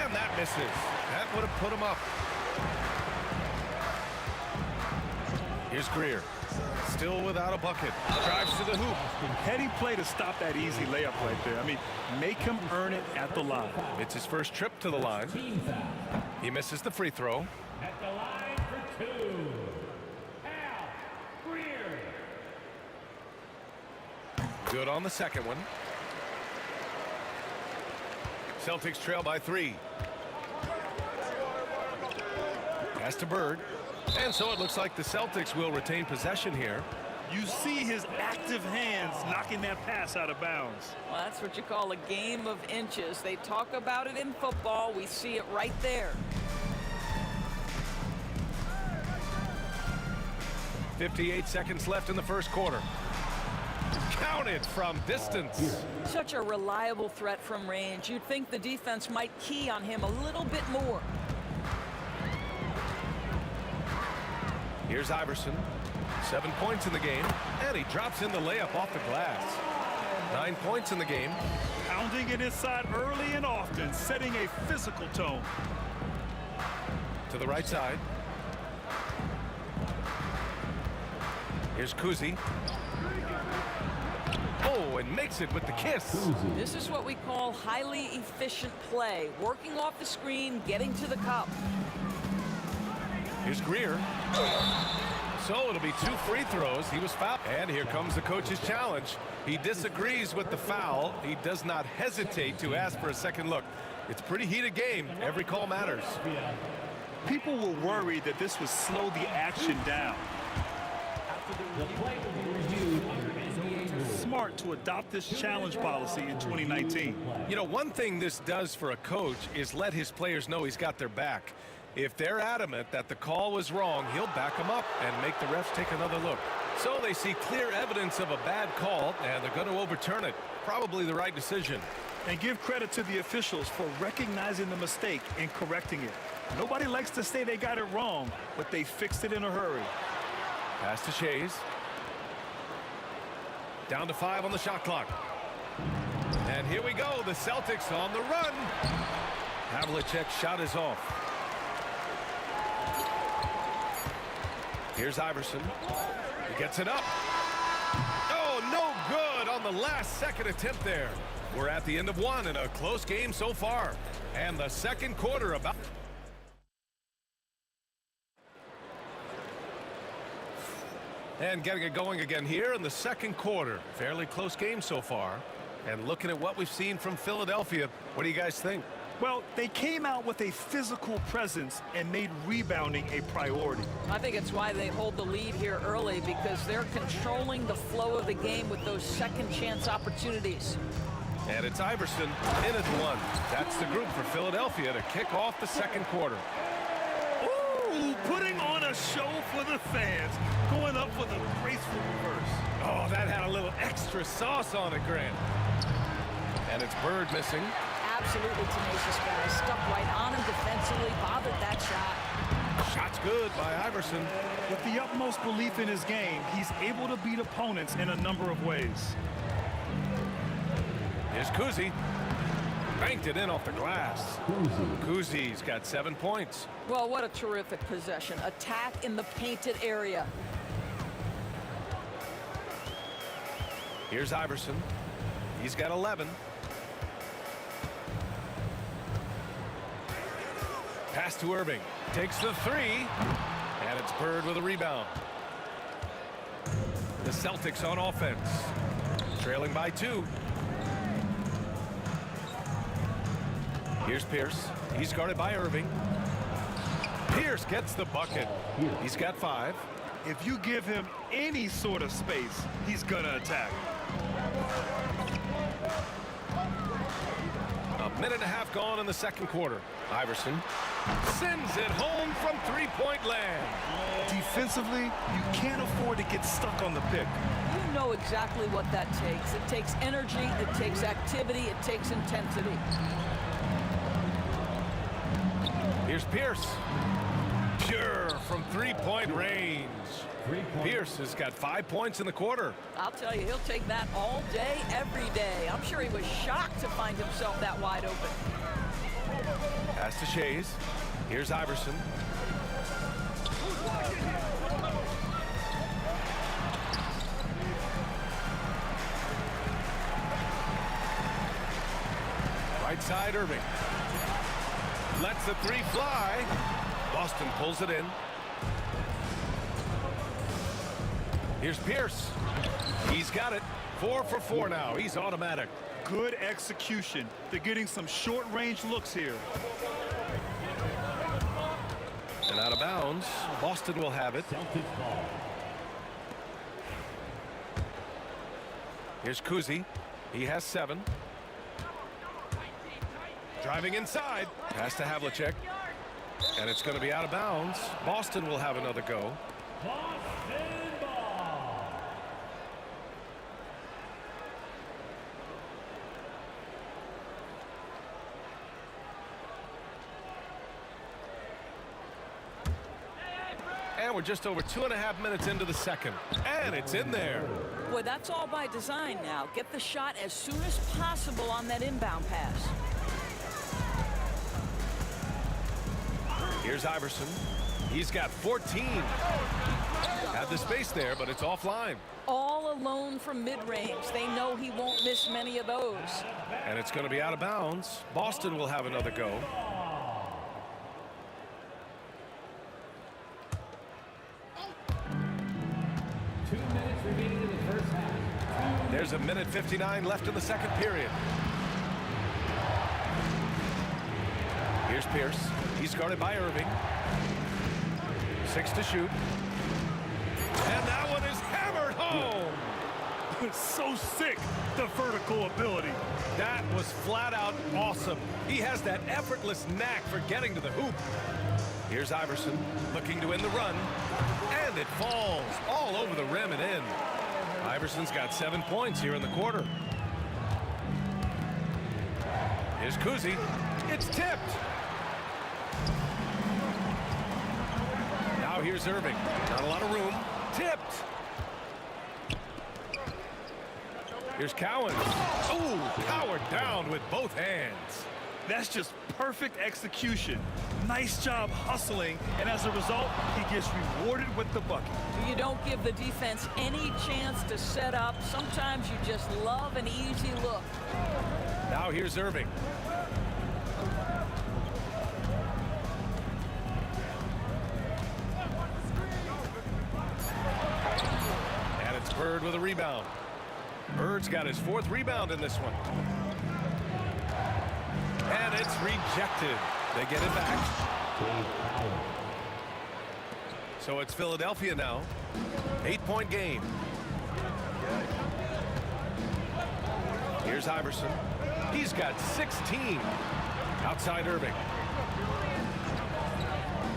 And that misses. That would have put him up. Here's Greer. Still without a bucket. Drives to the hoop. Heady play to stop that easy layup right there. I mean, make him earn it at the line. It's his first trip to the line. He misses the free throw. At the line for 2. Al Greer. Good on the second one. Celtics trail by 3. Pass to Bird. And so it looks like the Celtics will retain possession here. You see his active hands knocking that pass out of bounds. Well, that's what you call a game of inches. They talk about it in football. We see it right there. 58 seconds left in the first quarter. Counted from distance. Such a reliable threat from range. You'd think the defense might key on him a little bit more. Here's Iverson. 7 points in the game. And he drops in the layup off the glass. 9 points in the game. Pounding it inside early and often, setting a physical tone. To the right side. Here's Kuzi. Oh, and makes it with the kiss. This is what we call highly efficient play. Working off the screen, getting to the cup. Here's Greer. So it'll be 2 free throws. He was fouled. And here comes the coach's challenge. He disagrees with the foul. He does not hesitate to ask for a second look. It's a pretty heated game. Every call matters. People were worried that this would slow the action down. Smart to adopt this challenge policy in 2019. You know, one thing this does for a coach is let his players know he's got their back. If they're adamant that the call was wrong, he'll back them up and make the refs take another look. So they see clear evidence of a bad call, and they're going to overturn it. Probably the right decision. And give credit to the officials for recognizing the mistake and correcting it. Nobody likes to say they got it wrong, but they fixed it in a hurry. Pass to Shays. Down to 5 on the shot clock. And here we go. The Celtics on the run. Havlicek's shot is off. Here's Iverson. He gets it up. Oh, no good on the last second attempt there. We're at the end of 1 in a close game so far. And the second quarter about. And getting it going again here in the second quarter. Fairly close game so far. And looking at what we've seen from Philadelphia, what do you guys think? Well, they came out with a physical presence and made rebounding a priority. I think it's why they hold the lead here early, because they're controlling the flow of the game with those second chance opportunities. And it's Iverson in at 1. That's the group for Philadelphia to kick off the second quarter. Ooh, putting on a show for the fans. Going up with a graceful reverse. Oh, that had a little extra sauce on it, Grant. And it's Bird missing. Absolutely tenacious guy. Stuck right on him defensively. Bothered that shot. Shot's good by Iverson. With the utmost belief in his game, he's able to beat opponents in a number of ways. Here's Kuzi. Banked it in off the glass. Kuzi's got 7 points. Well, what a terrific possession. Attack in the painted area. Here's Iverson. He's got 11. Pass to Irving. Takes the 3. And it's Bird with a rebound. The Celtics on offense. Trailing by 2. Here's Pierce. He's guarded by Irving. Pierce gets the bucket. He's got 5. If you give him any sort of space, he's gonna attack. A Minute and a half gone in the second quarter. Iverson sends it home from three-point land. Defensively, you can't afford to get stuck on the pick. You know exactly what that takes. It takes energy, it takes activity, it takes intensity. Here's Pierce. Pure from three-point range. Pierce has got 5 points in the quarter. I'll tell you, he'll take that all day, every day. I'm sure he was shocked to find himself that wide open. Pass to Shays. Here's Iverson. Right side, Irving. Lets the three fly. Boston pulls it in. Here's Pierce. He's got it. 4 for 4 now. He's automatic. Good execution. They're getting some short-range looks here. And out of bounds. Boston will have it. Here's Kuzi. He has 7. Driving inside. Pass to Havlicek. And it's going to be out of bounds. Boston will have another go. And we're just over 2.5 minutes into the second. And it's in there. Boy, that's all by design now. Get the shot as soon as possible on that inbound pass. Here's Iverson. He's got 14. Had the space there, but it's offline. All alone from mid-range. They know he won't miss many of those. And it's going to be out of bounds. Boston will have another go. There's a minute 59 left in the second period. Here's Pierce. He's guarded by Irving. 6 to shoot. And that one is hammered home. So sick, the vertical ability. That was flat out awesome. He has that effortless knack for getting to the hoop. Here's Iverson looking to win the run. And it falls all over the rim and in. Iverson's got 7 points here in the quarter. Here's Kuzi. It's tipped. Now here's Irving. Not a lot of room. Tipped. Here's Cowan. Oh, powered down with both hands. That's just perfect execution. Nice job hustling, and as a result, he gets rewarded with the bucket. You don't give the defense any chance to set up. Sometimes you just love an easy look. Now here's Irving. And it's Bird with a rebound. Bird's got his 4th rebound in this one. And it's rejected. They get it back. So it's Philadelphia now. 8-point game. Here's Iverson. He's got 16. Outside Irving.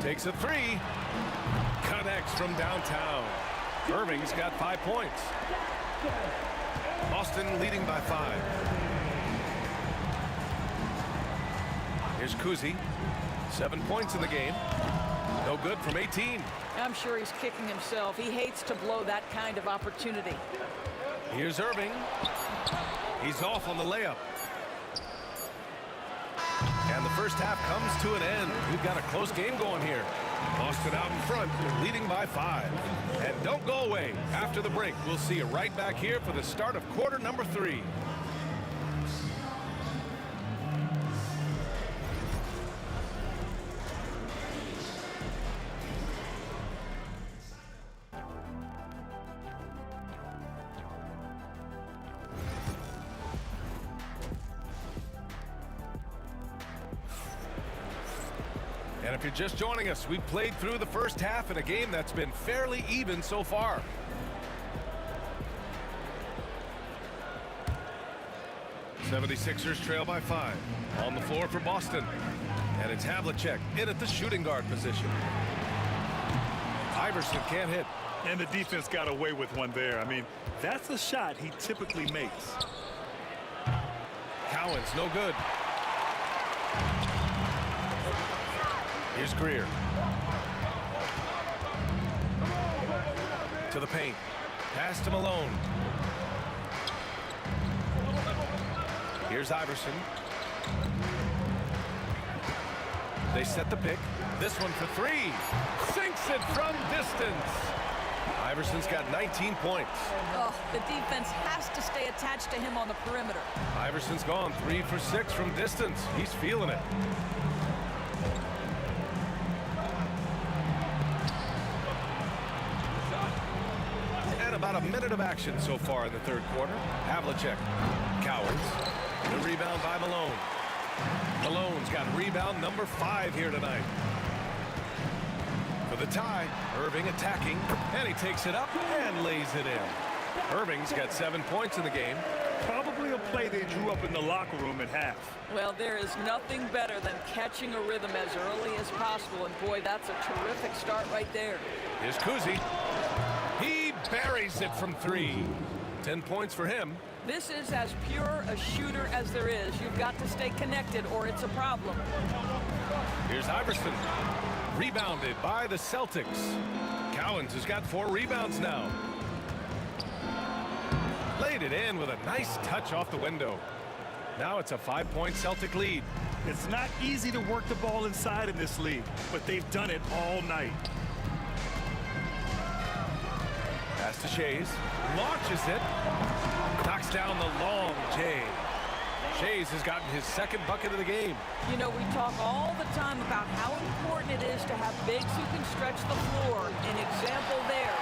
Takes a 3. Connects from downtown. Irving's got 5 points. Boston leading by 5. Here's Kuzi. 7 points in the game. No good from 18. I'm sure he's kicking himself. He hates to blow that kind of opportunity. Here's Irving. He's off on the layup. And the first half comes to an end. We've got a close game going here. Boston out in front, leading by 5. And don't go away. After the break, we'll see you right back here for the start of quarter number 3. And if you're just joining us, we've played through the first half in a game that's been fairly even so far. 76ers trail by 5. On the floor for Boston. And it's Havlicek in at the shooting guard position. Iverson can't hit. And the defense got away with one there. I mean, that's a shot he typically makes. Cowan's no good. Here's Greer. To the paint. Pass to Malone. Here's Iverson. They set the pick. This one for 3. Sinks it from distance. Iverson's got 19 points. Oh, the defense has to stay attached to him on the perimeter. Iverson's gone 3 for 6 from distance. He's feeling it. And about a minute of action so far in the third quarter. Havlicek. Cowards. The rebound by Malone. Malone's got rebound number 5 here tonight. For the tie, Irving attacking, and he takes it up and lays it in. Irving's got 7 points in the game. Probably a play they drew up in the locker room at half. Well, there is nothing better than catching a rhythm as early as possible, and boy, that's a terrific start right there. Here's Kuzi. He buries it from 3. 10 points for him. This is as pure a shooter as there is. You've got to stay connected or it's a problem. Here's Iverson. Rebounded by the Celtics. Cowens has got 4 rebounds now. Laid it in with a nice touch off the window. Now it's a 5-point Celtic lead. It's not easy to work the ball inside in this league, but they've done it all night. Pass to Shays. Launches it. Knocks down the long J. Shays has gotten his 2nd bucket of the game. You know, we talk all the time about how important it is to have bigs who can stretch the floor. An example there.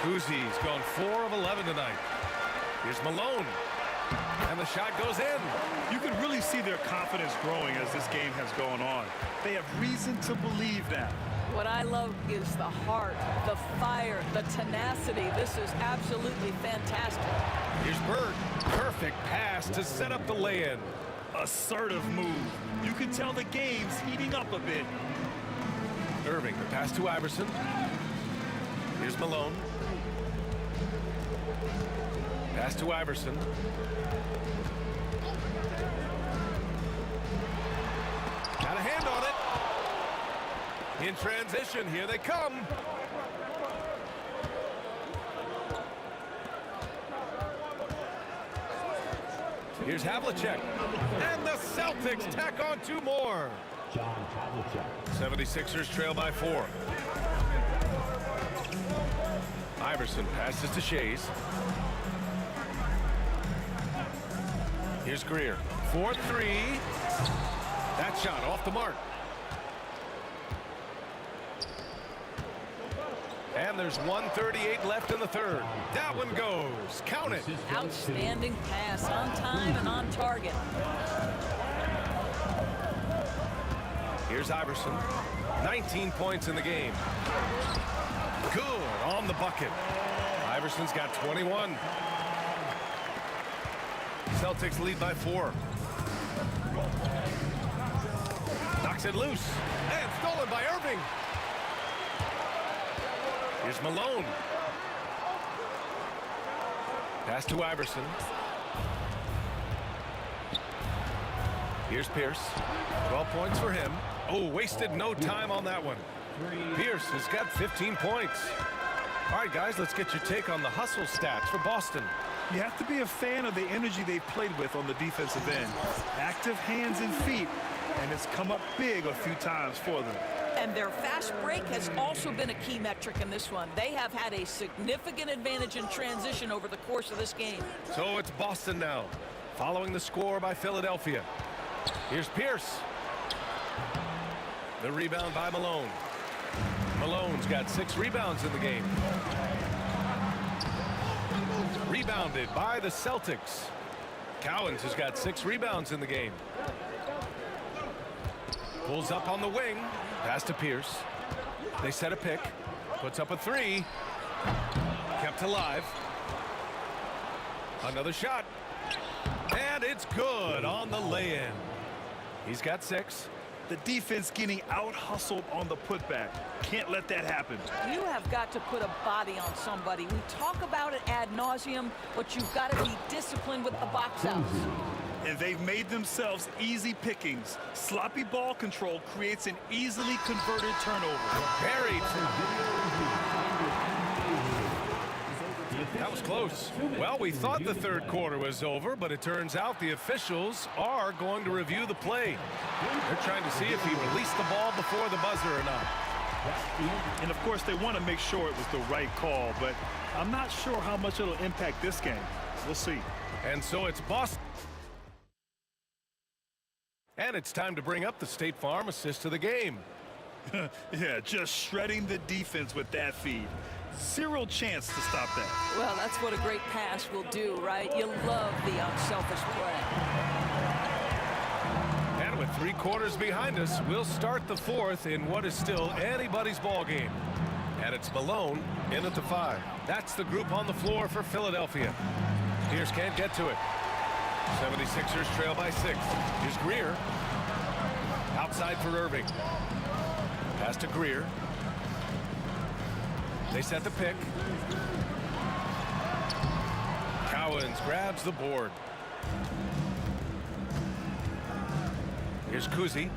Kuzi's gone 4 of 11 tonight. Here's Malone. And the shot goes in. You can really see their confidence growing as this game has gone on. They have reason to believe that. What I love is the heart, the fire, the tenacity. This is absolutely fantastic. Here's Bird. Perfect pass to set up the lay-in. Assertive move. You can tell the game's heating up a bit. Irving, the pass to Iverson. Here's Malone. Pass to Iverson. Got a hand on it. In transition, here they come. Here's Havlicek. And the Celtics tack on 2 more. 76ers trail by 4. Iverson passes to Shays. Here's Greer. 4-3. That shot off the mark. And there's 1:38 left in the third. That one goes. Count it. Outstanding pass, on time and on target. Here's Iverson. 19 points in the game. Good on the bucket. Iverson's got 21. Celtics lead by 4. Knocks it loose. And stolen by Irving. Here's Malone. Pass to Iverson. Here's Pierce. 12 points for him. Oh, wasted no time on that one. Pierce has got 15 points. All right, guys, let's get your take on the hustle stats for Boston. You have to be a fan of the energy they've played with on the defensive end. Active hands and feet, and it's come up big a few times for them. And their fast break has also been a key metric in this one. They have had a significant advantage in transition over the course of this game. So it's Boston now, following the score by Philadelphia. Here's Pierce. The rebound by Malone. Malone's got 6 rebounds in the game. Rebounded by the Celtics. Cowens has got 6 rebounds in the game. Pulls up on the wing. Pass to Pierce. They set a pick. Puts up a 3. Kept alive. Another shot. And it's good. good on the lay-in. He's got 6. The defense getting out-hustled on the putback. Can't let that happen. You have got to put a body on somebody. We talk about it ad nauseum, but you've got to be disciplined with the box outs. And they've made themselves easy pickings. Sloppy ball control creates an easily converted turnover. Buried. That was close. Well, we thought the third quarter was over, but it turns out the officials are going to review the play. They're trying to see if he released the ball before the buzzer or not. And, of course, they want to make sure it was the right call, but I'm not sure how much it'll impact this game. We'll see. And so it's Boston. And it's time to bring up the State Farm assist to the game. Yeah, just shredding the defense with that feed. Zero chance to stop that. Well, that's what a great pass will do, right? You love the unselfish play. And with 3 quarters behind us, we'll start the fourth in what is still anybody's ball game. And it's Malone in at the 5. That's the group on the floor for Philadelphia. Pierce can't get to it. 76ers trail by 6. Here's Greer. Outside for Irving. Pass to Greer. They set the pick. Cowens grabs the board. Here's Kuzi.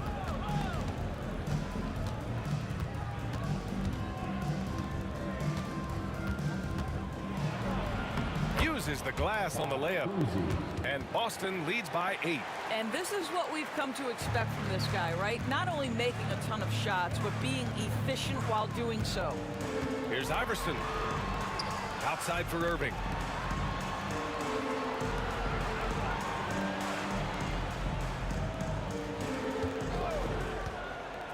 Uses the glass on the layup. And Boston leads by 8. And this is what we've come to expect from this guy, right? Not only making a ton of shots, but being efficient while doing so. Here's Iverson. Outside for Irving.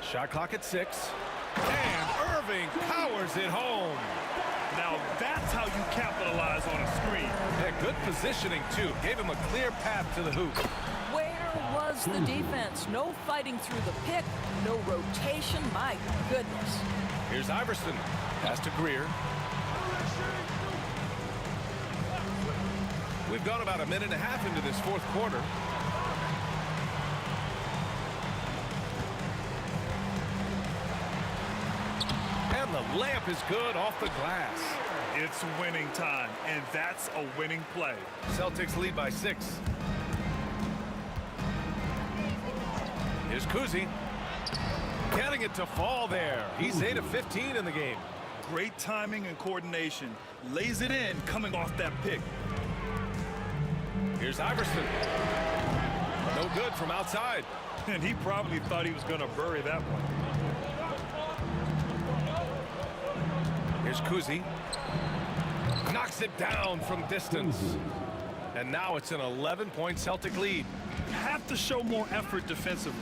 Shot clock at 6. And Irving powers it home. Now that's how you capitalize on a screen. Yeah, good positioning, too. Gave him a clear path to the hoop. Where was the defense? No fighting through the pick, no rotation. My goodness. Here's Iverson. Pass to Greer. We've gone about a minute and a half into this fourth quarter. And the layup is good off the glass. It's winning time, and that's a winning play. Celtics lead by 6. Here's Kuzi. Getting it to fall there. He's 8 of 15 in the game. Great timing and coordination. Lays it in coming off that pick. Here's Iverson. No good from outside. And he probably thought he was going to bury that one. Here's Kuzi. Knocks it down from distance. And now it's an 11-point Celtic lead. Have to show more effort defensively.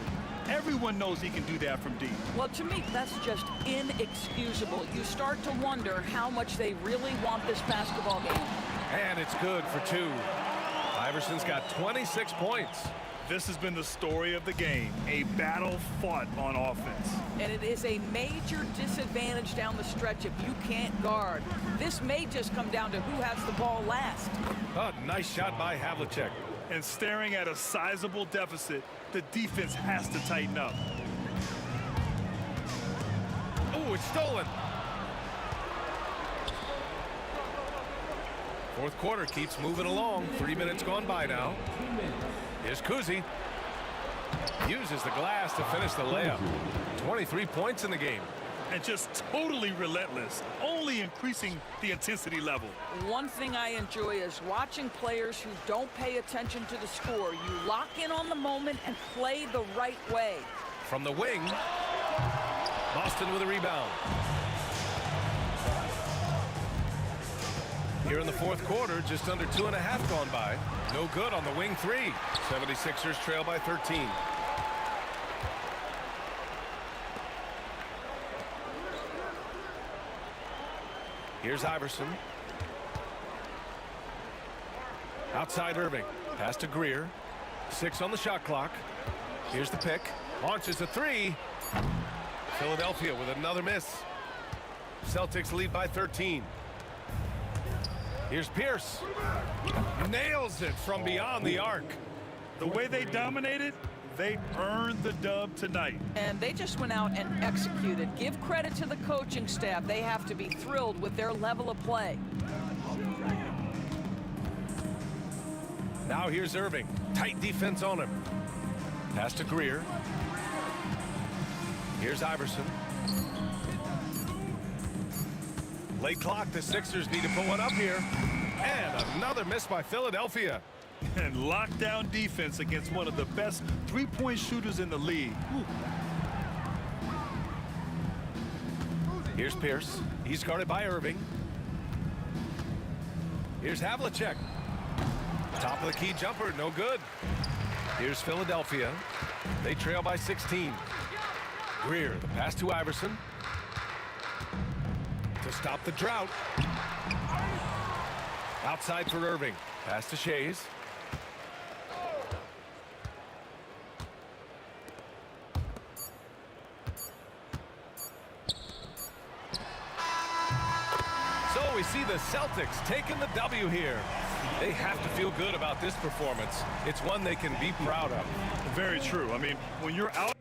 Everyone knows he can do that from deep. Well, to me, that's just inexcusable. You start to wonder how much they really want this basketball game. And it's good for 2. Iverson's got 26 points. This has been the story of the game, a battle fought on offense. And it is a major disadvantage down the stretch if you can't guard. This may just come down to who has the ball last. Oh, nice shot by Havlicek. And staring at a sizable deficit, the defense has to tighten up. Oh, it's stolen. Fourth quarter keeps moving along. 3 minutes gone by now. Here's Kuzi. Uses the glass to finish the layup. 23 points in the game. And just totally relentless, only increasing the intensity level. One thing I enjoy is watching players who don't pay attention to the score. You lock in on the moment and play the right way. From the wing, Boston with a rebound. Here in the fourth quarter, just under 2.5 gone by. No good on the wing 3. 76ers trail by 13. Here's Iverson. Outside Irving. Pass to Greer. 6 on the shot clock. Here's the pick. Launches a 3. Philadelphia with another miss. Celtics lead by 13. Here's Pierce. Nails it from beyond the arc. The way they dominated, they earned the dub tonight. And they just went out and executed. Give credit to the coaching staff. They have to be thrilled with their level of play. Now here's Irving. Tight defense on him. Pass to Greer. Here's Iverson. Late clock. The Sixers need to put one up here. And another miss by Philadelphia. And lockdown defense against one of the best three-point shooters in the league. Whew. Here's Pierce. He's guarded by Irving. Here's Havlicek. Top of the key jumper, no good. Here's Philadelphia. They trail by 16. Greer, the pass to Iverson. To stop the drought. Outside for Irving. Pass to Shays. So we see the Celtics taking the W here. They have to feel good about this performance. It's one they can be proud of. Very true. I mean, when you're out.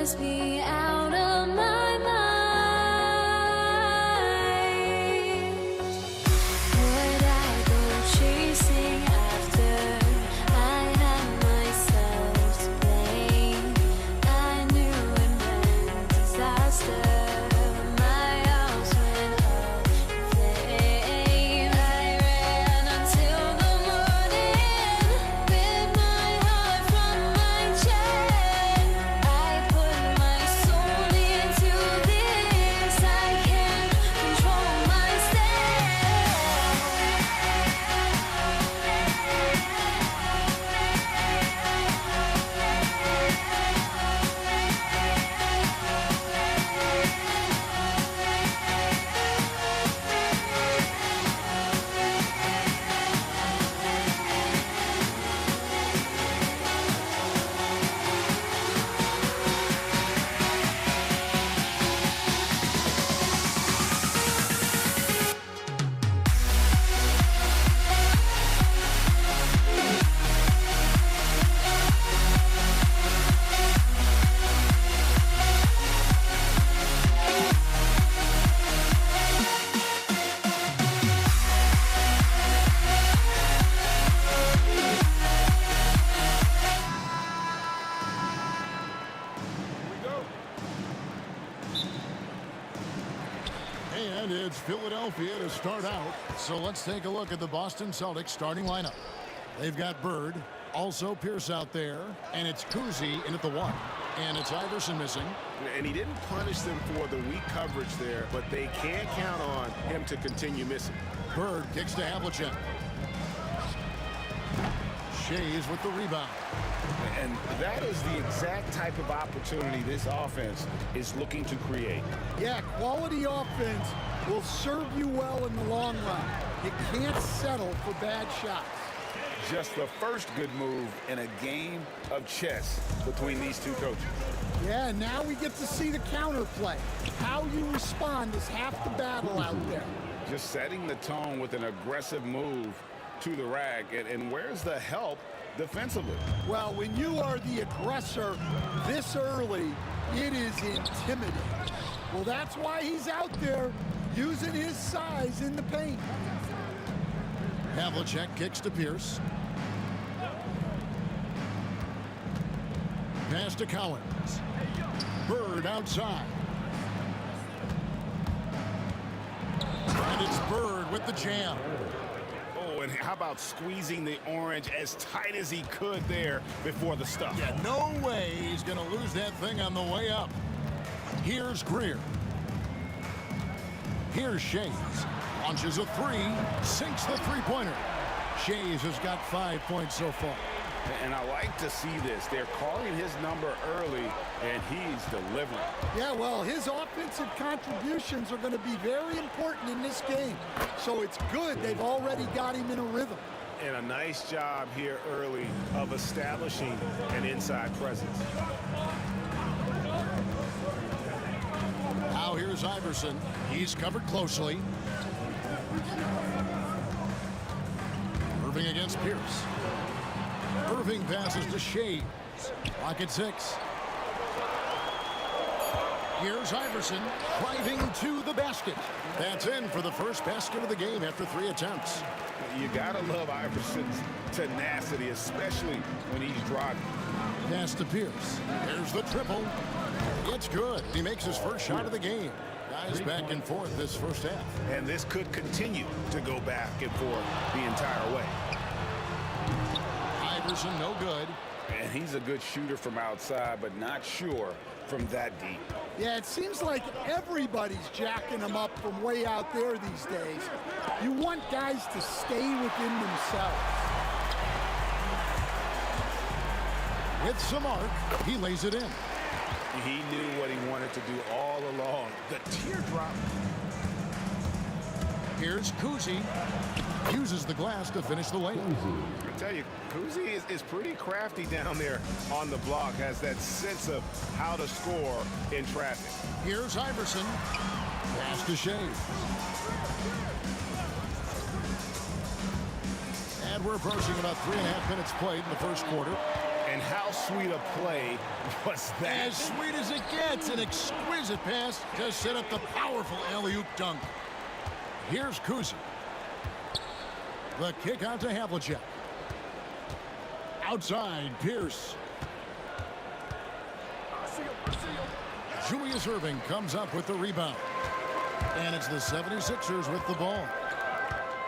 must be out of my mind. Would I go chasing after? I had myself to blame. I knew it meant disaster. My house went up in flames. I ran until the morning with my heart from my chest. I put my soul into this. I can't control And it's Philadelphia to start out. So let's take a look at the Boston Celtics starting lineup. They've got Bird, also Pierce out there, and it's Kuzi in at the 1. And it's Iverson missing. And he didn't punish them for the weak coverage there, but they can't count on him to continue missing. Bird kicks to Havlicek. Shays with the rebound. And that is the exact type of opportunity this offense is looking to create. Yeah, quality offense will serve you well in the long run. You can't settle for bad shots. Just the first good move in a game of chess between these two coaches. Yeah, now we get to see the counterplay. How you respond is half the battle out there. Just setting the tone with an aggressive move to the rack. And where's the help defensively? Well, when you are the aggressor this early, it is intimidating. Well, that's why he's out there using his size in the paint. Havlicek kicks to Pierce. Pass to Collins. Bird outside. And it's Bird with the jam. Oh, and how about squeezing the orange as tight as he could there before the stuff? Yeah, no way he's going to lose that thing on the way up. Here's Greer. Here's Shays. Launches a 3, sinks the three-pointer. Shays has got 5 points so far. And I like to see this. They're calling his number early, and he's delivering. Yeah, well, his offensive contributions are going to be very important in this game. So it's good they've already got him in a rhythm. And a nice job here early of establishing an inside presence. Now here's Iverson. He's covered closely. Irving against Pierce. Irving passes to Shays. Clock at 6. Here's Iverson driving to the basket. That's in for the first basket of the game after 3 attempts. You gotta love Iverson's tenacity, especially when he's driving. Pass to Pierce. There's the triple. It's good. He makes his first shot of the game. Guys back and forth this first half. And this could continue to go back and forth the entire way. Iverson no good. And he's a good shooter from outside, but not sure from that deep. Yeah, it seems like everybody's jacking them up from way out there these days. You want guys to stay within themselves. With some arc, he lays it in. He knew what he wanted to do all along. The teardrop. Here's Kuzi. Uses the glass to finish the lane. I tell you, Kuzi is pretty crafty down there on the block. Has that sense of how to score in traffic. Here's Iverson. Pass to Shea. And we're approaching about 3.5 minutes played in the first quarter. And how sweet a play was that? As sweet as it gets. An exquisite pass to set up the powerful alley-oop dunk. Here's Kuzi. The kick out to Havlicek. Outside, Pierce. Julius Erving comes up with the rebound. And it's the 76ers with the ball.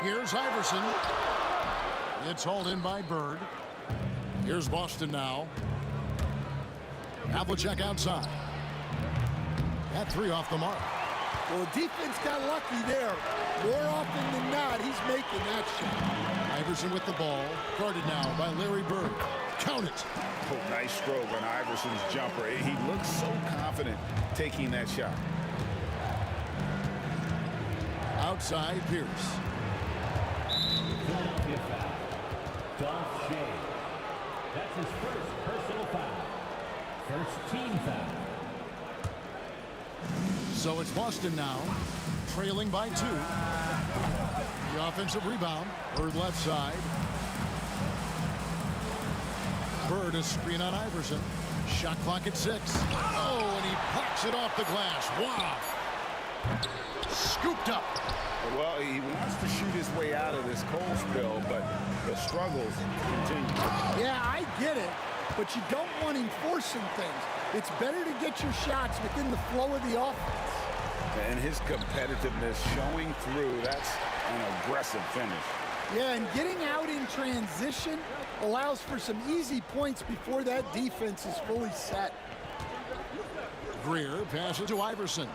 Here's Iverson. It's hauled in by Bird. Here's Boston now. Havlicek outside. That three off the mark. Well, the defense got lucky there. More often than not, he's making that shot. Iverson with the ball. Guarded now by Larry Bird. Count it. Oh, nice stroke on Iverson's jumper. He looks so confident taking that shot. Outside, Pierce. Philadelphia foul. Dolph Shea. That's his first personal foul. First team foul. So it's Boston now, trailing by 2. The offensive rebound. Bird left side. Bird a screen on Iverson. Shot clock at 6. Oh, and he pops it off the glass. Wow. Scooped up. Well, he wants to shoot his way out of this cold spell, but the struggles continue. Yeah, I get it, but you don't want him forcing things. It's better to get your shots within the flow of the offense. And his competitiveness showing through. That's an aggressive finish. Yeah, and getting out in transition allows for some easy points before that defense is fully set. Greer passes to Iverson.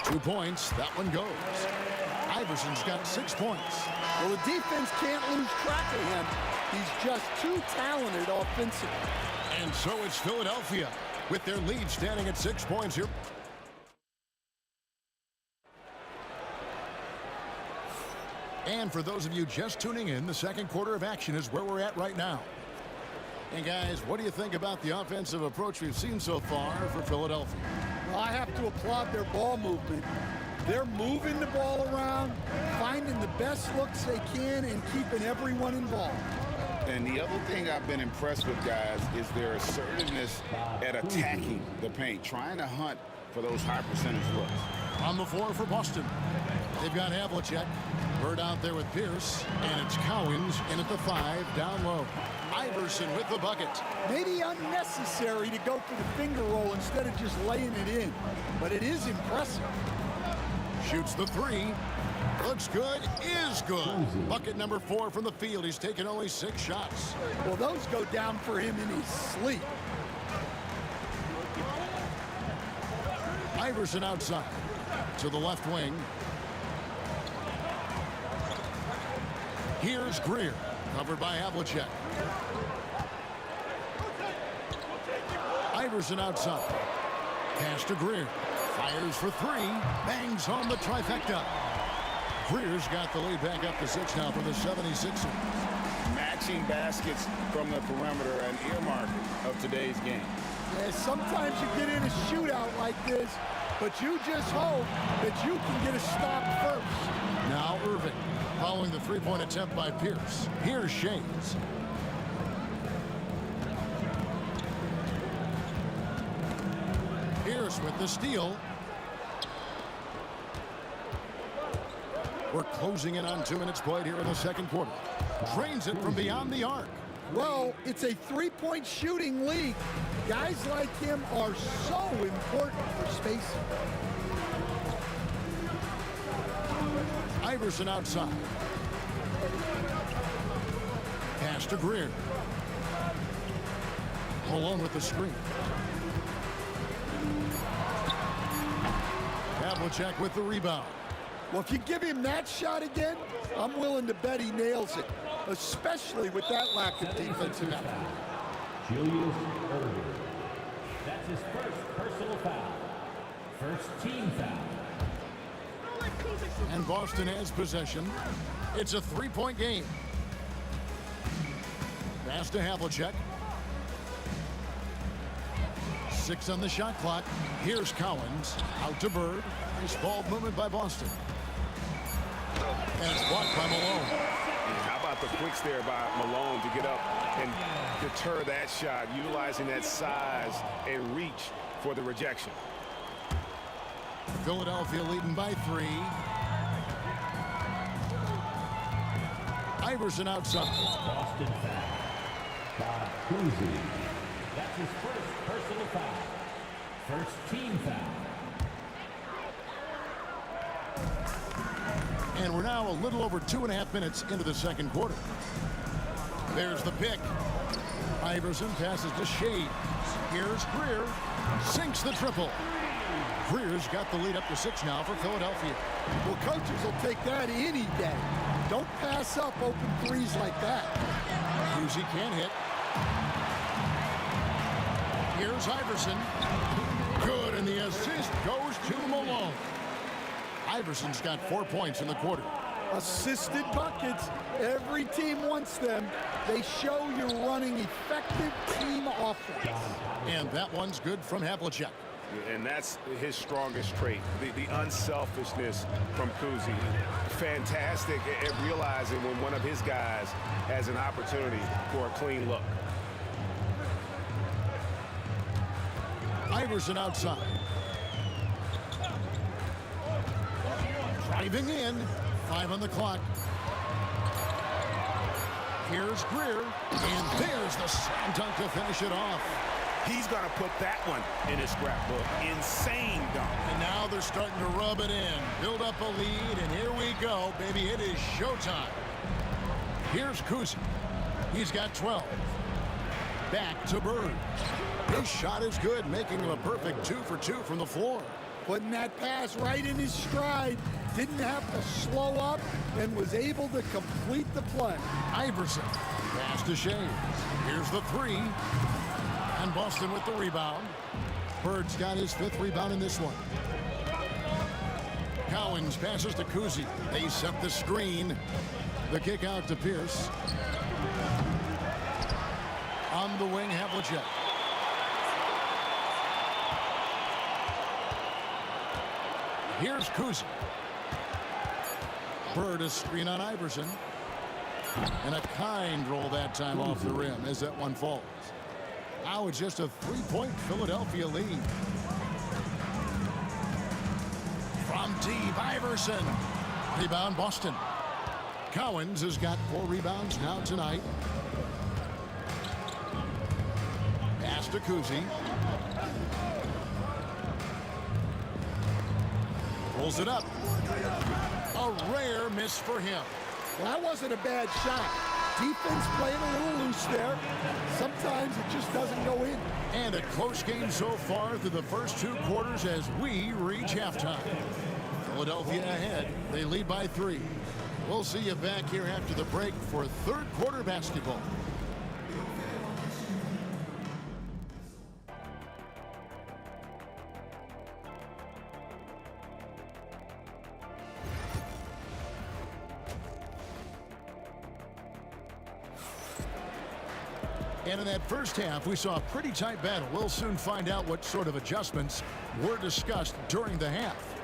2 points. That one goes. Iverson's got 6 points. Well, the defense can't lose track of him. He's just too talented offensively. And so it's Philadelphia with their lead standing at 6 points here. And for those of you just tuning in, the second quarter of action is where we're at right now. And guys, what do you think about the offensive approach we've seen so far for Philadelphia? Well, I have to applaud their ball movement. They're moving the ball around, finding the best looks they can, and keeping everyone involved. And the other thing I've been impressed with, guys, is their assertiveness at attacking the paint, trying to hunt for those high percentage looks. On the floor for Boston, they've got Havlicek. Bird out there with Pierce, and it's Cowens in at the 5, down low. Iverson with the bucket. Maybe unnecessary to go for the finger roll instead of just laying it in, but it is impressive. Shoots the 3. Looks good, is good. Bucket number 4 from the field. He's taken only 6 shots. Well, those go down for him in his sleep. Iverson outside to the left wing. Here's Greer, covered by Havlicek. Iverson outside. Pass to Greer. Fires for 3. Bangs home the trifecta. Greer's got the lead back up to 6 now for the 76ers. Matching baskets from the perimeter, an earmark of today's game. Yeah, sometimes you get in a shootout like this, but you just hope that you can get a stop first. Now Irving, following the three-point attempt by Pierce. Here's Shanes. Pierce with the steal. We're closing in on 2 minutes played here in the second quarter. Drains it from beyond the arc. Well, it's a three-point shooting league. Guys like him are so important for spacing. Iverson outside. Pass to Greer. Malone with the screen. Havlicek with the rebound. Well, if you give him that shot again, I'm willing to bet he nails it, especially with that lack of defensive effort. Julius Erving. That's his first personal foul. First team foul. And Boston has possession. It's a three-point game. Pass to Havlicek. 6 on the shot clock. Here's Cowens. Out to Bird. Nice ball movement by Boston. And it's blocked by Malone. How about got the quicks there by Malone to get up and deter that shot, utilizing that size and reach for the rejection. Philadelphia leading by 3. Iverson outside. Boston foul. Bob Cousy. That's his first personal foul. First team foul. And we're now a little over 2.5 minutes into the second quarter. There's the pick. Iverson passes to Shea. Here's Greer. Sinks the triple. Greer's got the lead up to 6 now for Philadelphia. Well, coaches will take that any day. Don't pass up open threes like that. Cousy can't hit. Here's Iverson. Good, and the assist goes to Malone. Iverson's got 4 points in the quarter. Assisted buckets. Every team wants them. They show you're running effective team offense. And that one's good from Havlicek. And that's his strongest trait, the unselfishness from Cousy. Fantastic at realizing when one of his guys has an opportunity for a clean look. Iverson outside. Driving in. 5 on the clock. Here's Greer. And there's the slam dunk to finish it off. He's going to put that one in his scrapbook. Insane dunk. And now they're starting to rub it in. Build up a lead, and here we go, baby. It is showtime. Here's Cousy. He's got 12. Back to Bird. His shot is good, making him a perfect 2 for 2 from the floor. Putting that pass right in his stride. Didn't have to slow up and was able to complete the play. Iverson. Pass to Shea. Here's the 3. And Boston with the rebound. Bird's got his 5th rebound in this one. Cowens passes to Cousy. They set the screen. The kick out to Pierce. On the wing, Havlicek. Here's Cousy. Bird a screen on Iverson. And a kind roll that time off the rim as that one falls. Now it's just a 3-point Philadelphia lead. From deep, Iverson. Rebound, Boston. Cowens has got 4 rebounds now tonight. Pass to Cousy. Pulls it up. A rare miss for him. Well, that wasn't a bad shot. Defense playing a little loose there. Sometimes it just doesn't go in. And a close game so far through the first 2 quarters as we reach halftime. Philadelphia ahead. They lead by 3. We'll see you back here after the break for 3rd quarter basketball. And in that first half, we saw a pretty tight battle. We'll soon find out what sort of adjustments were discussed during the half.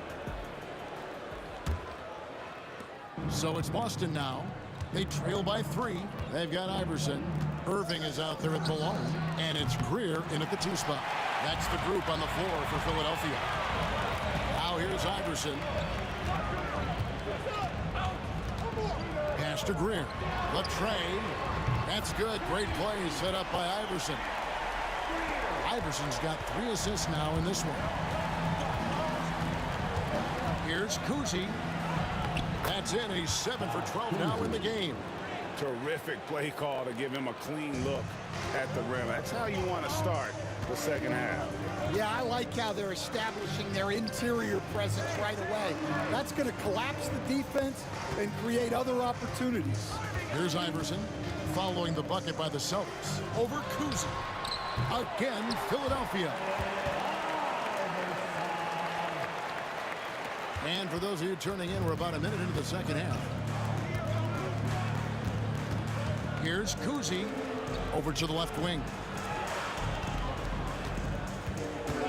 So it's Boston now. They trail by 3. They've got Iverson. Irving is out there at Malone. And it's Greer in at the 2 spot. That's the group on the floor for Philadelphia. Now here's Iverson. Pass to Greer. Latrey. That's good. Great play set up by Iverson. Iverson's got 3 assists now in this one. Here's Cousy. That's in. He's 7 for 12 now in the game. Terrific play call to give him a clean look at the rim. That's how you want to start the second half. Yeah, I like how they're establishing their interior presence right away. That's going to collapse the defense and create other opportunities. Here's Iverson following the bucket by the Celtics. Over Cousy. Again, Philadelphia. And for those of you turning in, we're about a minute into the second half. Here's Cousy over to the left wing.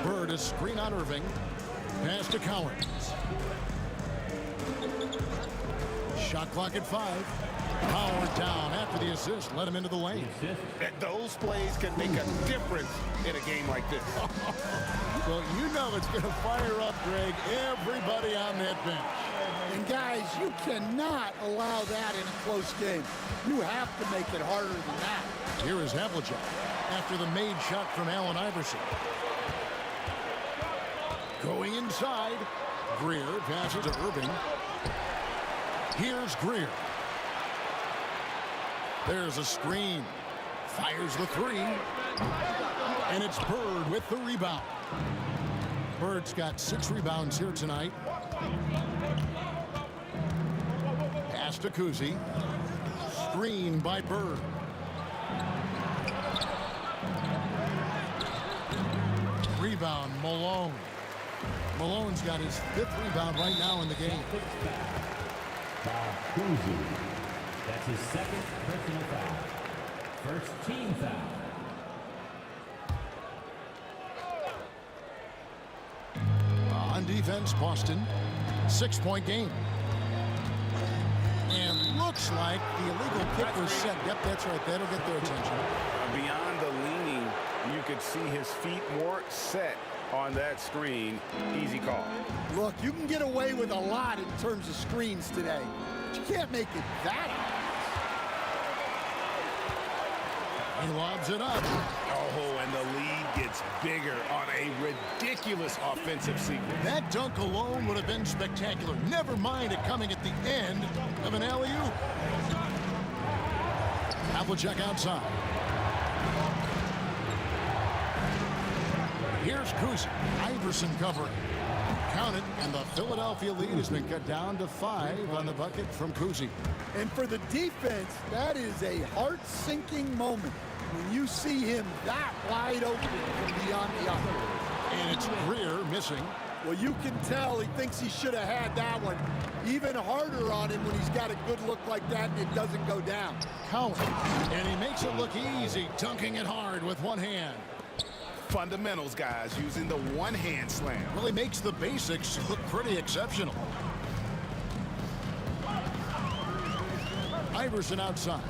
Bird a screen on Irving. Pass to Cowens. Shot clock at 5. Power down after the assist. Let him into the lane. Those plays can make a difference in a game like this. Well, you know it's going to fire up, Greg, everybody on that bench. And guys, you cannot allow that in a close game. You have to make it harder than that. Here is Havlicek after the made shot from Allen Iverson. Going inside. Greer passes to Irving. Here's Greer. There's a screen. Fires the three. And it's Bird with the rebound. Bird's got 6 rebounds here tonight. Pass to Kuzi. Screen by Bird. Rebound, Malone. Malone's got his 5th rebound right now in the game. Kuzi. That's his 2nd personal foul. First team foul. On defense, Boston. 6-point game. And looks like the illegal kick was set. Yep, that's right. That'll get their attention. Beyond the leaning, you could see his feet weren't set on that screen. Easy call. Look, you can get away with a lot in terms of screens today. But you can't make it that obvious. He lobs it up. Oh, and the lead gets bigger on a ridiculous offensive sequence. That dunk alone would have been spectacular. Never mind it coming at the end of an alley-oop. Havlicek outside. Here's Kuzi. Iverson covering. Count it, and the Philadelphia lead has been cut down to 5 on the bucket from Kuzi. And for the defense, that is a heart-sinking moment when you see him that wide open from beyond the arc. And it's Greer missing. Well, you can tell he thinks he should have had that one. Even harder on him when he's got a good look like that and it doesn't go down. Count. And he makes it look easy, dunking it hard with one hand. Fundamentals, guys, using the one-hand slam. Well, he makes the basics look pretty exceptional. Iverson outside.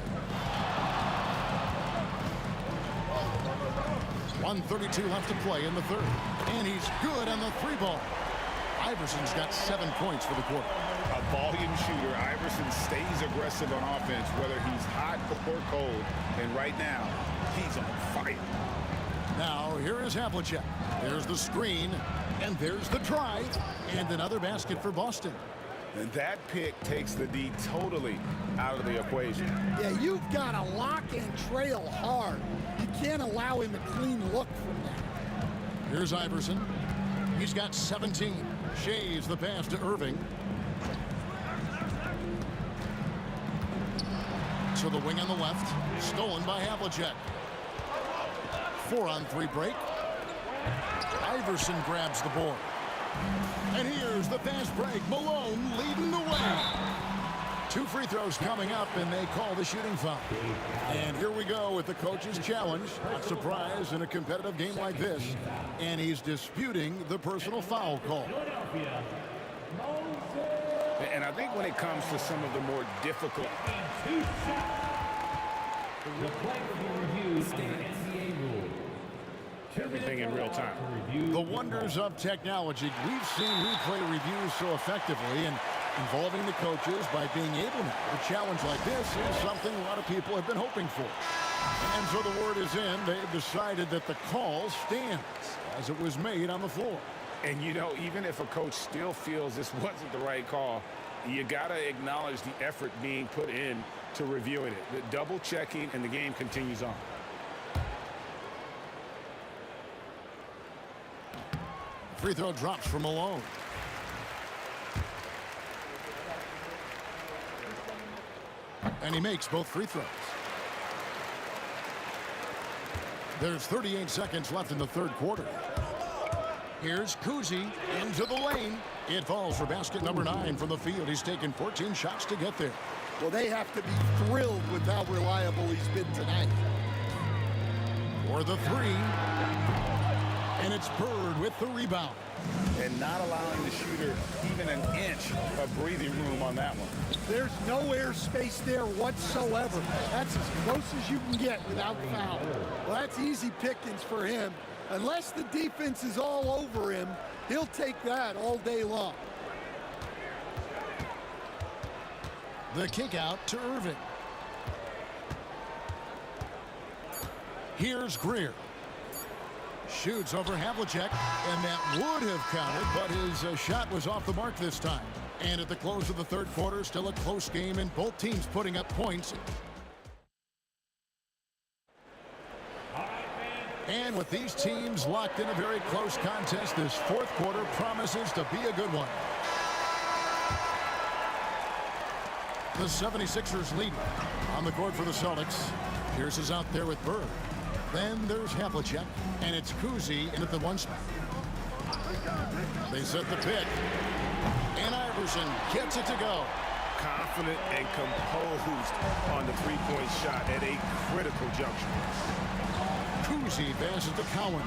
1:32 left to play in the third. And he's good on the 3-ball. Iverson's got 7 points for the quarter. A volume shooter, Iverson stays aggressive on offense, whether he's hot or cold. And right now, he's on fire. Now, here is Havlicek. There's the screen, and there's the drive, and another basket for Boston. And that pick takes the D totally out of the equation. Yeah, you've got to lock and trail hard. You can't allow him a clean look from that. Here's Iverson. He's got 17. Shays the pass to Irving. To the wing on the left. Stolen by Havlicek. 4-on-3 break. Iverson grabs the board. And here's the fast break. Malone leading the way. 2 free throws coming up, and they call the shooting foul. And here we go with the coach's challenge. Not surprised in a competitive game like this. And he's disputing the personal foul call. And I think when it comes to some of the more difficult... The play review NBA rule. Everything in real time. The wonders of technology. We've seen replay reviews so effectively, and involving the coaches by being able to. A challenge like this is something a lot of people have been hoping for. And so the word is in. They've decided that the call stands as it was made on the floor. And, you know, even if a coach still feels this wasn't the right call, you got to acknowledge the effort being put in to reviewing it. The double checking, and the game continues on. Free throw drops for Malone. And he makes both free throws. There's 38 seconds left in the third quarter. Here's Kuzi into the lane. It falls for basket number 9 from the field. He's taken 14 shots to get there. Well, they have to be thrilled with how reliable he's been tonight. For the 3. And it's Bird with the rebound. And not allowing the shooter even an inch of breathing room on that one. There's no airspace there whatsoever. That's as close as you can get without foul. Well, that's easy pickings for him. Unless the defense is all over him, he'll take that all day long. The kick out to Irving. Here's Greer. Shoots over Havlicek, and that would have counted, but his shot was off the mark this time. And at the close of the third quarter, still a close game, and both teams putting up points. And with these teams locked in a very close contest, this fourth quarter promises to be a good one. The 76ers lead on the court for the Celtics. Pierce is out there with Bird. Then there's Havlicek, and it's Kuzi in at the one spot. They set the pick, and Iverson gets it to go. Confident and composed on the three-point shot at a critical juncture. Kuzi passes to Cowan.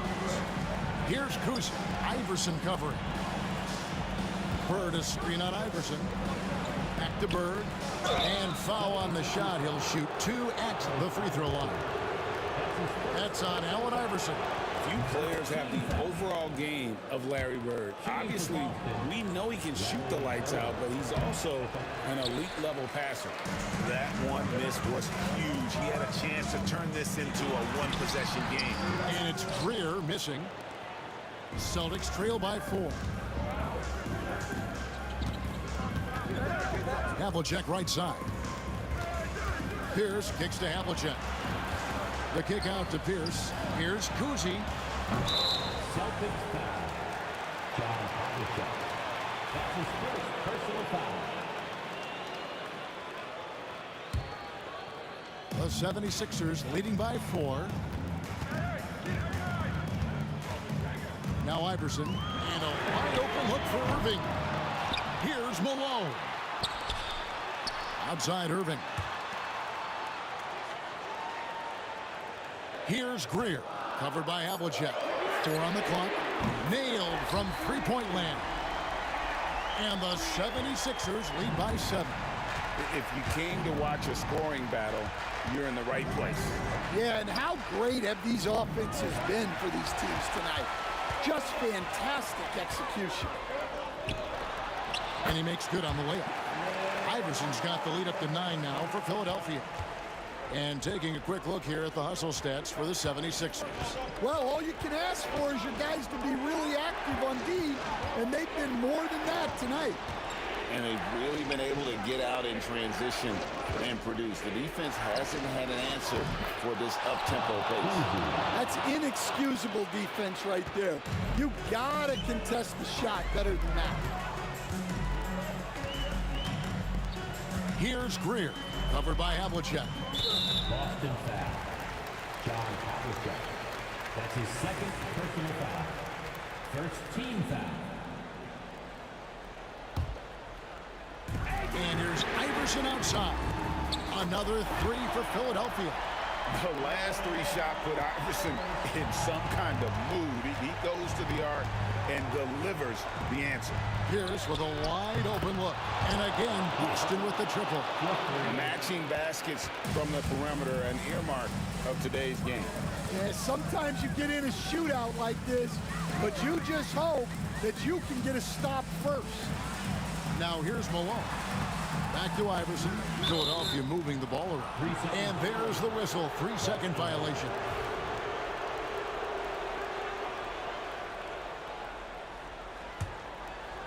Here's Kuzi. Iverson covering. Bird a screen on Iverson. Back to Bird. And foul on the shot. He'll shoot 2 at the free throw line. That's on Allen Iverson. Few players have the overall game of Larry Bird. Obviously, we know he can shoot the lights out, but he's also an elite-level passer. That one miss was huge. He had a chance to turn this into a one-possession game. And it's Greer missing. Celtics trail by 4. Havlicek right side. Pierce kicks to Havlicek. The kick out to Pierce. Here's Kuzi. Celtics foul. John Havlicek. That's his first personal foul. The 76ers leading by 4. Now Iverson. And a wide open look for Irving. Here's Malone. Outside Irving. Here's Greer. Covered by Havlicek. 4 on the clock. Nailed from three-point land. And the 76ers lead by 7. If you came to watch a scoring battle, you're in the right place. Yeah, and how great have these offenses been for these teams tonight? Just fantastic execution. And he makes good on the layup. Iverson's got the lead up to 9 now for Philadelphia. And taking a quick look here at the hustle stats for the 76ers. Well, all you can ask for is your guys to be really active on D, and they've been more than that tonight. And they've really been able to get out in transition and produce. The defense hasn't had an answer for this up-tempo pace. That's inexcusable defense right there. You gotta contest the shot better than that. Here's Greer, covered by Havlicek. Boston foul. John Havlicek. That's his second personal foul. First team foul. And here's Iverson outside. Another 3 for Philadelphia. The last 3 shot put Iverson in some kind of mood. He goes to the arc and delivers the answer. Pierce with a wide open look. And again, Boston with the triple. Matching baskets from the perimeter, an earmark of today's game. Yeah, sometimes you get in a shootout like this, but you just hope that you can get a stop first. Now here's Malone. Back to Iverson. Philadelphia moving the ball around. And there's the whistle. 3-second violation.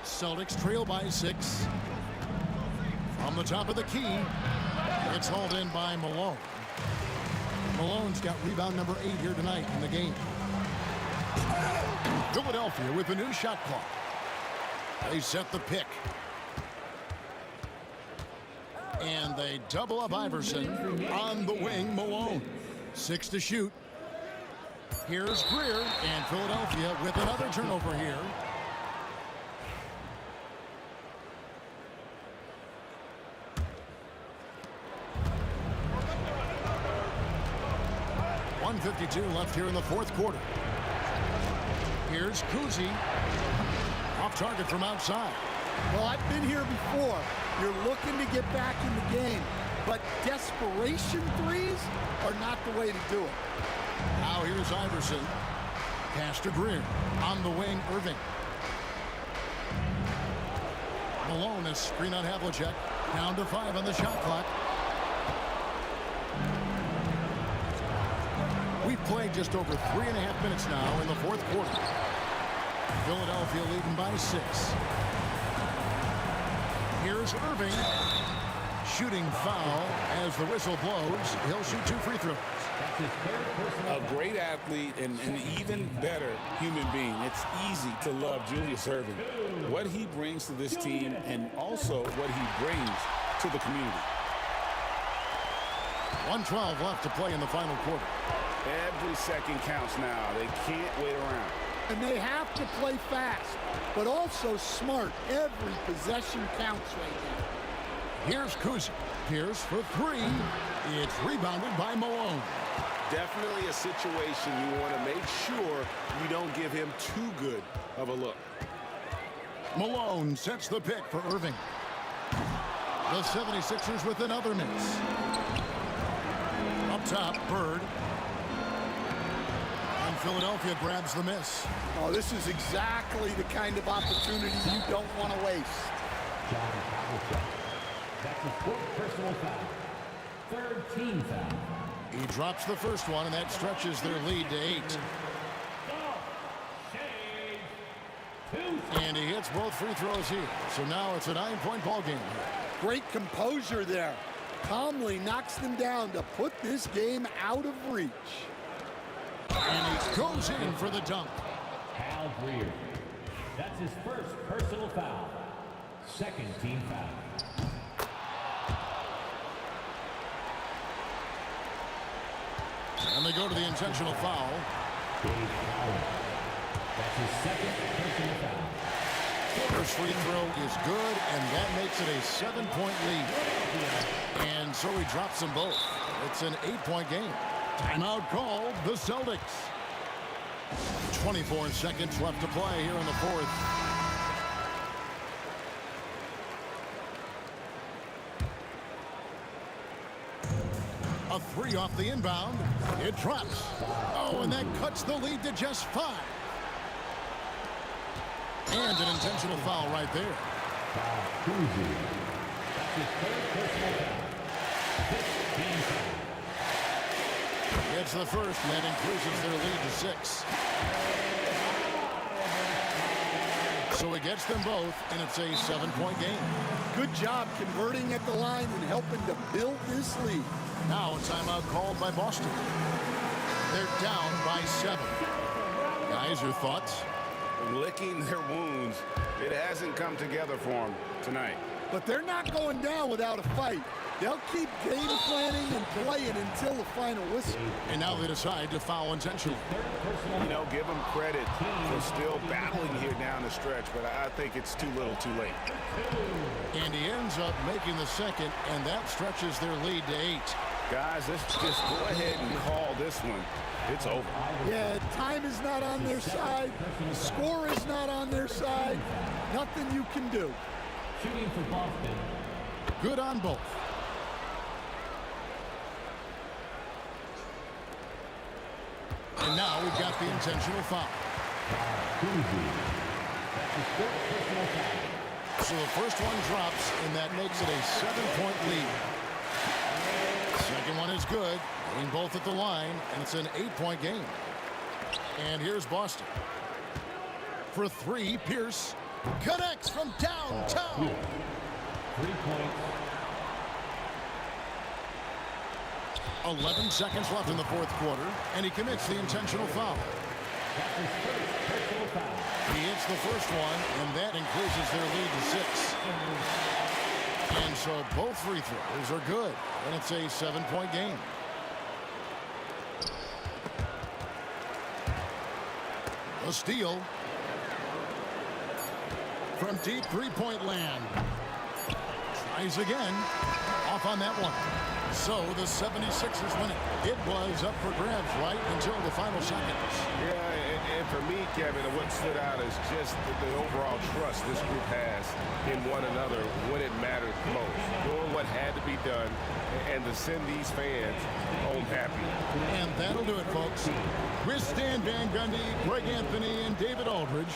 Celtics trail by 6. From the top of the key, it's hauled in by Malone. Malone's got rebound number 8 here tonight in the game. Philadelphia with the new shot clock. They set the pick. And they double up Iverson. On the wing, Malone. 6 to shoot. Here's Greer, and Philadelphia with another turnover here. .152 left here in the fourth quarter. Here's Kuzi. Off target from outside. Well, I've been here before. You're looking to get back in the game, but desperation threes are not the way to do it. Now here's Iverson. Pass to Greer. On the wing, Irving. Malone is screen on Havlicek. Down to 5 on the shot clock. We've played just over 3.5 minutes now in the fourth quarter. Philadelphia leading by 6. Here's Irving. Shooting foul as the whistle blows. He'll shoot 2 free throws. A great athlete and an even better human being. It's easy to love Julius Irving. What he brings to this team and also what he brings to the community. 1:12 left to play in the final quarter. Every second counts now. They can't wait around. And they have to play fast, but also smart. Every possession counts right now. Here's Kuzi. Pierce for 3. It's rebounded by Malone. Definitely a situation you want to make sure you don't give him too good of a look. Malone sets the pick for Irving. The 76ers with another miss. Up top, Bird. And Philadelphia grabs the miss. Oh, this is exactly the kind of opportunity you don't want to waste. That's his 4th personal foul. 3rd team foul. He drops the first one, and that stretches their lead to 8. And he hits both free throws here. So now it's a 9-point ball game here. Great composure there. Calmly knocks them down to put this game out of reach. And he goes in for the dunk. Hal Greer. That's his 1st personal foul. 2nd team foul. And they go to the intentional foul. That's his 2nd personal foul. First free throw is good, and that makes it a 7-point lead. And so he drops them both. It's an 8-point game. Timeout called the Celtics. 24 seconds left to play here in the fourth. A 3 off the inbound. It drops. Oh, and that cuts the lead to just 5. And an intentional foul right there. That's his 3rd personal foul. 15 foul. It's the first, and that increases their lead to 6. So he gets them both, and it's a 7-point game. Good job converting at the line and helping to build this lead. Now a timeout called by Boston. They're down by 7. Guys, your thoughts? Licking their wounds. It hasn't come together for them tonight. But they're not going down without a fight. They'll keep game planning and playing until the final whistle. And now they decide to foul intentionally. You know, give them credit for still battling here down the stretch, but I think it's too little too late. And he ends up making the second, and that stretches their lead to 8. Guys, let's just go ahead and call this one. It's over. Yeah, time is not on their side. The score is not on their side. Nothing you can do. Shooting for Boston. Good on both. And now we've got the intentional foul. So the first one drops, and that makes it a 7-point lead. Second one is good, getting both at the line, and it's an 8-point game. And here's Boston. For 3, Pierce connects from downtown. 3 points. 11 seconds left in the fourth quarter, and he commits the intentional foul. That's his 1st personal foul. He hits the first one, and that increases their lead to 6. And so both free throws are good, and it's a 7-point game. A steal from deep 3-point land. Tries again. Off on that one. So the 76ers win it. It was up for grabs right until the final seconds. Yeah, and for me, Kevin, what stood out is just the overall trust this group has in one another when it mattered most. Doing what had to be done and to send these fans home happy. And that'll do it, folks. With Stan Van Gundy, Greg Anthony, and David Aldridge.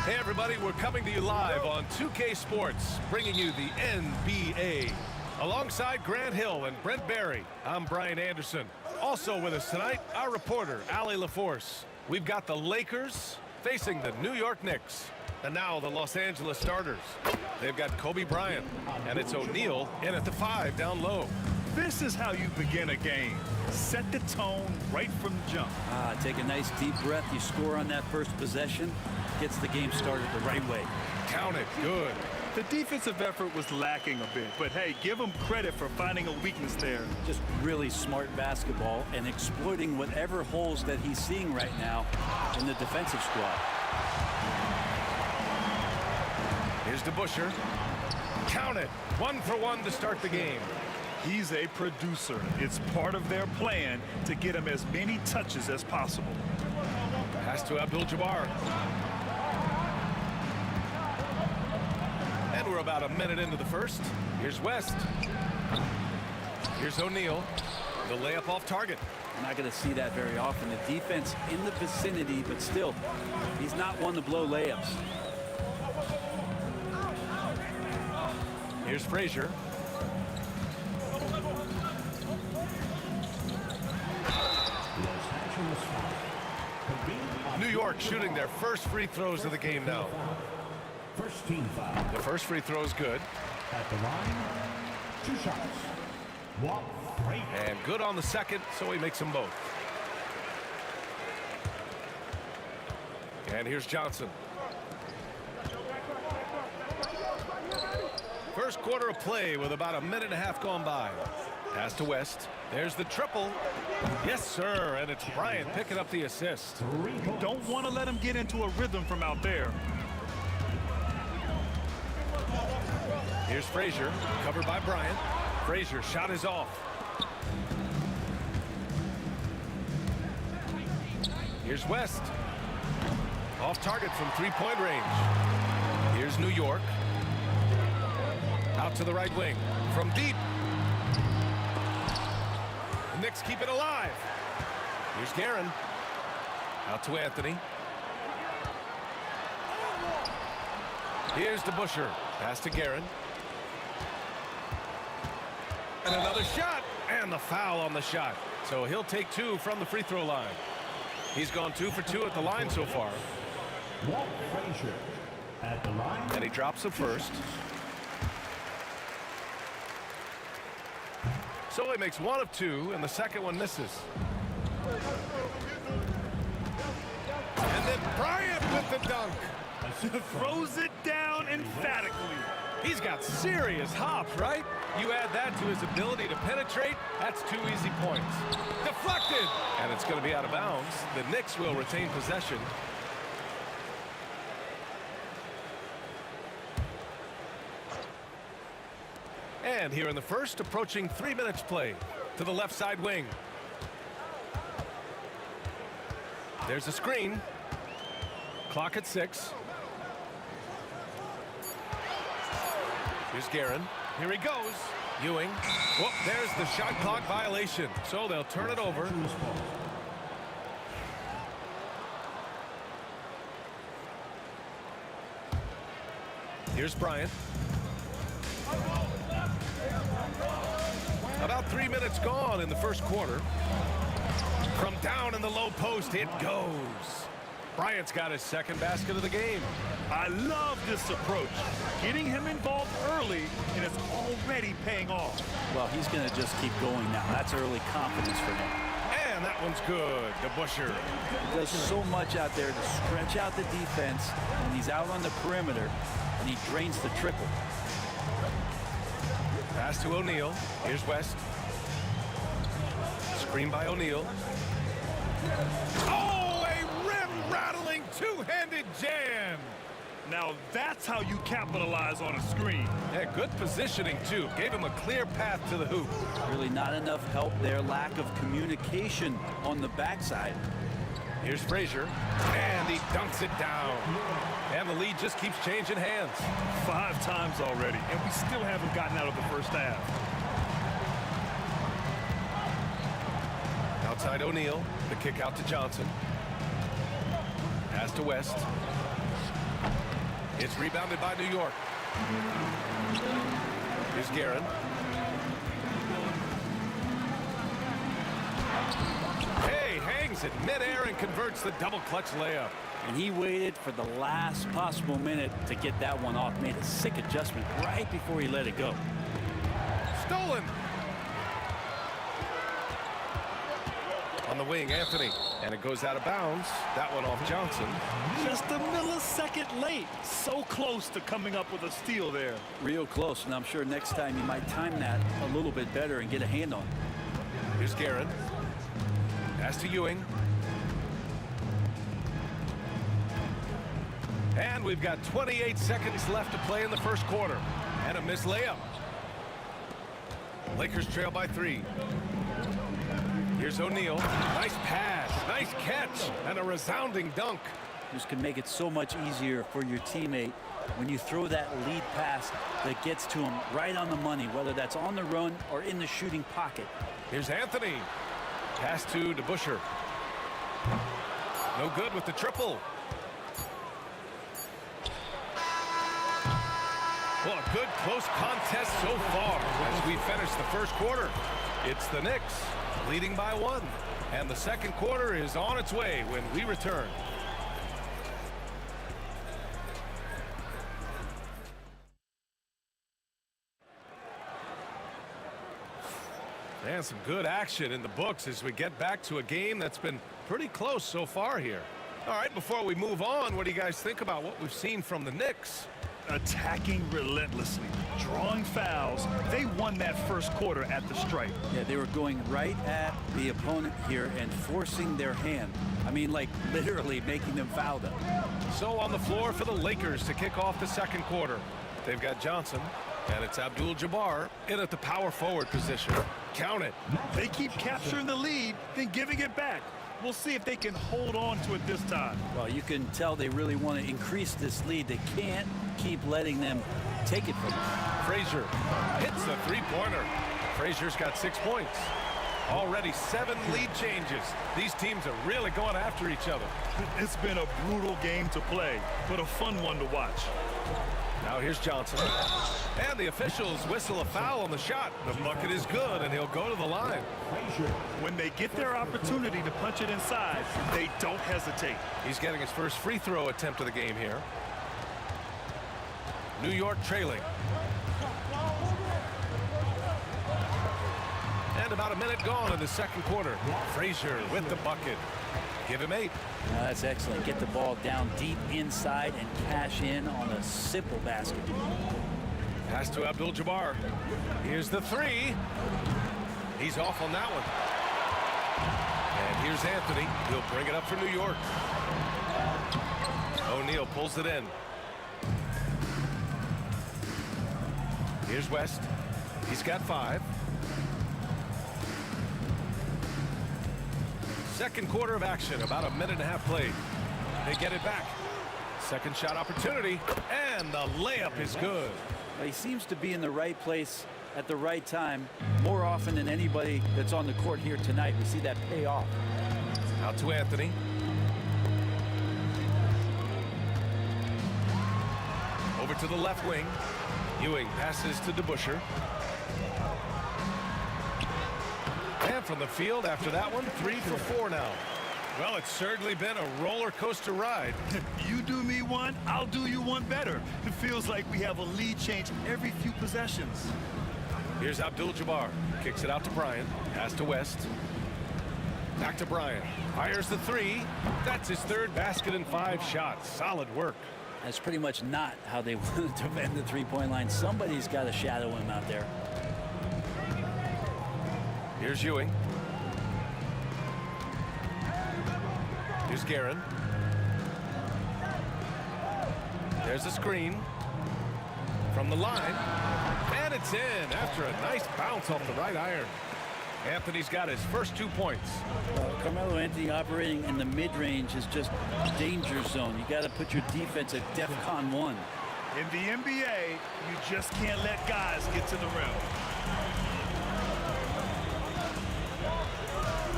Hey everybody, we're coming to you live on 2K Sports, bringing you the NBA. Alongside Grant Hill and Brent Barry, I'm Brian Anderson. Also with us tonight, our reporter, Allie LaForce. We've got the Lakers facing the New York Knicks. And now the Los Angeles starters. They've got Kobe Bryant, and it's O'Neal in at the 5 down low. This is how you begin a game. Set the tone right from the jump. Take a nice deep breath. You score on that first possession. Gets the game started the right way. Count it. Good. The defensive effort was lacking a bit, but hey, give them credit for finding a weakness there. Just really smart basketball and exploiting whatever holes that he's seeing right now in the defensive squad. Here's DeBusschere. Count it. 1 for 1 to start the game. He's a producer. It's part of their plan to get him as many touches as possible. Pass to Abdul-Jabbar. And we're about a minute into the first. Here's West. Here's O'Neal. The layup off target. You're not going to see that very often. The defense in the vicinity, but still, he's not one to blow layups. Here's Frazier. New York shooting their first free throws of the game now. First team foul. The first free throw is good. At the line, 2 shots. Walk, break. And good on the second, so he makes them both. And here's Johnson. First quarter of play with about a minute and a half gone by. Pass to West. There's the triple. Yes, sir. And it's Bryant picking up the assist. You don't want to let him get into a rhythm from out there. Here's Frazier, covered by Bryant. Frazier, shot is off. Here's West. Off target from three-point range. Here's New York. Out to the right wing. From deep. The Knicks keep it alive. Here's Guerin. Out to Anthony. Here's DeBusschere. Pass to Guerin. And another shot. And the foul on the shot. So he'll take 2 from the free throw line. He's gone 2 for 2 at the line so far. Walt Frazier at the line. And he drops the first. So he makes 1 of 2, and the second one misses. And then Bryant with the dunk. Throws it down emphatically. He's got serious hops, right? You add that to his ability to penetrate, that's 2 easy points. Deflected! And it's going to be out of bounds. The Knicks will retain possession. And here in the first, approaching 3 minutes play to the left side wing. There's a screen. Clock at 6. Here's Guerin. Here he goes. Ewing. Well, there's the shot clock violation. So they'll turn it over. Here's Bryant. About 3 minutes gone in the first quarter. From down in the low post, it goes. Bryant's got his second basket of the game. I love this approach. Getting him involved early, and it's already paying off. Well, he's going to just keep going now. That's early confidence for him. And that one's good. DeBusschere. He does so much out there to stretch out the defense when he's out on the perimeter, and he drains the triple. Pass to O'Neal. Here's West. Screen by O'Neal. Oh, a rim-rattling two-handed jam. Now that's how you capitalize on a screen. Yeah, good positioning, too. Gave him a clear path to the hoop. Really not enough help there. Lack of communication on the backside. Here's Frazier. And he dunks it down. And the lead just keeps changing hands. 5 times already, and we still haven't gotten out of the first half. Outside O'Neal. The kick out to Johnson. Pass to West. It's rebounded by New York. Here's Guerin. Hey, hangs it midair and converts the double clutch layup. And he waited for the last possible minute to get that one off. Made a sick adjustment right before he let it go. Stolen. On the wing, Anthony. And it goes out of bounds. That one off Johnson. Just a millisecond late. So close to coming up with a steal there. Real close, and I'm sure next time you might time that a little bit better and get a hand on it. Here's Guerin. Pass to Ewing. And we've got 28 seconds left to play in the first quarter. And a missed layup. Lakers trail by 3. Here's O'Neal. Nice pass, nice catch, and a resounding dunk. This can make it so much easier for your teammate when you throw that lead pass that gets to him right on the money, whether that's on the run or in the shooting pocket. Here's Anthony. Pass to DeBuscher. No good with the triple. Well, a good close contest so far as we finish the first quarter. It's the Knicks leading by 1. And the second quarter is on its way when we return. And some good action in the books as we get back to a game that's been pretty close so far here. All right, before we move on, what do you guys think about what we've seen from the Knicks? Attacking relentlessly, drawing fouls. They won that first quarter at the stripe. Yeah, they were going right at the opponent here and forcing their hand. I mean, like literally making them foul them. So on the floor for the Lakers to kick off the second quarter. They've got Johnson, and it's Abdul-Jabbar in at the power forward position. Count it. They keep capturing the lead, then giving it back. We'll see if they can hold on to it this time. Well, you can tell they really want to increase this lead. They can't keep letting them take it from them. Frazier hits the three-pointer. Frazier's got 6 points. Already 7 lead changes. These teams are really going after each other. It's been a brutal game to play, but a fun one to watch. Now here's Johnson. And the officials whistle a foul on the shot. The bucket is good, and he'll go to the line. When they get their opportunity to punch it inside, they don't hesitate. He's getting his first free throw attempt of the game here. New York trailing. And about a minute gone in the second quarter. Frazier with the bucket. Give him 8. That's excellent. Get the ball down deep inside and cash in on a simple basket. Pass to Abdul-Jabbar. Here's the 3. He's off on that one. And here's Anthony. He'll bring it up for New York. O'Neal pulls it in. Here's West. He's got 5. Second quarter of action, about a minute and a half played. They get it back. Second shot opportunity, and the layup is good. Well, he seems to be in the right place at the right time more often than anybody that's on the court here tonight. We see that pay off. Out to Anthony. Over to the left wing. Ewing passes to DeBuscher. And from the field after that one, 3 for 4 now. Well, it's certainly been a roller coaster ride. You do me one, I'll do you one better. It feels like we have a lead change every few possessions. Here's Abdul-Jabbar. Kicks it out to Bryant. Pass to West. Back to Bryant. Fires the 3. That's his 3rd basket in 5 shots. Solid work. That's pretty much not how they want to defend the three-point line. Somebody's got to shadow him out there. Here's Ewing. Here's Guerin. There's a screen from the line. And it's in after a nice bounce off the right iron. Anthony's got his first 2 points. Carmelo Anthony operating in the mid-range is just danger zone. You got to put your defense at DEFCON 1. In the NBA, you just can't let guys get to the rim.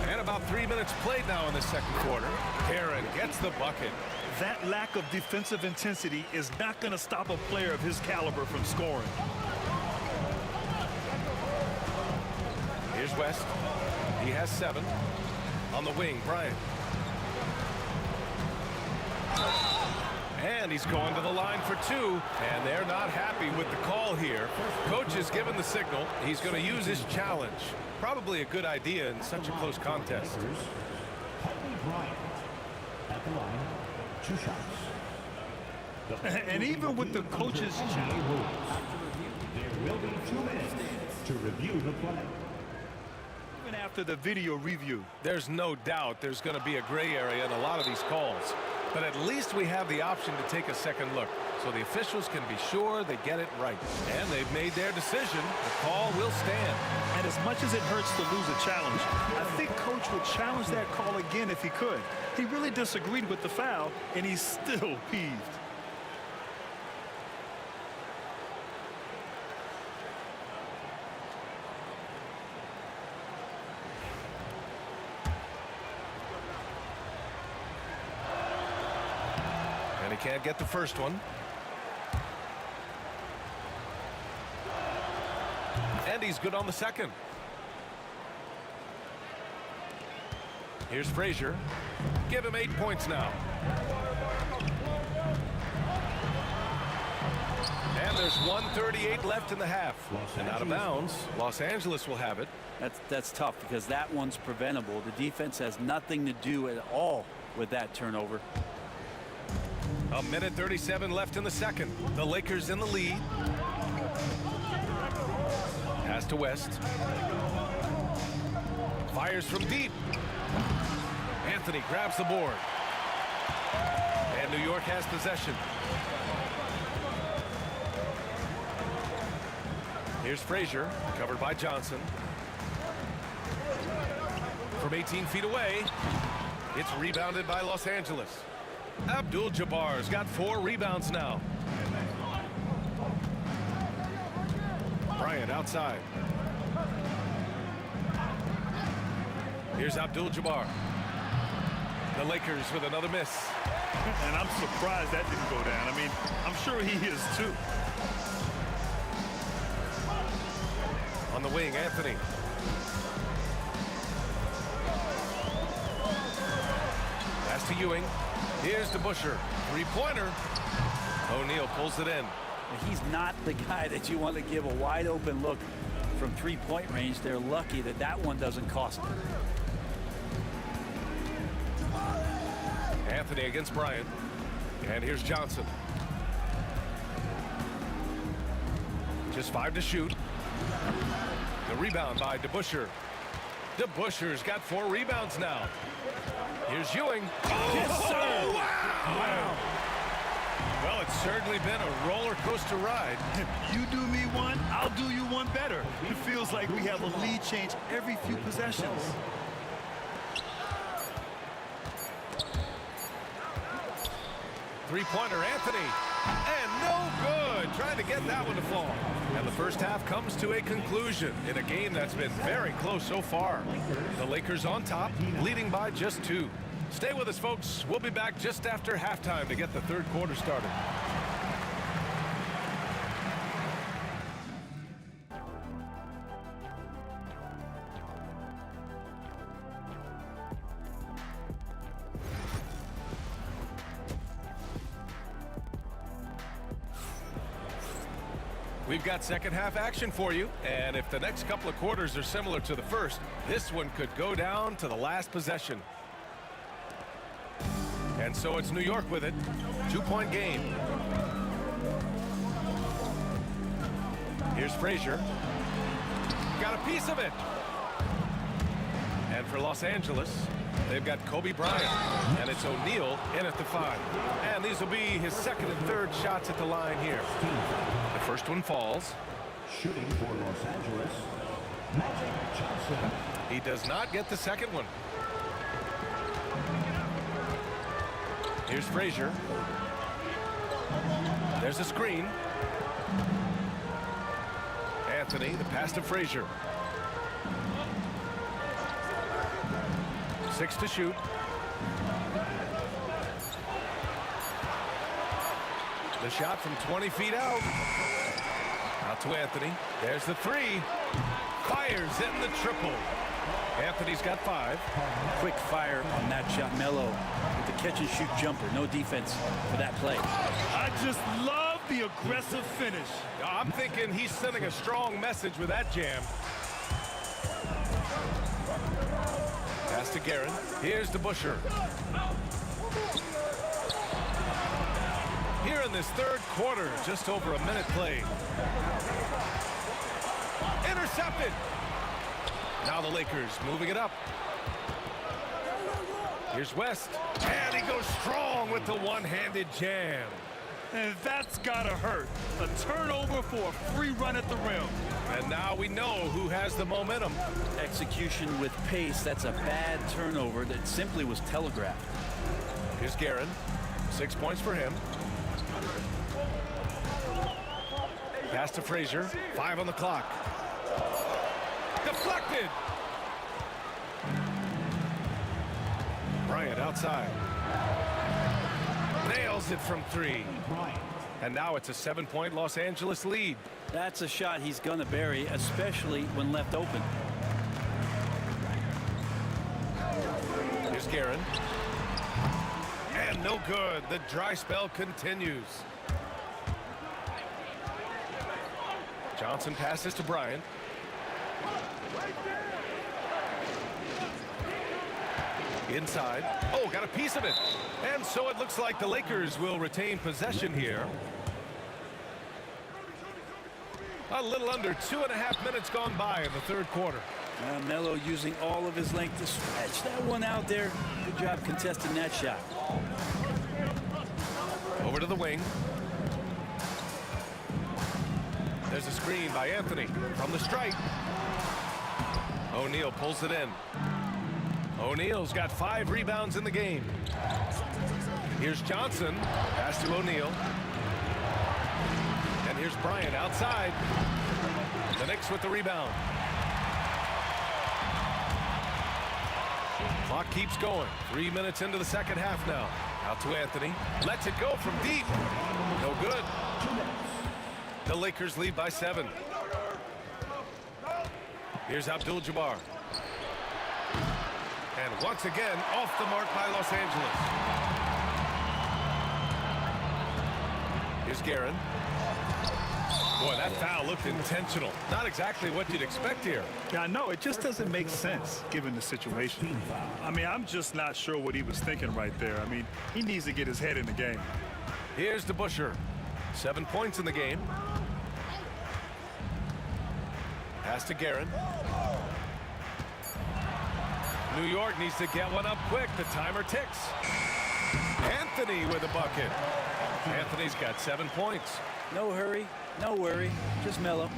And about 3 minutes played now in the second quarter. Guerin gets the bucket. That lack of defensive intensity is not going to stop a player of his caliber from scoring. Here's West. He has 7. On the wing, Bryant. And he's going to the line for 2. And they're not happy with the call here. Coach has given the signal. He's going to use his challenge. Probably a good idea in such a close contest. Bryant at the line, 2 shots. And even with the coach's challenge, there will be 2 minutes to review the play. even after the video review. There's no doubt there's going to be a gray area in a lot of these calls. But at least we have the option to take a second look, so the officials can be sure they get it right. And they've made their decision. The call will stand. And as much as it hurts to lose a challenge, I think Coach would challenge that call again if he could. He really disagreed with the foul, and he's still peeved. And he can't get the first one. And he's good on the second. Here's Frazier. Give him 8 points now. And there's 1:38 left in the half. And out of bounds, Los Angeles will have it. That's tough because that one's preventable. The defense has nothing to do at all with that turnover. 1:37 left in the second. The Lakers in the lead. Pass to West. Fires from deep. Anthony grabs the board. And New York has possession. Here's Frazier, covered by Johnson. From 18 feet away, it's rebounded by Los Angeles. Abdul-Jabbar's got 4 rebounds now. Bryant outside. Here's Abdul-Jabbar. The Lakers with another miss. And I'm surprised that didn't go down. I mean, I'm sure he is too. On the wing, Anthony. Pass to Ewing. Here's to Busher. 3-pointer. O'Neal pulls it in. He's not the guy that you want to give a wide open look from 3-point range. They're lucky that that one doesn't cost them. Anthony against Bryant. And here's Johnson. Just 5 to shoot. The rebound by DeBusschere. DeBusschere's got 4 rebounds now. Here's Ewing. Oh, yes, sir. Wow. Well, it's certainly been a roller coaster ride. You do me one, I'll do you one better. It feels like we have a lead change every few possessions. Three-pointer, Anthony. And no good. Trying to get that one to fall. And the first half comes to a conclusion in a game that's been very close so far. The Lakers on top, leading by just 2. Stay with us, folks. We'll be back just after halftime to get the third quarter started. We've got second half action for you, and if the next couple of quarters are similar to the first, this one could go down to the last possession. And so it's New York with it. 2-point game. Here's Frazier. Got a piece of it. And for Los Angeles, they've got Kobe Bryant, and it's O'Neal in at the 5. And these will be his second and third shots at the line here. The first one falls. Shooting for Los Angeles, Magic Johnson. He does not get the second one. Here's Frazier. There's a screen. Anthony, the pass to Frazier. 6 to shoot. The shot from 20 feet out. Out to Anthony. There's the 3. Fires in the triple. Anthony's got 5. Quick fire on that shot. Melo with the catch-and-shoot jumper. No defense for that play. I just love the aggressive finish. I'm thinking he's sending a strong message with that jam. Pass to Guerin. Here's DeBusschere. Here in this third quarter, just over a minute played. Intercepted. Now the Lakers moving it up. Here's West. And he goes strong with the one-handed jam. And that's gotta hurt. A turnover for a free run at the rim. And now we know who has the momentum. Execution with pace. That's a bad turnover that simply was telegraphed. Here's Guerin. 6 points for him. Pass to Frazier. 5 on the clock. Deflected. Bryant outside. Nails it from 3. And now it's a 7-point Los Angeles lead. That's a shot he's going to bury, especially when left open. Here's Guerin. And no good. The dry spell continues. Johnson passes to Bryant. Inside. Oh, got a piece of it. And so it looks like the Lakers will retain possession here. A little under 2.5 minutes gone by in the third quarter. Melo using all of his length to stretch that one out there. Good job contesting that shot. Over to the wing. There's a screen by Anthony from the stripe. O'Neal pulls it in. O'Neal's got 5 rebounds in the game. Here's Johnson. Pass to O'Neal. And here's Bryant outside. The Knicks with the rebound. Clock keeps going. 3 minutes into the second half now. Out to Anthony. Lets it go from deep. No good. The Lakers lead by 7. Here's Abdul-Jabbar. And once again, off the mark by Los Angeles. Here's Guerin. Boy, that foul looked intentional. Not exactly what you'd expect here. Yeah, no, it just doesn't make sense given the situation. I mean, I'm just not sure what he was thinking right there. I mean, he needs to get his head in the game. Here's DeBusschere. 7 points in the game. Pass to Guerin. New York needs to get one up quick. The timer ticks. Anthony with a bucket. Anthony's got 7 points. No hurry, no worry, just Melo.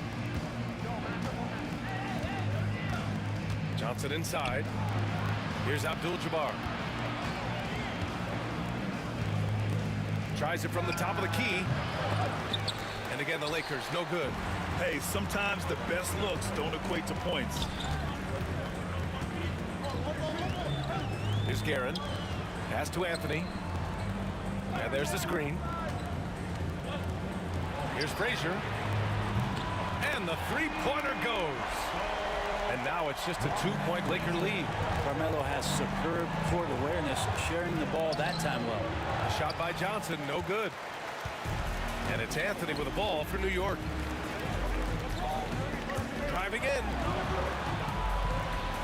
Johnson inside. Here's Abdul-Jabbar. Tries it from the top of the key. And again, the Lakers, no good. Hey, sometimes the best looks don't equate to points. Here's Guerin. Pass to Anthony. And there's the screen. Here's Frazier. And the three-pointer goes. And now it's just a 2-point Laker lead. Carmelo has superb court awareness, sharing the ball that time well. A shot by Johnson, no good. And it's Anthony with the ball for New York. Driving in.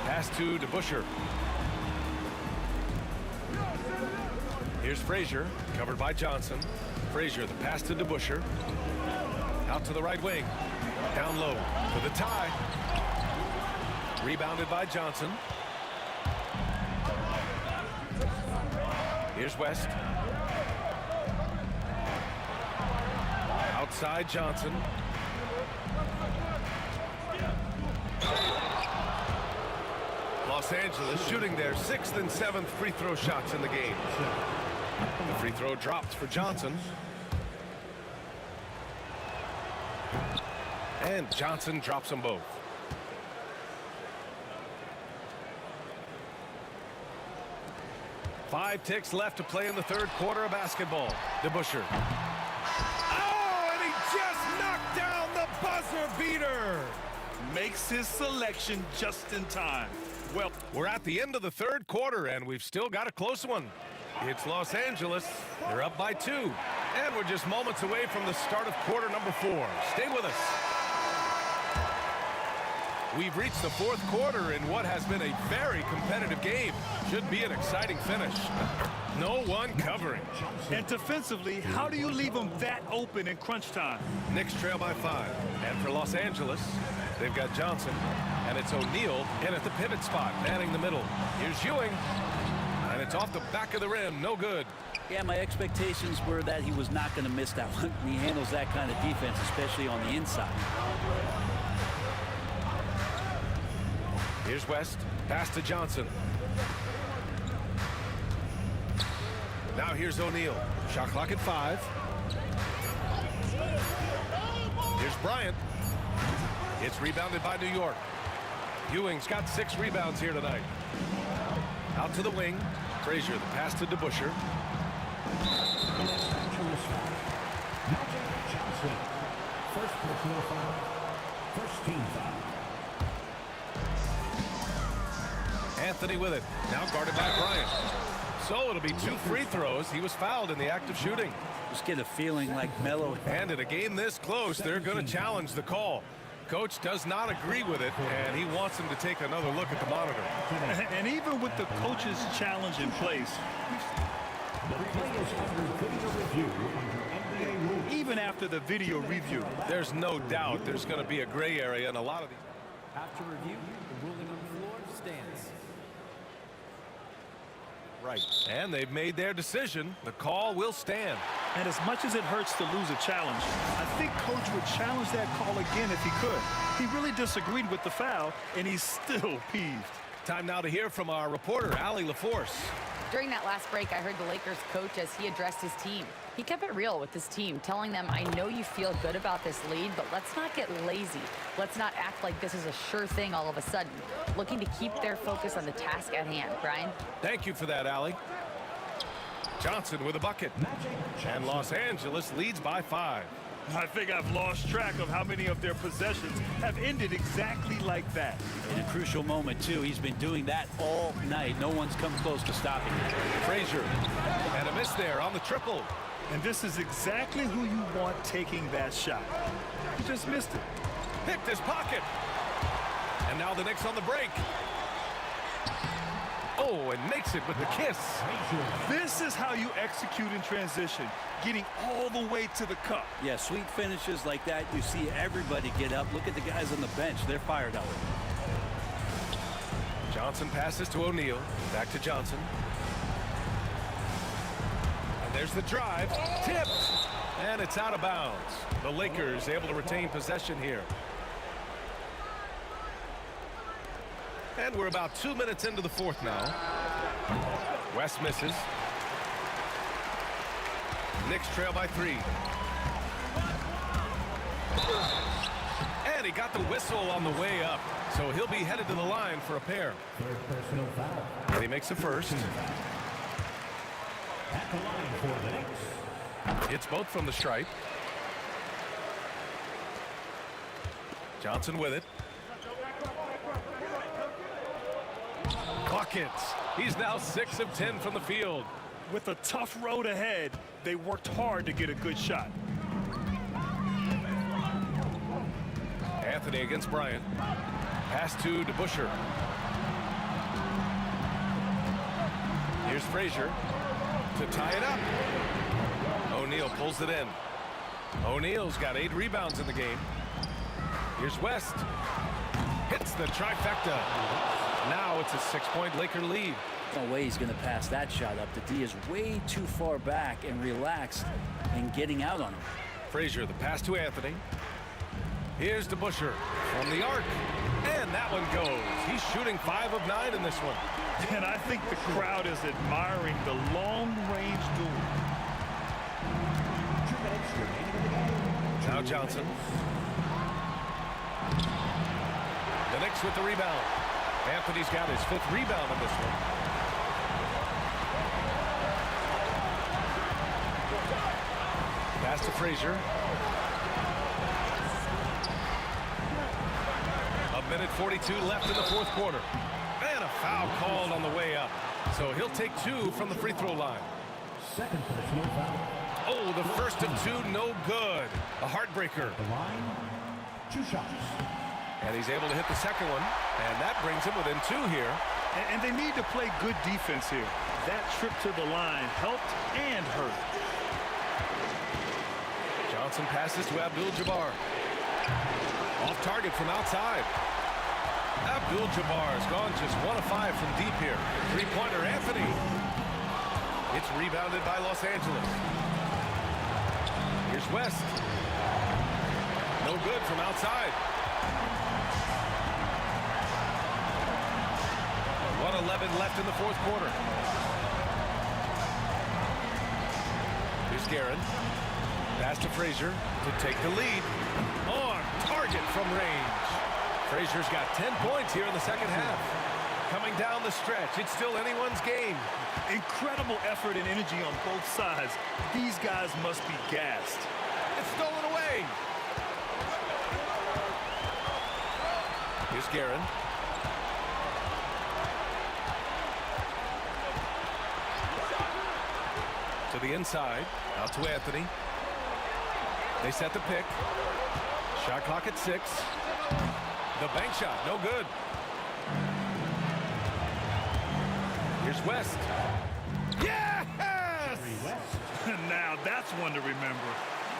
Pass to DeBusschere. Here's Frazier, covered by Johnson. Frazier, the pass to DeBusschere. Out to the right wing. Down low for the tie. Rebounded by Johnson. Here's West. Outside Johnson. Los Angeles shooting their 6th and 7th free throw shots in the game. The free throw dropped for Johnson. And Johnson drops them both. Five ticks left to play in the third quarter of basketball. DeBusschere. Oh, and he just knocked down the buzzer beater. Makes his selection just in time. Well, we're at the end of the third quarter, and we've still got a close one. It's Los Angeles. They're up by 2. And we're just moments away from the start of quarter number 4. Stay with us. We've reached the fourth quarter in what has been a very competitive game. Should be an exciting finish. No one covering. And defensively, how do you leave them that open in crunch time? Knicks trail by 5. And for Los Angeles, they've got Johnson. And it's O'Neal in at the pivot spot, manning the middle. Here's Ewing. And it's off the back of the rim. No good. Yeah, my expectations were that he was not going to miss that one. He handles that kind of defense, especially on the inside. Here's West. Pass to Johnson. Now here's O'Neal. Shot clock at 5. Here's Bryant. It's rebounded by New York. Ewing's got 6 rebounds here tonight. Out to the wing. Frazier, the pass to DeBusschere. First personal foul. First team foul. Anthony with it. Now guarded by Bryant. So it'll be 2 free throws. He was fouled in the act of shooting. Just get a feeling like Melo. And in a game this close, they're going to challenge the call. Coach does not agree with it, and he wants him to take another look at the monitor. And even with the coach's challenge in place, even after the video review, there's no doubt there's going to be a gray area in a lot of these. After review, the ruling on the floor stands. Right. And they've made their decision. The call will stand. And as much as it hurts to lose a challenge, I think Coach would challenge that call again if he could. He really disagreed with the foul, and he's still peeved. Time now to hear from our reporter, Allie LaForce. During that last break, I heard the Lakers coach as he addressed his team. He kept it real with his team, telling them, I know you feel good about this lead, but let's not get lazy. Let's not act like this is a sure thing all of a sudden. Looking to keep their focus on the task at hand. Brian? Thank you for that, Allie. Johnson with a bucket. And Los Angeles leads by 5. I think I've lost track of how many of their possessions have ended exactly like that. In a crucial moment, too. He's been doing that all night. No one's come close to stopping him. Frazier. And a miss there on the triple. And this is exactly who you want taking that shot. He just missed it. Picked his pocket. And now the Knicks on the break. Oh, and makes it with the kiss. This is how you execute in transition, getting all the way to the cup. Yeah, sweet finishes like that, you see everybody get up. Look at the guys on the bench. They're fired up. Johnson passes to O'Neal. Back to Johnson. And there's the drive. Tipped. And it's out of bounds. The Lakers able to retain possession here. And we're about 2 minutes into the fourth now. West misses. Knicks trail by 3. And he got the whistle on the way up. So he'll be headed to the line for a pair. Third personal foul. And he makes the first. At the line for the Knicks. It's both from the stripe. Johnson with it. Buckets. He's now 6 of 10 from the field. With a tough road ahead, they worked hard to get a good shot. Anthony against Bryant. Pass to DeBusschere. Here's Frazier to tie it up. O'Neal pulls it in. O'Neal's got 8 rebounds in the game. Here's West. Hits the trifecta. Now it's a 6-point Laker lead. No way he's going to pass that shot up. The D is way too far back and relaxed in getting out on him. Frazier, the pass to Anthony. Here's DeBusschere from the arc. And that one goes. He's shooting 5 of 9 in this one. And I think the crowd is admiring the long-range duel. Now Johnson. The Knicks with the rebound. Anthony's got his 5th rebound in this one. Pass to Frazier. A minute 42 left in the fourth quarter. And a foul called on the way up. So he'll take 2 from the free throw line. Second personal foul. Oh, the first of 2, no good. A heartbreaker. The line, 2 shots. And he's able to hit the second one. And that brings him within 2 here. And they need to play good defense here. That trip to the line helped and hurt. Johnson passes to Abdul-Jabbar. Off target from outside. Abdul-Jabbar has gone just 1 of 5 from deep here. 3-pointer Anthony. It's rebounded by Los Angeles. Here's West. No good from outside. 1:11 left in the fourth quarter. Here's Guerin. Pass to Frazier to take the lead. On target from range. Frazier's got 10 points here in the second half. Coming down the stretch, it's still anyone's game. Incredible effort and energy on both sides. These guys must be gassed. It's stolen away. Here's Guerin. To the inside, out to Anthony. They set the pick. Shot clock at 6. The bank shot, no good. Here's West. Yes! Now that's one to remember.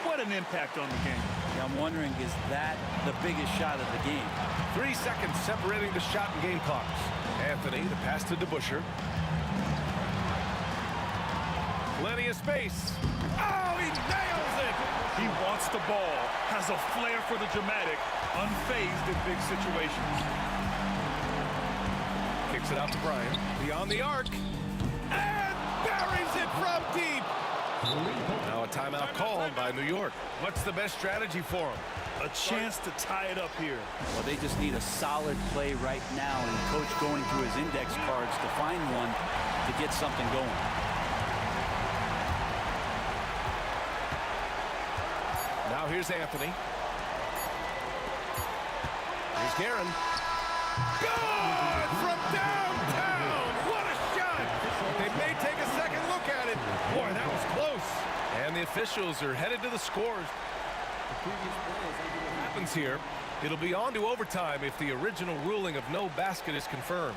What an impact on the game. Yeah, I'm wondering, is that the biggest shot of the game? 3 seconds separating the shot and game clocks. Anthony, the pass to DeBusschere. Plenty of space. Oh, he nails it! He wants the ball, has a flair for the dramatic, unfazed in big situations. Kicks it out to Bryant. Beyond the arc. And buries it from deep. Now a timeout called by New York. What's the best strategy for them? A chance to tie it up here. Well, they just need a solid play right now, and coach going through his index cards to find one to get something going. Now here's Anthony. Here's Guerin. Good from downtown. What a shot. They may take a second look at it. Boy, that was close. And the officials are headed to the scores. What happens here? It'll be on to overtime if the original ruling of no basket is confirmed.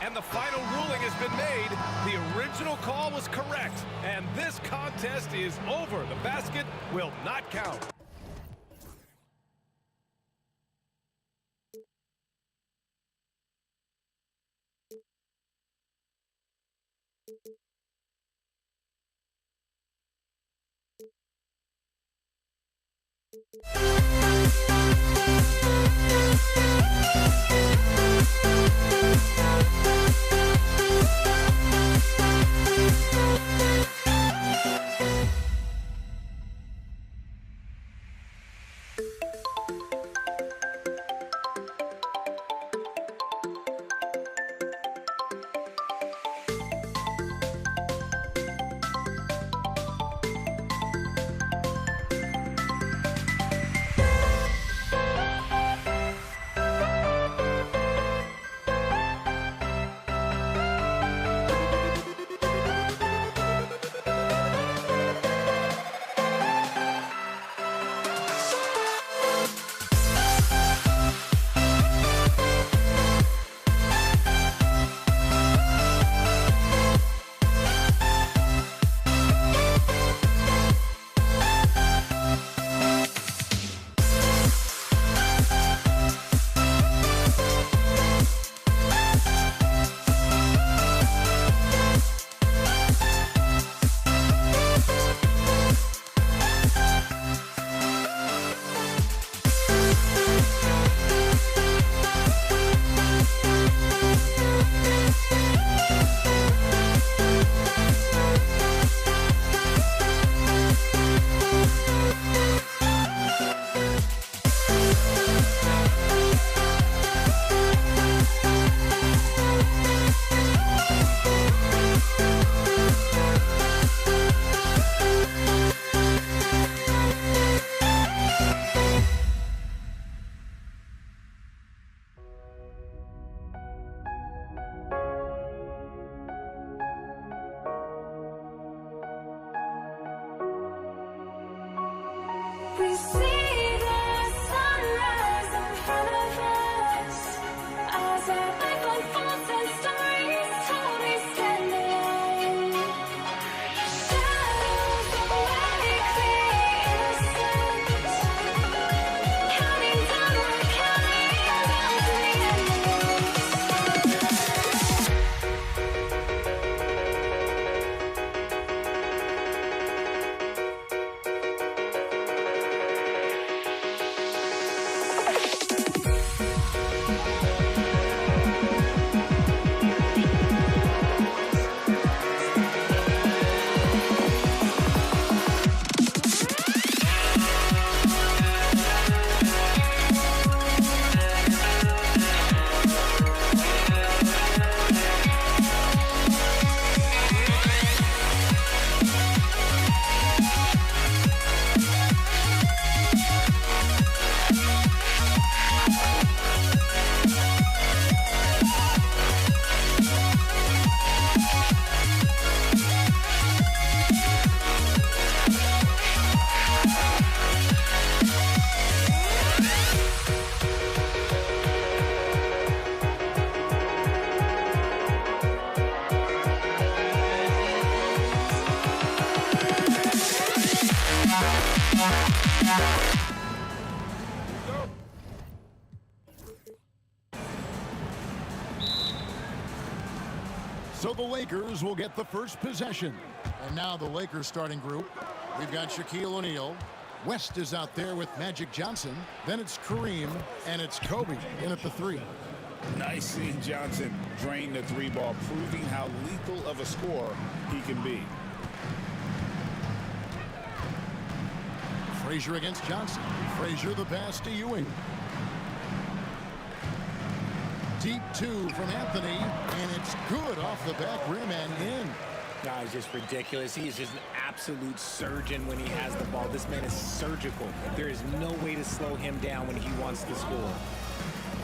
And the final ruling has been made. The original call was correct. And this contest is over. The basket will not count. We see the sunrise in front of us as our life unfolds and stories told. We stand alone. Shadows of light create innocence, counting down to the end. So the Lakers will get the first possession. And now the Lakers starting group. We've got Shaquille O'Neal. West is out there with Magic Johnson. Then it's Kareem, and it's Kobe in at the 3. Nice seeing Johnson drain the 3 ball, proving how lethal of a scorer he can be. Frazier against Johnson. Frazier the pass to Ewing. Deep 2 from Anthony, and it's good off the back rim and in. God, it's just ridiculous. He is just an absolute surgeon when he has the ball. This man is surgical. There is no way to slow him down when he wants to score.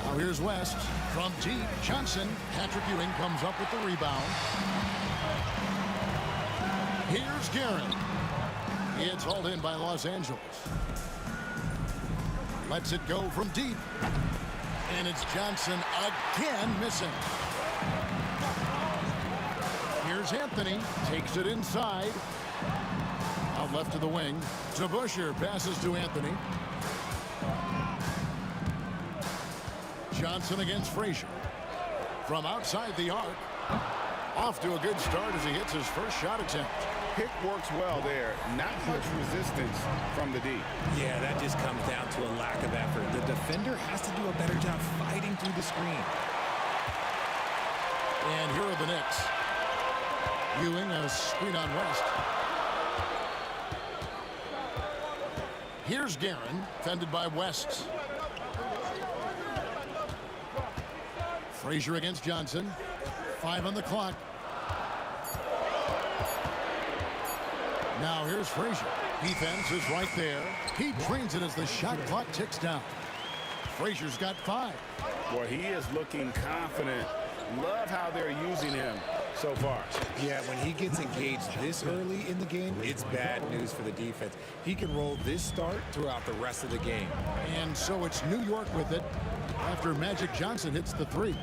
Now here's West from deep. Johnson. Patrick Ewing comes up with the rebound. Here's Guerin. It's hauled in by Los Angeles. Lets it go from deep. And it's Johnson again missing. Here's Anthony. Takes it inside. Out left to the wing. To Busher. Passes to Anthony. Johnson against Frazier. From outside the arc. Off to a good start as he hits his first shot attempt. Pick works well there. Not much resistance from the D. Yeah, that just comes down to a lack of effort. The defender has to do a better job fighting through the screen. And here are the Knicks. Ewing a screen on West. Here's Guerin, fended by West. Frazier against Johnson. 5 on the clock. Now here's Frazier. Defense is right there. He drains it as the shot clock ticks down. Frazier's got 5. Well, he is looking confident. Love how they're using him so far. Yeah, when he gets engaged this early in the game, it's bad news for the defense. He can roll this start throughout the rest of the game. And so it's New York with it after Magic Johnson hits the 3.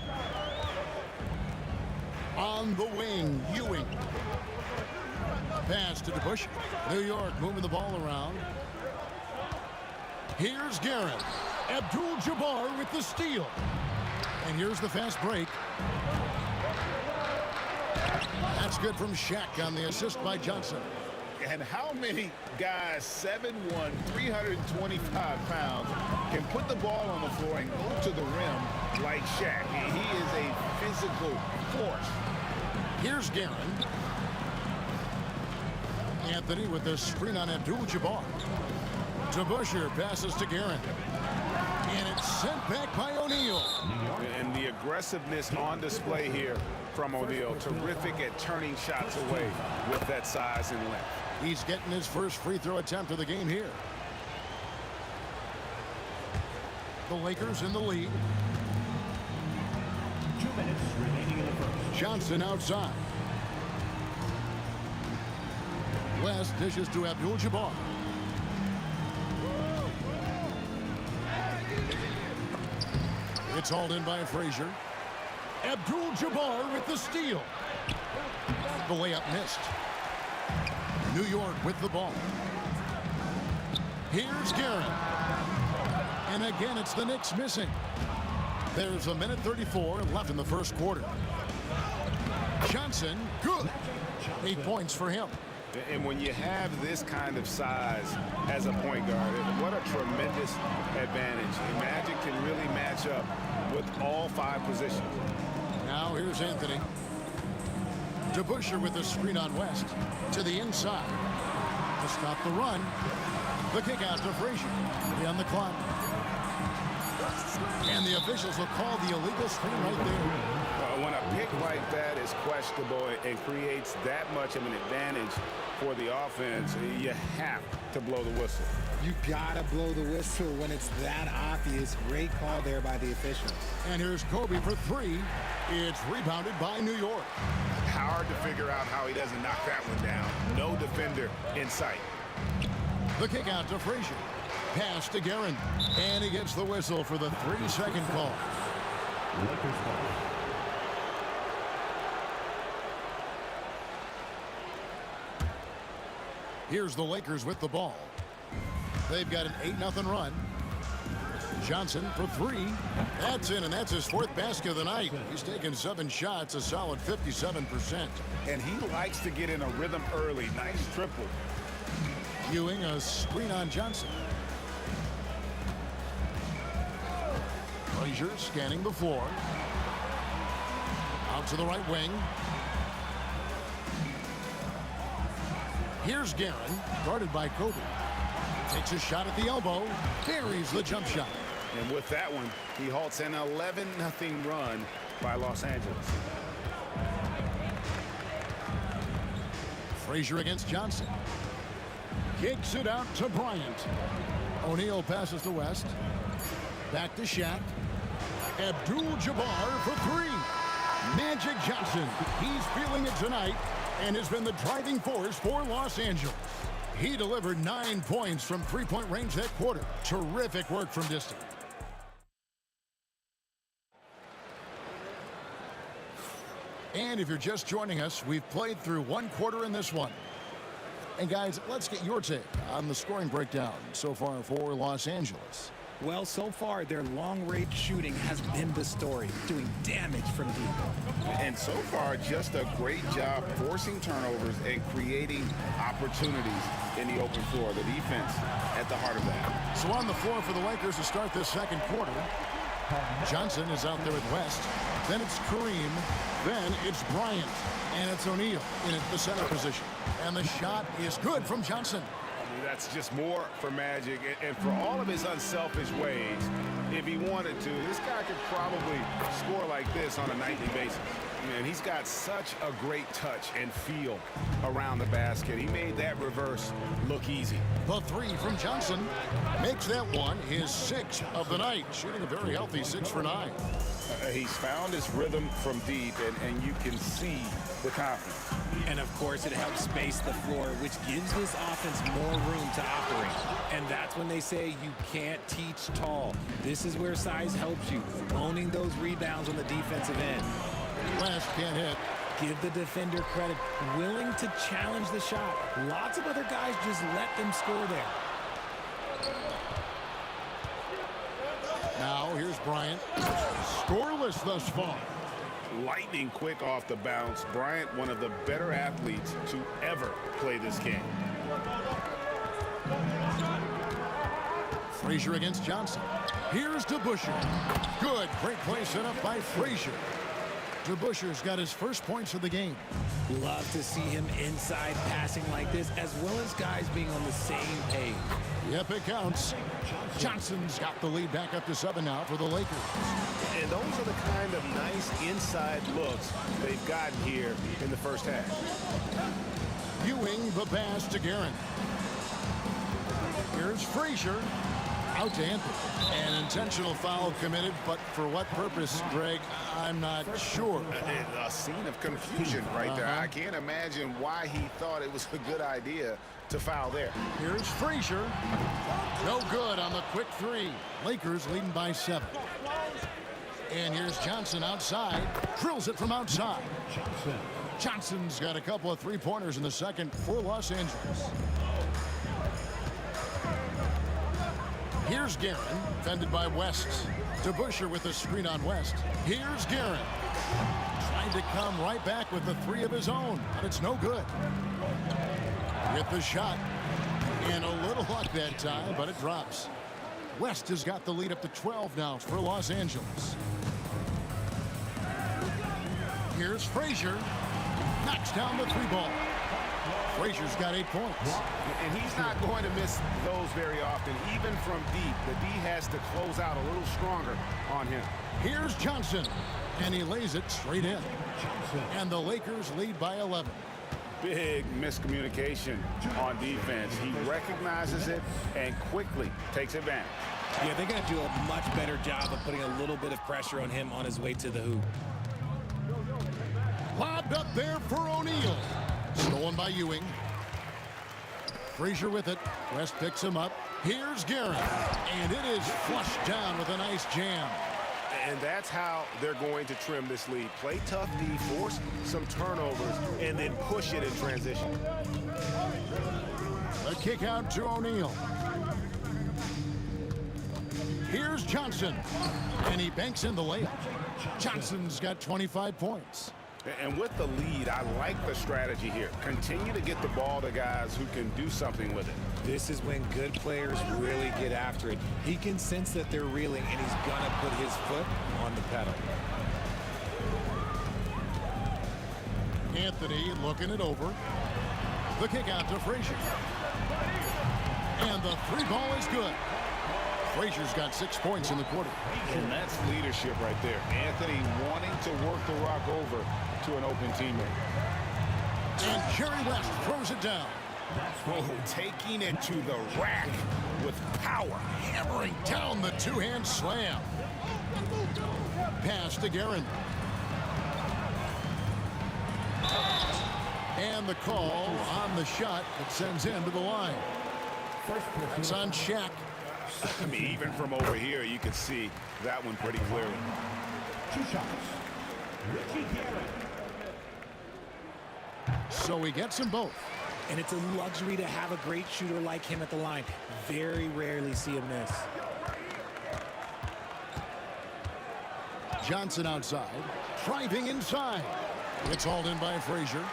On the wing, Ewing. Pass to DeBusschere. New York moving the ball around. Here's Guerin. Abdul-Jabbar with the steal. And here's the fast break. That's good from Shaq on the assist by Johnson. And how many guys, 7'1", 325 pounds, can put the ball on the floor and go to the rim like Shaq? He is a physical force. Here's Guerin. Anthony with the screen on Abdul-Jabbar. DeBusschere passes to Guerin. And it's sent back by O'Neal. And the aggressiveness on display here from O'Neal. Terrific at turning shots away with that size and length. He's getting his first free throw attempt of the game here. The Lakers in the lead. 2 minutes remaining in the first. Johnson outside. West dishes to Abdul-Jabbar. It's hauled in by Frazier. Abdul-Jabbar with the steal. The layup missed. New York with the ball. Here's Guerin. And again, it's the Knicks missing. There's a minute 34 left in the first quarter. Johnson, good. 8 points for him. And when you have this kind of size as a point guard, what a tremendous advantage. Magic can really match up with all 5 positions. Now here's Anthony. DeBusschere with the screen on West. To the inside. To stop the run. The kick out to Frazier. 3 on the clock. And the officials will call the illegal screen right there. When a pick like that is questionable and creates that much of an advantage for the offense, you have to blow the whistle. You gotta blow the whistle when it's that obvious. Great call there by the officials. And here's Kobe for 3. It's rebounded by New York. Hard to figure out how he doesn't knock that one down. No defender in sight. The kick out to Frazier. Pass to Guerin. And he gets the whistle for the 3-second call. Lakers ball. Here's the Lakers with the ball. They've got an 8-0 run. Johnson for 3. That's in, and that's his 4th basket of the night. He's taken 7 shots, a solid 57%. And he likes to get in a rhythm early. Nice triple. Ewing, a screen on Johnson. Frazier scanning the floor. Out to the right wing. Here's Guerin, guarded by Kobe. Takes a shot at the elbow. Buries the jump shot. And with that one, he halts an 11-0 run by Los Angeles. Frazier against Johnson. Kicks it out to Bryant. O'Neal passes to West. Back to Shaq. Abdul-Jabbar for 3. Magic Johnson. He's feeling it tonight and has been the driving force for Los Angeles. He delivered 9 points from 3-point range that quarter. Terrific work from distance. And if you're just joining us, we've played through 1 quarter in this one. And guys, let's get your take on the scoring breakdown so far for Los Angeles. Well, so far, their long-range shooting has been the story, doing damage from deep. And so far, just a great job forcing turnovers and creating opportunities in the open floor. The defense at the heart of that. So on the floor for the Lakers to start this 2nd quarter. Johnson is out there with West. Then it's Kareem. Then it's Bryant. And it's O'Neal in the center position. And the shot is good from Johnson. That's just more for Magic, and for all of his unselfish ways, if he wanted to, this guy could probably score like this on a nightly basis. And he's got such a great touch and feel around the basket. He made that reverse look easy. The 3 from Johnson makes that one his 6th of the night, shooting a very healthy 6 for 9. He's found his rhythm from deep, and you can see the confidence. And of course, it helps space the floor, which gives this offense more room to operate. And that's when they say you can't teach tall. This is where size helps you, owning those rebounds on the defensive end. West can't hit. Give the defender credit, willing to challenge the shot. Lots of other guys just let them score there. Now here's Bryant. Scoreless thus far. Lightning quick off the bounce. Bryant, one of the better athletes to ever play this game. Frazier against Johnson. Here's DeBusschere. Good. Great play set up by Frazier. DeBusschere's got his first points of the game. Love to see him inside passing like this, as well as guys being on the same page. Yep, it counts. Johnson's got the lead back up to 7 now for the Lakers. And those are the kind of nice inside looks they've gotten here in the first half. Ewing the pass to Guerin. Here's Frazier. Out to Anthony. An intentional foul committed, but for what purpose, Greg, I'm not sure. A scene of confusion right there. I can't imagine why he thought it was a good idea to foul there. Here's Frazier. No good on the quick 3. Lakers leading by 7. And here's Johnson outside. Drills it from outside. Johnson's got a couple of 3-pointers in the second for Los Angeles. Here's Guerin, defended by West. DeBusschere with a screen on West. Here's Guerin. Trying to come right back with the 3 of his own, but it's no good. With the shot. And a little luck that time, but it drops. West has got the lead up to 12 now for Los Angeles. Here's Frazier. Knocks down the 3-ball. Frazier's got 8 points. And he's not going to miss those very often, even from deep. The D has to close out a little stronger on him. Here's Johnson, and he lays it straight in. And the Lakers lead by 11. Big miscommunication on defense. He recognizes it and quickly takes advantage. Yeah, they're going to do a much better job of putting a little bit of pressure on him on his way to the hoop. Lobbed up there for O'Neal. Stolen by Ewing. Frazier with it. West picks him up. Here's Guerin. And it is flushed down with a nice jam. And that's how they're going to trim this lead. Play tough D, force some turnovers, and then push it in transition. A kick out to O'Neal. Here's Johnson. And he banks in the layup. Johnson's got 25 points. And with the lead, I like the strategy here. Continue to get the ball to guys who can do something with it. This is when good players really get after it. He can sense that they're reeling, and he's going to put his foot on the pedal. Anthony looking it over. The kick out to Frazier. And the three ball is good. Frazier's got 6 points in the quarter. And that's leadership right there. Anthony wanting to work the rock over to an open teammate. And Jerry West throws it down. Oh, taking it to the rack with power. Hammering down the two-hand slam. Pass to Guerin. And the call on the shot that sends him to the line. It's on Shaq. I mean, even from over here, you can see that one pretty clearly. 2 shots. Richie Guerin. So he gets them both. And it's a luxury to have a great shooter like him at the line. Very rarely see him miss. Johnson outside. Driving inside. It's hauled in by Frazier.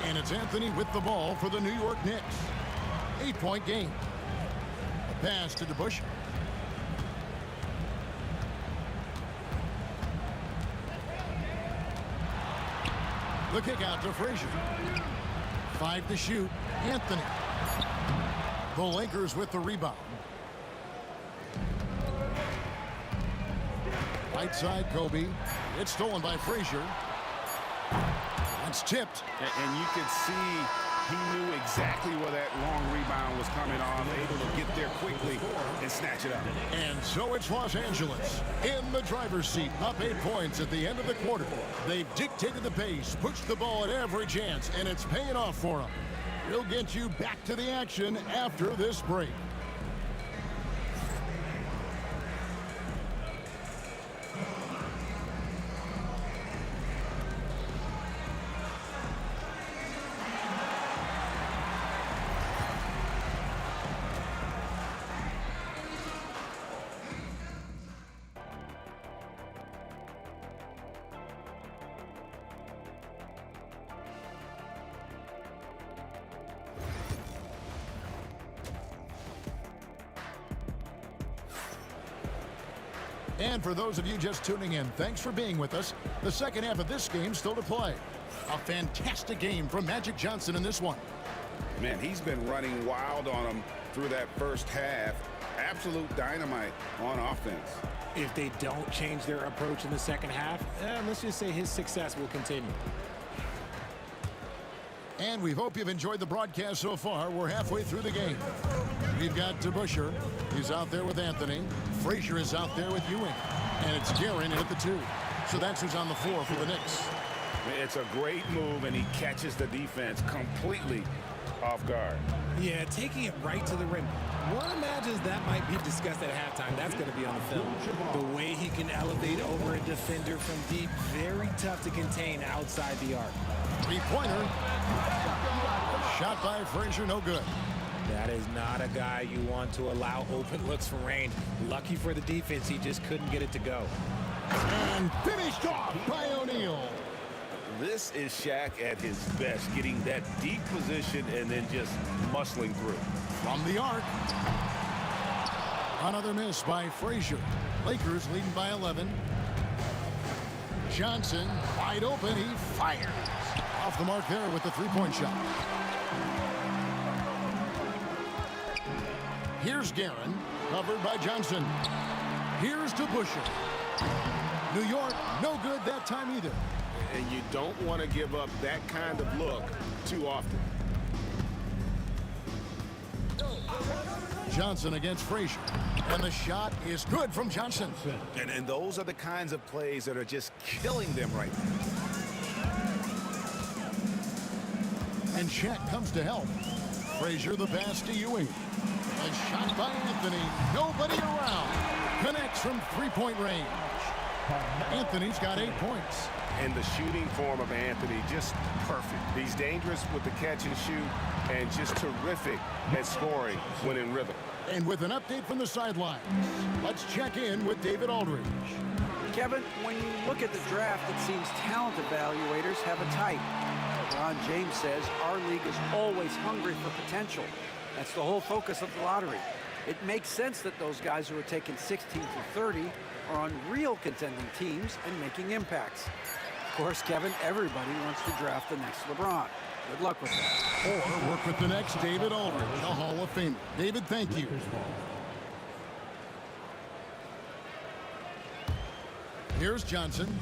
And it's Anthony with the ball for the New York Knicks. 8-point game. A pass to DeBusch. The kick out to Frazier. 5 to shoot. Anthony. The Lakers with the rebound. Right side, Kobe. It's stolen by Frazier. It's tipped. And you could see he knew exactly where that long rebound was coming on, able to get there quickly and snatch it up. And so it's Los Angeles in the driver's seat, up 8 points at the end of the quarter. They've dictated the pace, pushed the ball at every chance, and it's paying off for them. We'll get you back to the action after this break. And for those of you just tuning in, thanks for being with us. The second half of this game still to play. A fantastic game from Magic Johnson in this one. Man, he's been running wild on him through that first half. Absolute dynamite on offense. If they don't change their approach in the second half, let's just say his success will continue. And we hope you've enjoyed the broadcast so far. We're halfway through the game. We've got DeBuscher. He's out there with Anthony. Frazier is out there with Ewing. And it's Guerin at the 2. So that's who's on the floor for the Knicks. It's a great move, and he catches the defense completely off guard. Yeah, taking it right to the rim. One imagines that might be discussed at halftime. That's going to be on the film. The way he can elevate over a defender from deep, very tough to contain outside the arc. Three-pointer. Shot by Frazier, no good. That is not a guy you want to allow open looks from range. Lucky for the defense, he just couldn't get it to go. And finished off by O'Neal. This is Shaq at his best, getting that deep position and then just muscling through. From the arc. Another miss by Frazier. Lakers leading by 11. Johnson wide open. He fires. Off the mark there with the three-point shot. Here's Guerin, covered by Johnson. Here's DeBuscher. New York, no good that time either. And you don't want to give up that kind of look too often. Johnson against Frazier. And the shot is good from Johnson. And those are the kinds of plays that are just killing them right now. And Shaq comes to help. Frazier the pass to Ewing. A shot by Anthony. Nobody around. Connects from three-point range. Anthony's got 8 points. And the shooting form of Anthony, just perfect. He's dangerous with the catch and shoot and just terrific at scoring when in rhythm. And with an update from the sidelines, let's check in with David Aldridge. Kevin, when you look at the draft, it seems talent evaluators have a type. Ron James says our league is always hungry for potential. That's the whole focus of the lottery. It makes sense that those guys who are taken 16 through 30 are on real contending teams and making impacts. Of course, Kevin, everybody wants to draft the next LeBron. Good luck with that. Or work with the next David Aldridge, a Hall of Famer. David, thank you. Here's Johnson.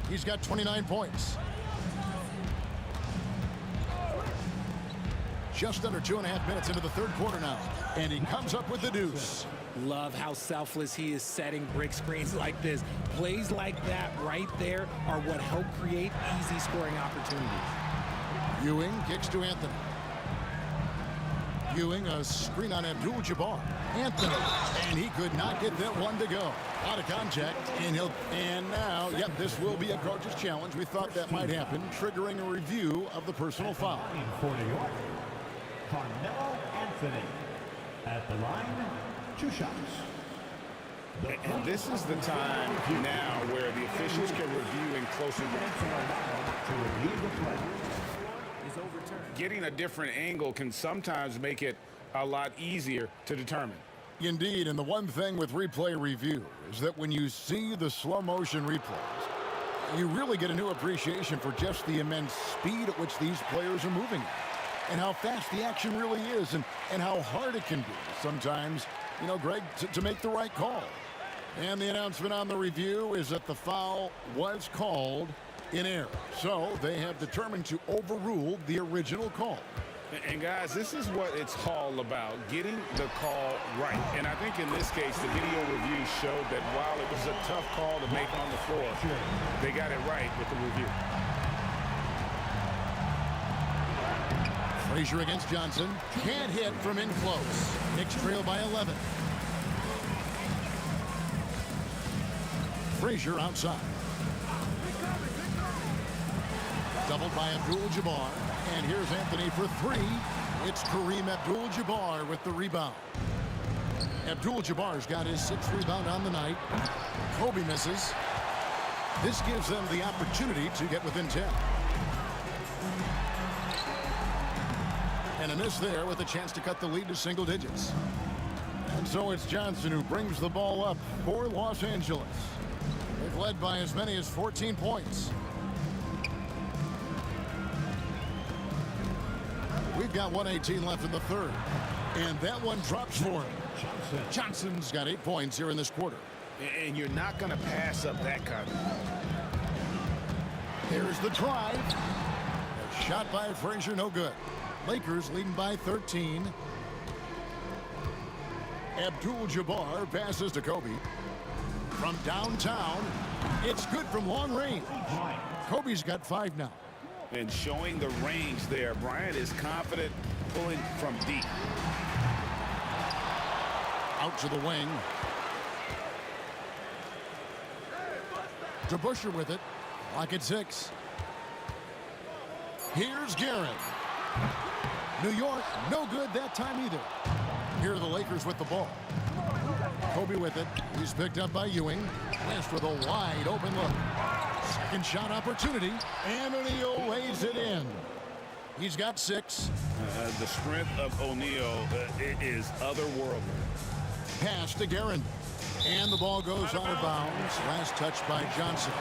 He's got 29 points. Just under 2.5 minutes into the third quarter now. And he comes up with the deuce. Love how selfless he is setting brick screens like this. Plays like that right there are what help create easy scoring opportunities. Ewing kicks to Anthony. Ewing, a screen on Abdul-Jabbar. Anthony, and he could not get that one to go. Out of contact, and now, yep, this will be a coach's challenge. We thought that might happen, triggering a review of the personal foul. For New York, Carmelo Anthony. At the line, 2 shots. And this is the time now where the officials can review in closer To review the play. Getting a different angle can sometimes make it a lot easier to determine. Indeed, and the one thing with replay review is that when you see the slow motion replays, you really get a new appreciation for just the immense speed at which these players are moving at, and how fast the action really is, and how hard it can be sometimes, you know, Greg, to make the right call. And the announcement on the review is that the foul was called in error. So they have determined to overrule the original call. And guys, this is what it's all about, getting the call right. And I think in this case, the video review showed that while it was a tough call to make on the floor, they got it right with the review. Frazier against Johnson. Can't hit from in close. Knicks trail by 11. Frazier outside. Doubled by Abdul-Jabbar. And here's Anthony for 3. It's Kareem Abdul-Jabbar with the rebound. Abdul-Jabbar's got his 6th rebound on the night. Kobe misses. This gives them the opportunity to get within 10. And a miss there with a chance to cut the lead to single digits. And so it's Johnson who brings the ball up for Los Angeles. They've led by as many as 14 points. We've got 1:18 left in the third. And that one drops for him. Johnson's got 8 points here in this quarter. And you're not going to pass up that kind of. There's the drive. A shot by Frazier, no good. Lakers leading by 13. Abdul-Jabbar passes to Kobe. From downtown, it's good from long range. Kobe's got 5 now. And showing the range there, Bryant is confident pulling from deep. Out to the wing. To Busher with it. Lock at 6. Here's Garrett. New York, no good that time either. Here are the Lakers with the ball. Kobe with it. He's picked up by Ewing. West with a wide open look. Second shot opportunity. And O'Neal lays it in. He's got 6. The strength of O'Neal is otherworldly. Pass to Guerin. And the ball goes out of bounds. Last touch by Johnson.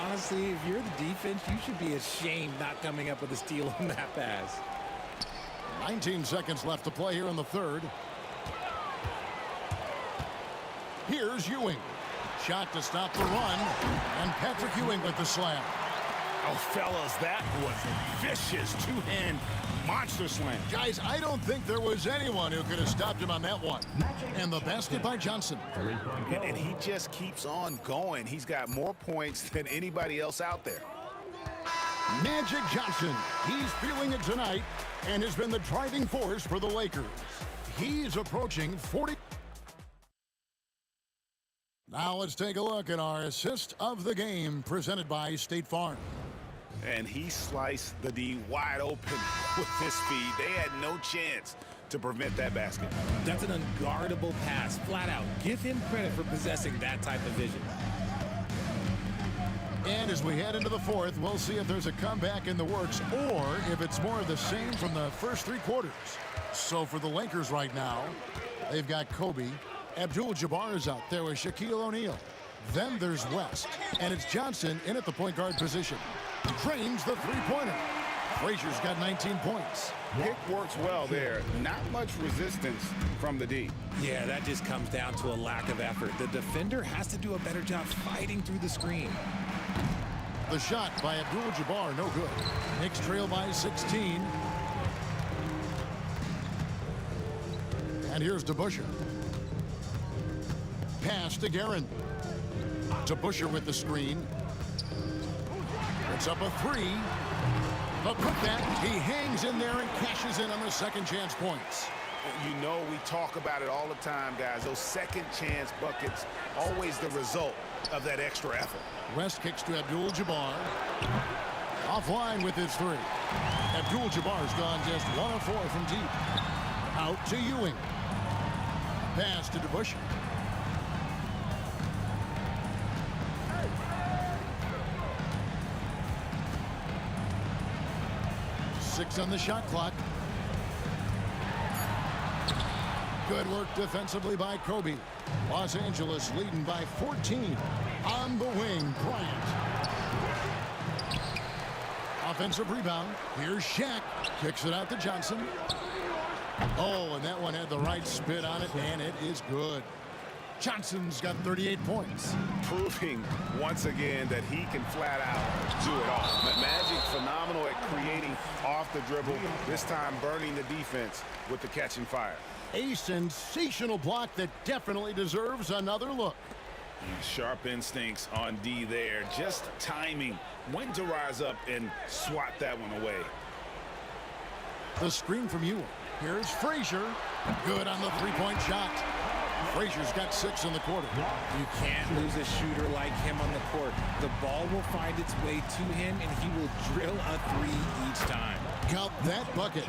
Honestly, if you're the defense, you should be ashamed not coming up with a steal on that pass. 19 seconds left to play here in the third. Here's Ewing. Shot to stop the run. And Patrick Ewing with the slam. Oh, fellas, that was a vicious two-hand monster slam. Guys, I don't think there was anyone who could have stopped him on that one. And the basket by Johnson. And he just keeps on going. He's got more points than anybody else out there. Magic Johnson. He's feeling it tonight and has been the driving force for the Lakers. He's approaching 40. Now let's take a look at our assist of the game presented by State Farm. And he sliced the D wide open with his speed. They had no chance to prevent that basket. That's an unguardable pass, flat out. Give him credit for possessing that type of vision. And as we head into the fourth, we'll see if there's a comeback in the works or if it's more of the same from the first three quarters. So for the Lakers right now, they've got Kobe. Abdul-Jabbar is out there with Shaquille O'Neal. Then there's West, and it's Johnson in at the point guard position. Drains the three-pointer. Frazier's got 19 points. Pick works well there. Not much resistance from the D. Yeah, that just comes down to a lack of effort. The defender has to do a better job fighting through the screen. The shot by Abdul-Jabbar, no good. Knicks trail by 16. And here's DeBusschere. Pass to Guerin. DeBusschere with the screen. It's up a three. But put that, he hangs in there and cashes in on the second chance points. You know, we talk about it all the time, guys. Those second chance buckets, always the result of that extra effort. West kicks to Abdul-Jabbar. Offline with his three. Abdul-Jabbar's gone just 1 of 4 from deep. Out to Ewing. Pass to DeBusschere. Six on the shot clock. Good work defensively by Kobe. Los Angeles leading by 14. On the wing, Bryant. Offensive rebound. Here's Shaq. Kicks it out to Johnson. Oh, and that one had the right spin on it, and it is good. Johnson's got 38 points. Proving once again that he can flat out do it all. Magic phenomenal at creating off the dribble, this time burning the defense with the catch and fire. A sensational block that definitely deserves another look. Sharp instincts on D there. Just timing when to rise up and swat that one away. The screen from Ewing. Here's Frazier. Good on the three-point shot. Frazier's got 6 in the quarter. You can't lose a shooter like him on the court. The ball will find its way to him, and he will drill a three each time. Count that bucket.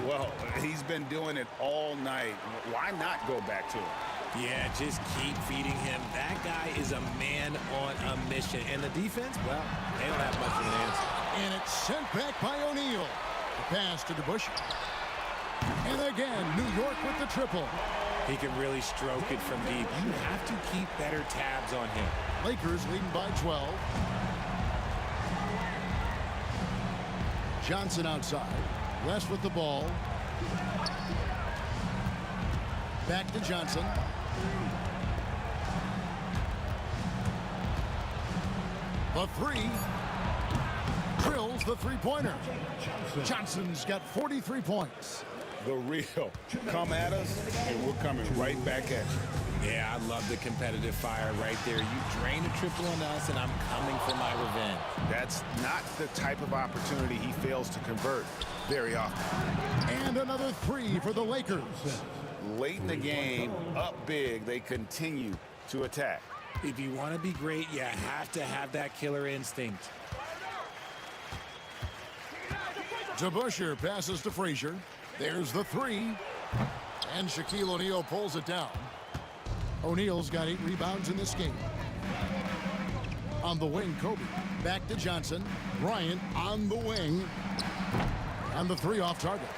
Well, he's been doing it all night. Why not go back to it? Yeah, just keep feeding him. That guy is a man on a mission. And the defense, well, they don't have much of an answer. And it's sent back by O'Neal. The pass to DeBusschere. And again, New York with the triple. He can really stroke it from deep. You have to keep better tabs on him. Lakers leading by 12. Johnson outside. West with the ball. Back to Johnson. The three. Drills the three-pointer. Johnson's got 43 points. The real. Come at us, and we're coming right back at you. Yeah, I love the competitive fire right there. You drain a triple on us, and I'm coming for my revenge. That's not the type of opportunity he fails to convert very often. And another three for the Lakers. Late in the game, up big, they continue to attack. If you want to be great, you have to have that killer instinct. DeBusschere passes to Frazier. There's the three. And Shaquille O'Neal pulls it down. O'Neal's got 8 rebounds in this game. On the wing, Kobe. Back to Johnson. Bryant on the wing. And the three off target.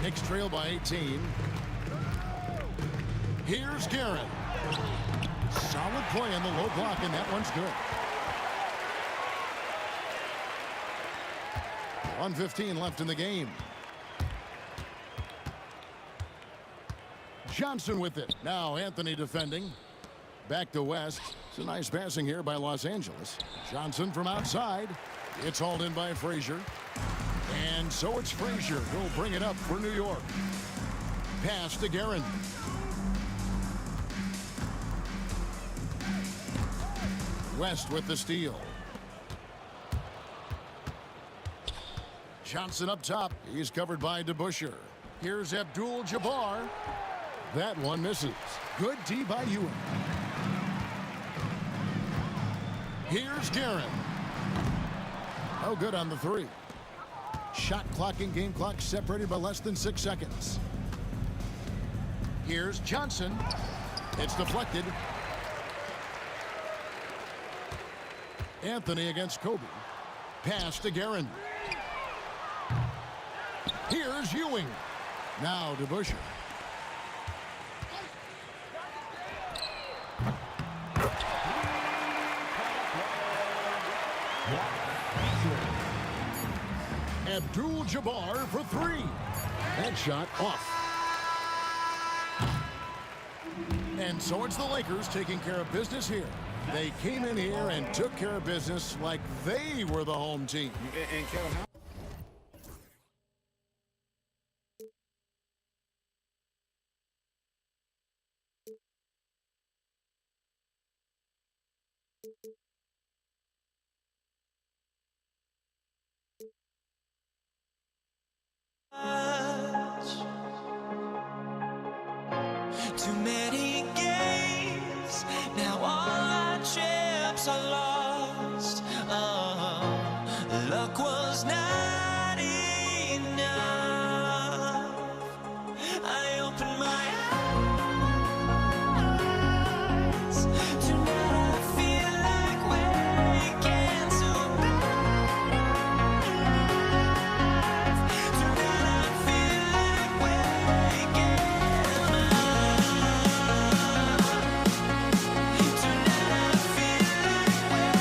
Knicks trail by 18. Here's Guerin. Solid play on the low block, and that one's good. 1:15 left in the game. Johnson with it. Now Anthony defending. Back to West. It's a nice passing here by Los Angeles. Johnson from outside. It's hauled in by Frazier. And so it's Frazier who'll bring it up for New York. Pass to Guerin. West with the steal. Johnson up top. He's covered by DeBusschere. Here's Abdul-Jabbar. That one misses. Good D by Ewing. Here's Guerin. Oh, good on the three. Shot clock and game clock separated by less than 6 seconds. Here's Johnson. It's deflected. Anthony against Kobe. Pass to Guerin. Here's Ewing. Now to Busher. Abdul-Jabbar for three. That shot off. And so it's the Lakers taking care of business here. They came in here and took care of business like they were the home team. And Kevin, how Too many games, now all our chips are lost. Luck was not enough. I opened my eyes. Tonight I feel like waking to a better life. Tonight I feel like waking up. Tonight I feel like waking up.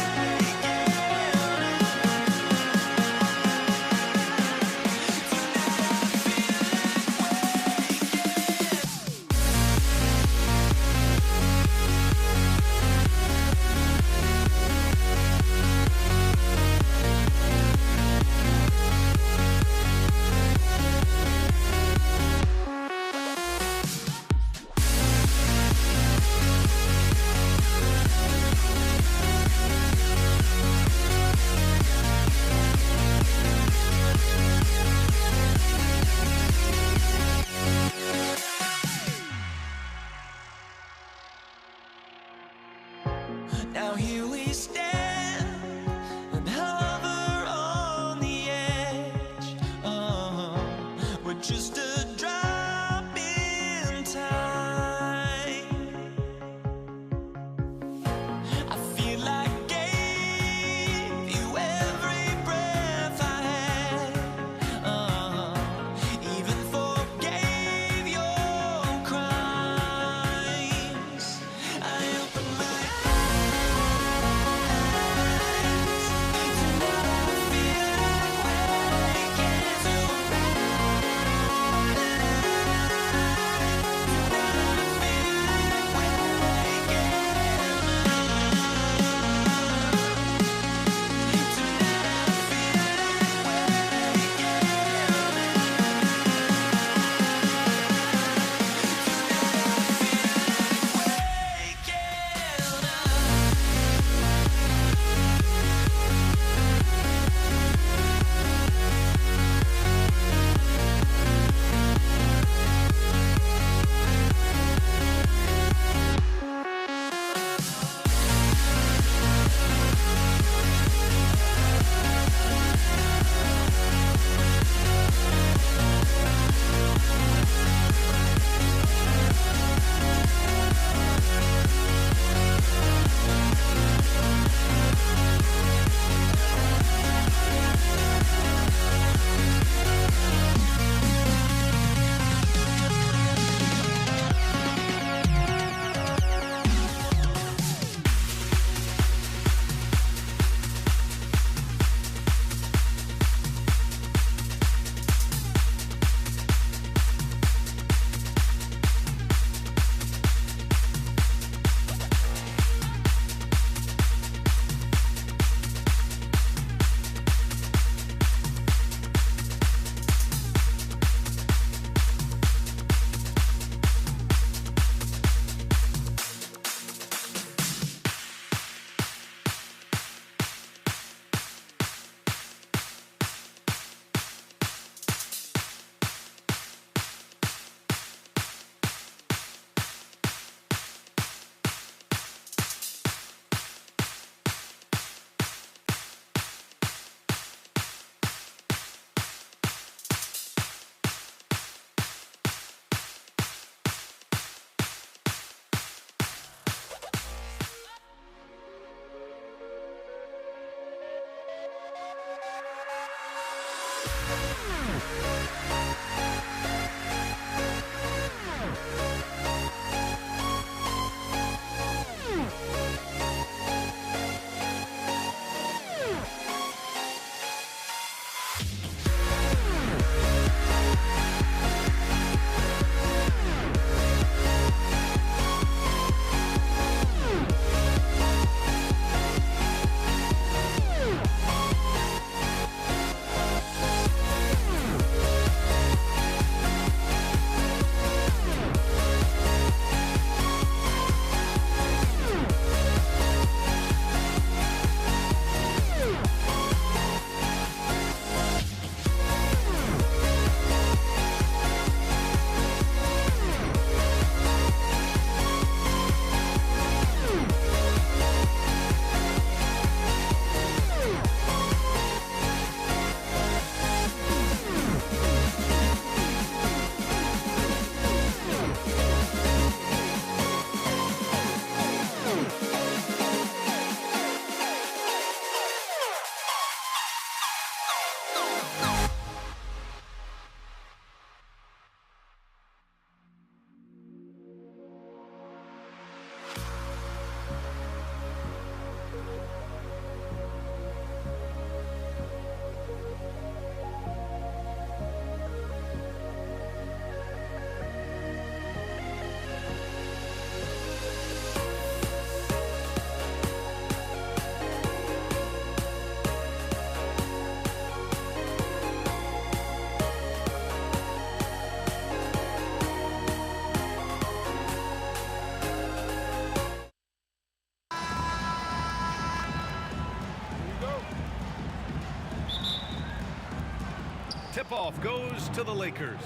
tip-off goes to the Lakers.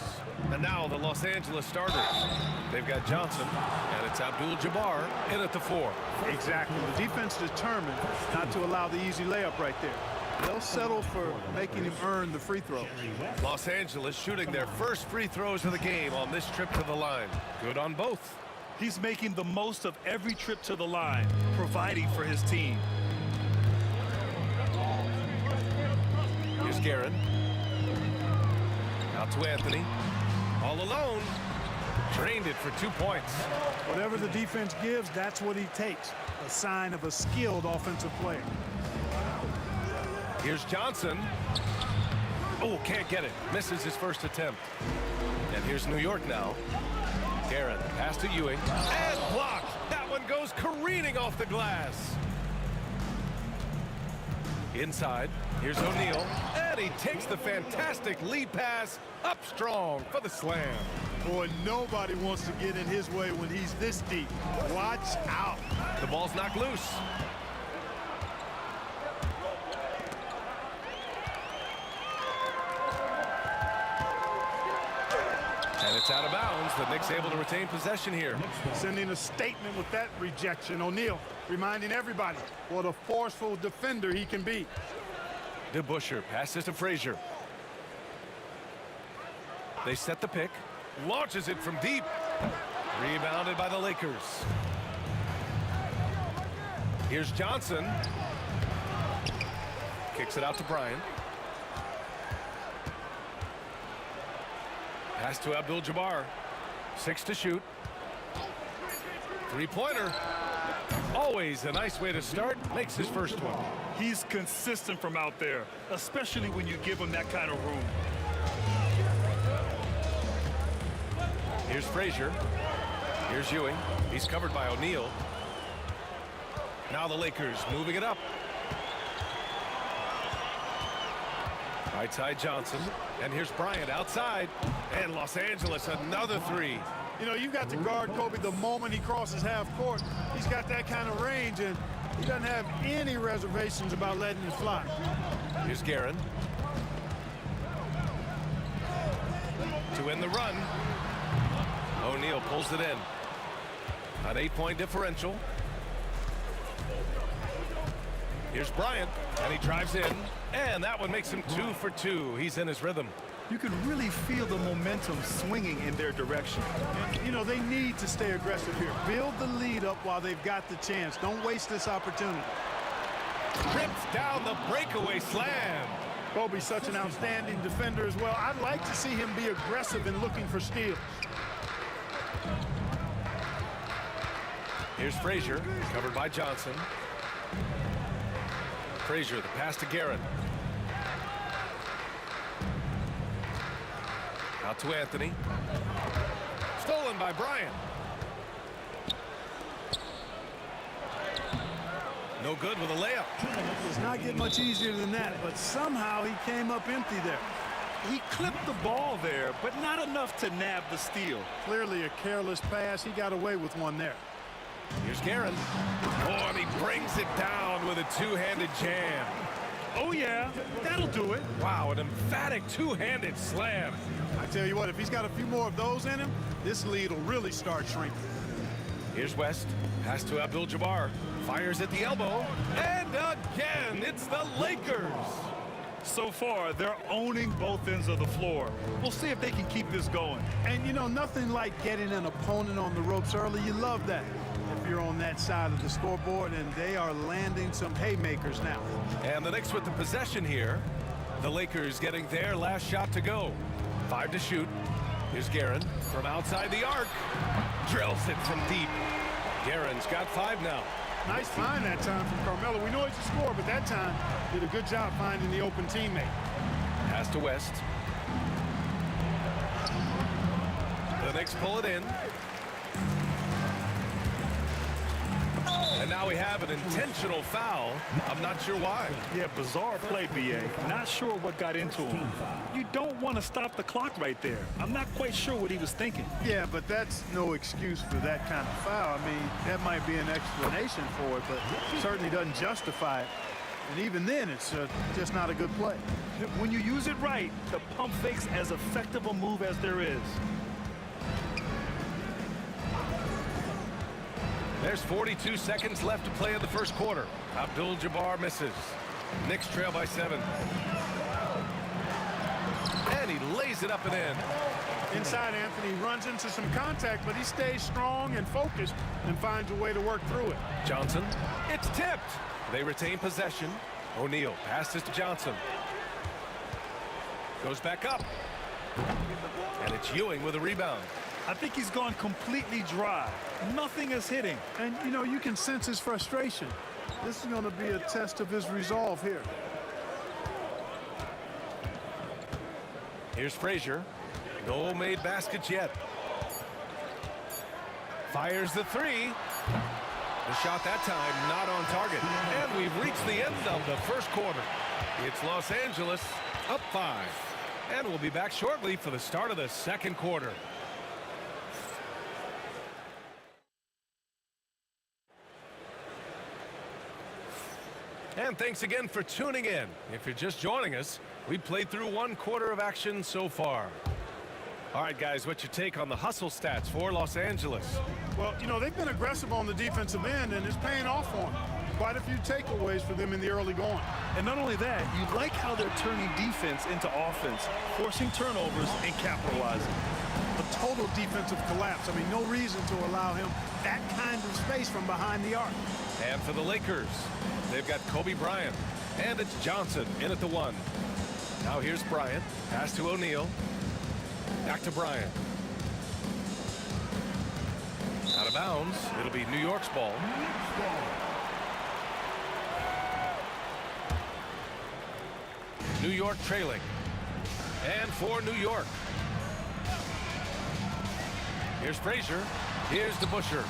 And now the Los Angeles starters. They've got Johnson, and it's Abdul-Jabbar in at the 4. Exactly. The defense determined not to allow the easy layup right there. They'll settle for making him earn the free throws. Los Angeles shooting their first free throws of the game on this trip to the line. Good on both. He's making the most of every trip to the line, providing for his team. Here's Guerin. Out to Anthony. All alone. Drained it for 2 points. Whatever the defense gives, that's what he takes. A sign of a skilled offensive player. Here's Johnson. Oh, can't get it. Misses his first attempt. And here's New York now. Guerin, pass to Ewing. And blocked. That one goes careening off the glass. Inside, here's O'Neal. And he takes the fantastic lead pass up strong for the slam. Boy, nobody wants to get in his way when he's this deep. Watch out. The ball's knocked loose. And it's out of bounds. The Knicks able to retain possession here. Sending a statement with that rejection. O'Neal reminding everybody what a forceful defender he can be. DeBusschere passes to Frazier. They set the pick. Launches it from deep. Rebounded by the Lakers. Here's Johnson. Kicks it out to Bryant. Pass to Abdul-Jabbar. 6 to shoot. Three-pointer. Always a nice way to start. Makes his first one. He's consistent from out there, especially when you give him that kind of room. Here's Frazier. Here's Ewing. He's covered by O'Neal. Now the Lakers moving it up. Right side Johnson. And here's Bryant outside. And Los Angeles another 3. You know, you got to guard Kobe the moment he crosses half court. He's got that kind of range, and he doesn't have any reservations about letting it fly. Here's Guerin. To end the run. O'Neal pulls it in. An 8-point differential. Here's Bryant, and he drives in. And that one makes him 2 for 2. He's in his rhythm. You can really feel the momentum swinging in their direction. You know, they need to stay aggressive here. Build the lead up while they've got the chance. Don't waste this opportunity. Rips down the breakaway slam. Kobe's such an outstanding defender as well. I'd like to see him be aggressive in looking for steals. Here's Frazier, covered by Johnson. Frazier, the pass to Guerin. Out to Anthony. Stolen by Bryant. No good with a layup. Does not get much easier than that, but somehow he came up empty there. He clipped the ball there, but not enough to nab the steal. Clearly a careless pass. He got away with one there. Here's Guerin. Oh, and he brings it down with a two-handed jam. Oh, yeah, that'll do it. Wow, an emphatic two-handed slam. I tell you what, if he's got a few more of those in him, this lead will really start shrinking. Here's West. Pass to Abdul-Jabbar. Fires at the elbow. And again, it's the Lakers. So far, they're owning both ends of the floor. We'll see if they can keep this going. And, you know, nothing like getting an opponent on the ropes early. You love that if you're on that side of the scoreboard, and they are landing some haymakers now. And the Knicks with the possession here. The Lakers getting their last shot to go. 5 to shoot. Here's Guerin from outside the arc. Drills it from deep. Guerin's got 5 now. Nice find that time from Carmelo. We know he's a scorer, but that time did a good job finding the open teammate. Pass to West. The Knicks pull it in. And now we have an intentional foul. I'm not sure why. Yeah, bizarre play, B.A. Not sure what got into him. You don't want to stop the clock right there. I'm not quite sure what he was thinking. Yeah, but that's no excuse for that kind of foul. I mean, that might be an explanation for it, but certainly doesn't justify it. And even then, it's just not a good play. When you use it right, the pump fake's as effective a move as there is. There's 42 seconds left to play in the first quarter. Abdul-Jabbar misses. Knicks trail by 7. And he lays it up and in. Inside, Anthony runs into some contact, but he stays strong and focused and finds a way to work through it. Johnson, it's tipped. They retain possession. O'Neal passes to Johnson. Goes back up. And it's Ewing with a rebound. I think he's gone completely dry. Nothing is hitting. And, you know, you can sense his frustration. This is going to be a test of his resolve here. Here's Frazier. No made baskets yet. Fires the 3. The shot that time not on target. And we've reached the end of the first quarter. It's Los Angeles up 5. And we'll be back shortly for the start of the second quarter. And thanks again for tuning in. If you're just joining us, we played through 1 quarter of action so far. All right, guys, what's your take on the hustle stats for Los Angeles? Well, you know, they've been aggressive on the defensive end, and it's paying off for them. Quite a few takeaways for them in the early going. And not only that, you like how they're turning defense into offense, forcing turnovers and capitalizing. A total defensive collapse. I mean, no reason to allow him that kind of space from behind the arc. And for the Lakers, they've got Kobe Bryant, and it's Johnson in at the 1. Now here's Bryant. Pass to O'Neal. Back to Bryant. Out of bounds. It'll be New York's ball. New York trailing. And for New York. Here's Frazier. Here's the Busher.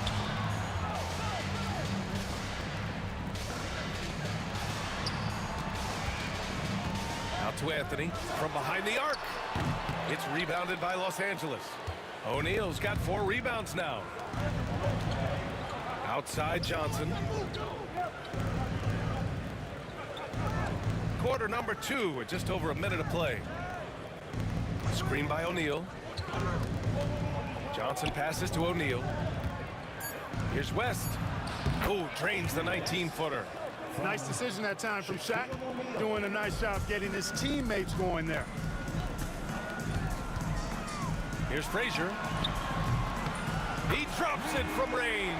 Out to Anthony from behind the arc. It's rebounded by Los Angeles. O'Neal's got 4 rebounds now. Outside Johnson. Quarter number 2 with just over a minute of play. Screen by O'Neal. Johnson passes to O'Neal. Here's West. Oh, drains the 19-footer. Nice decision that time from Shaq. Doing a nice job getting his teammates going there. Here's Frazier. He drops it from range.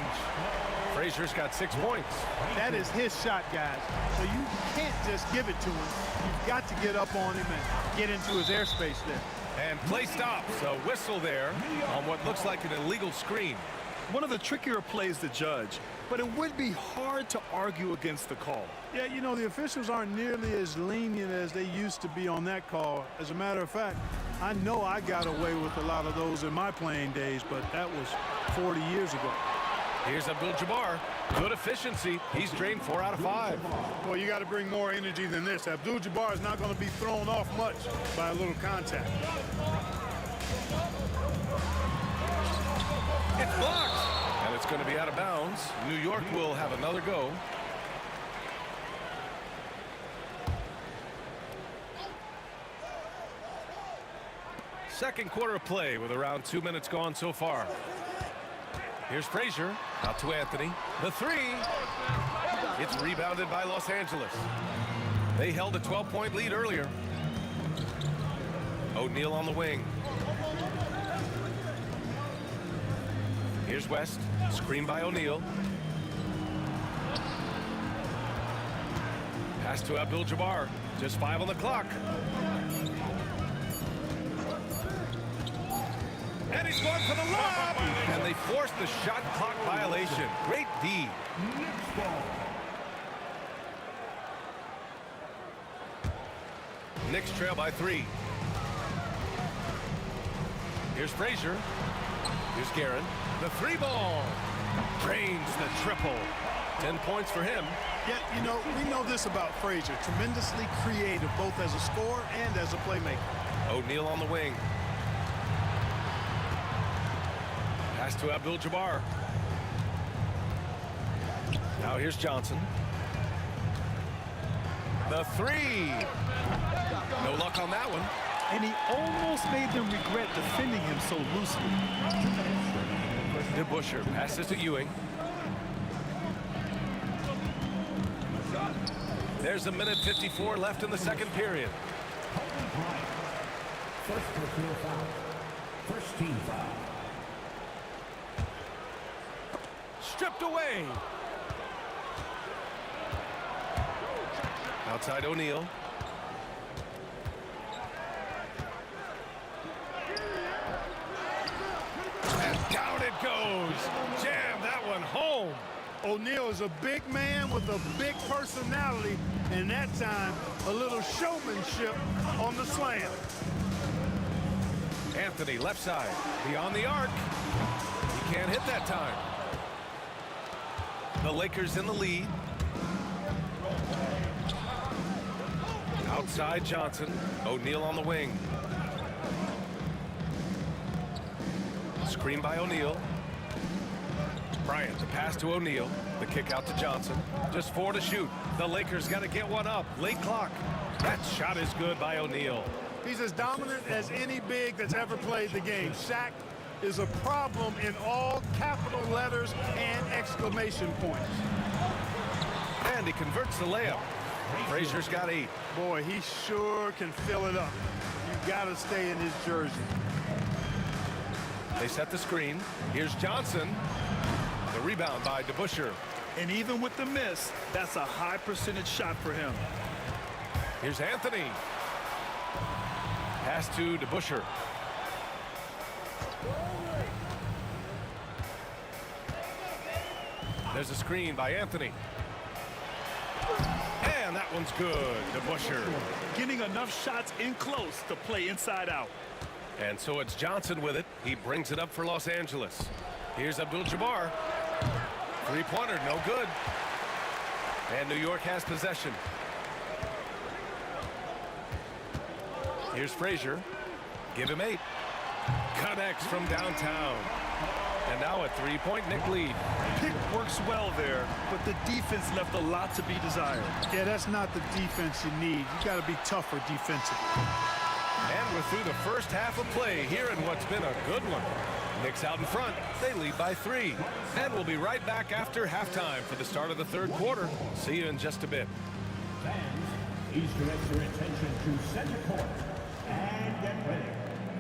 Frazier's got 6 points. That is his shot, guys. So you can't just give it to him. You've got to get up on him and get into his airspace there. And play stops. A whistle there on what looks like an illegal screen. One of the trickier plays to judge, but it would be hard to argue against the call. Yeah, you know, the officials aren't nearly as lenient as they used to be on that call. As a matter of fact, I know I got away with a lot of those in my playing days, but that was 40 years ago. Here's Abdul-Jabbar. Good efficiency. He's drained 4 out of 5. Well, you got to bring more energy than this. Abdul-Jabbar is not going to be thrown off much by a little contact. It's blocked. And it's going to be out of bounds. New York will have another go. Second quarter of play with around 2 minutes gone so far. Here's Frazier. Out to Anthony. The 3. It's rebounded by Los Angeles. They held a 12-point lead earlier. O'Neal on the wing. Here's West. Screen by O'Neal. Pass to Abdul-Jabbar. Just 5 on the clock. And he's going for the lob. And they forced the shot clock violation. Great D. Knicks trail by 3. Here's Frazier. Here's Guerin. The 3 ball. Drains the triple. 10 points for him. Yeah, you know, we know this about Frazier. Tremendously creative, both as a scorer and as a playmaker. O'Neal on the wing. Pass to Abdul-Jabbar. Now here's Johnson. The three. No luck on that one. And he almost made them regret defending him so loosely. DeBusschere passes to Ewing. There's a minute 54 left in the second period. First personal foul. First team foul. Stripped away. Outside O'Neal. And down it goes. Jam that one home. O'Neal is a big man with a big personality, and that time, a little showmanship on the slam. Anthony, left side, beyond the arc. He can't hit that time. The Lakers in the lead. Outside Johnson, O'Neal on the wing. Screen by O'Neal. Bryant, the pass to O'Neal. The kick out to Johnson. Just 4 to shoot. The Lakers got to get one up. Late clock. That shot is good by O'Neal. He's as dominant as any big that's ever played the game. Shaq is a problem in all capital letters and exclamation points. And he converts the layup. Frazier's got 8. Boy, he sure can fill it up. You got to stay in his jersey. They set the screen. Here's Johnson. The rebound by DeBusschere. And even with the miss, that's a high percentage shot for him. Here's Anthony. Pass to DeBusschere. There's a screen by Anthony. And that one's good. DeBusschere. Getting enough shots in close to play inside out. And so it's Johnson with it. He brings it up for Los Angeles. Here's Abdul-Jabbar. Three-pointer, no good. And New York has possession. Here's Frazier. Give him 8. Connects from downtown. And now a three-point Knick lead. Pick works well there, but the defense left a lot to be desired. Yeah, that's not the defense you need. You got to be tougher defensively. And we're through the first half of play here in what's been a good one. Knicks out in front. They lead by 3. And we'll be right back after halftime for the start of the third quarter. See you in just a bit. Fans, please direct your attention to center court and get ready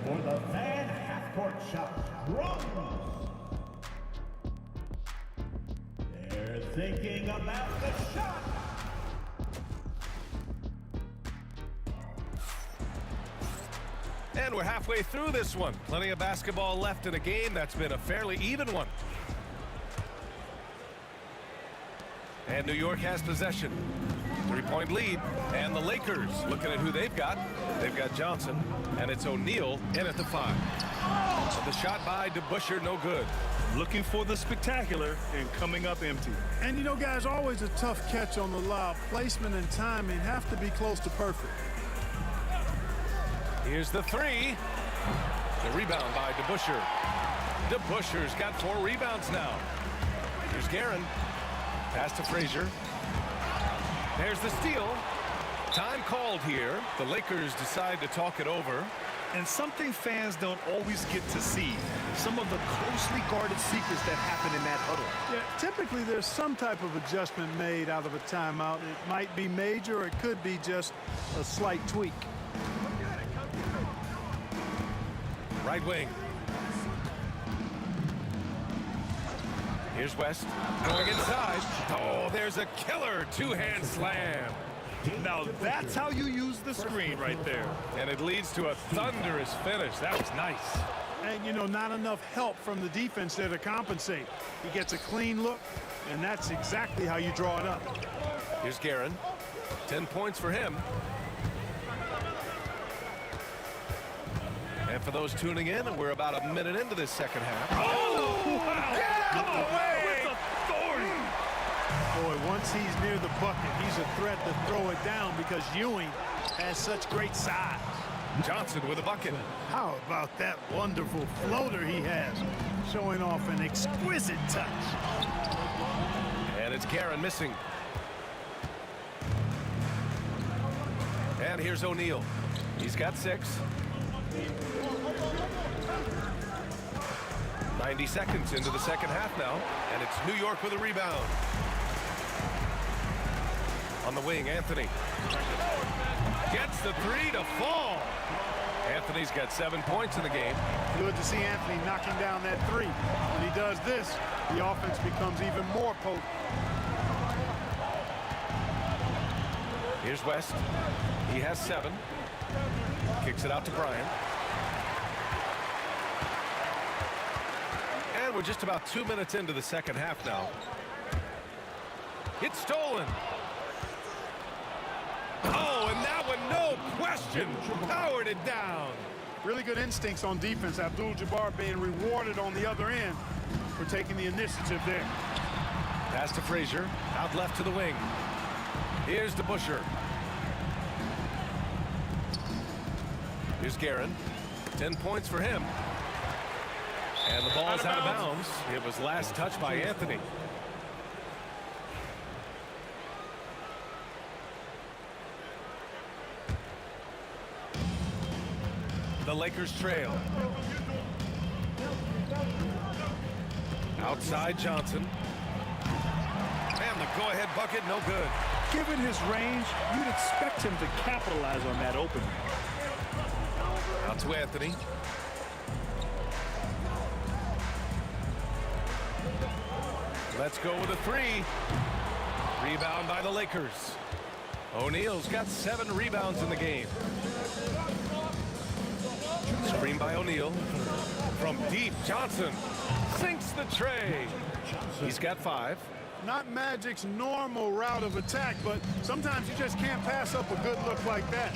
for the fan half-court shot. Drums. They're thinking about the shot. And we're halfway through this one. Plenty of basketball left in a game that's been a fairly even one. And New York has possession. 3-point lead. And the Lakers looking at who they've got. They've got Johnson. And it's O'Neal in at the 5. The shot by DeBusschere, no good. Looking for the spectacular and coming up empty. And you know, guys, always a tough catch on the lob. Placement and timing have to be close to perfect. Here's the 3. The rebound by DeBusschere. DeBusschere's got 4 rebounds now. Here's Guerin. Pass to Frazier. There's the steal. Time called here. The Lakers decide to talk it over. And something fans don't always get to see. Some of the closely guarded secrets that happen in that huddle. Yeah, typically there's some type of adjustment made out of a timeout. It might be major, or it could be just a slight tweak. Right wing. Here's West going inside. Oh, there's a killer two-hand slam. Now that's how you use the screen right there. And it leads to a thunderous finish. That was nice. And, you know, not enough help from the defense there to compensate. He gets a clean look, and that's exactly how you draw it up. Here's Guerin. 10 points for him. And for those tuning in, we're about a minute into this second half. Oh, wow. Get out of the way with authority. Boy, once he's near the bucket, he's a threat to throw it down because Ewing has such great size. Johnson with a bucket. How about that wonderful floater he has, showing off an exquisite touch. And it's Guerin missing. And here's O'Neal. He's got 6. 90 seconds into the second half now, and it's New York with a rebound. On the wing, Anthony gets the 3 to fall. Anthony's got 7 points in the game. Good to see Anthony knocking down that 3. When he does this, the offense becomes even more potent. Here's West. He has 7. Kicks it out to Bryant. And we're just about 2 minutes into the second half now. It's stolen. Oh, and that one, no question, powered it down. Really good instincts on defense. Abdul-Jabbar being rewarded on the other end for taking the initiative there. Pass to Frazier, out left to the wing. Here's DeBusschere. Here's Guerin. 10 points for him. And the ball's out of bounds. It was last touched by Anthony. The Lakers trail. Outside Johnson. And the go-ahead bucket, no good. Given his range, you'd expect him to capitalize on that opening. Out to Anthony. Let's go with a 3. Rebound by the Lakers. O'Neal's got 7 rebounds in the game. Screen by O'Neal. From deep, Johnson sinks the tray. He's got 5. Not Magic's normal route of attack, but sometimes you just can't pass up a good look like that.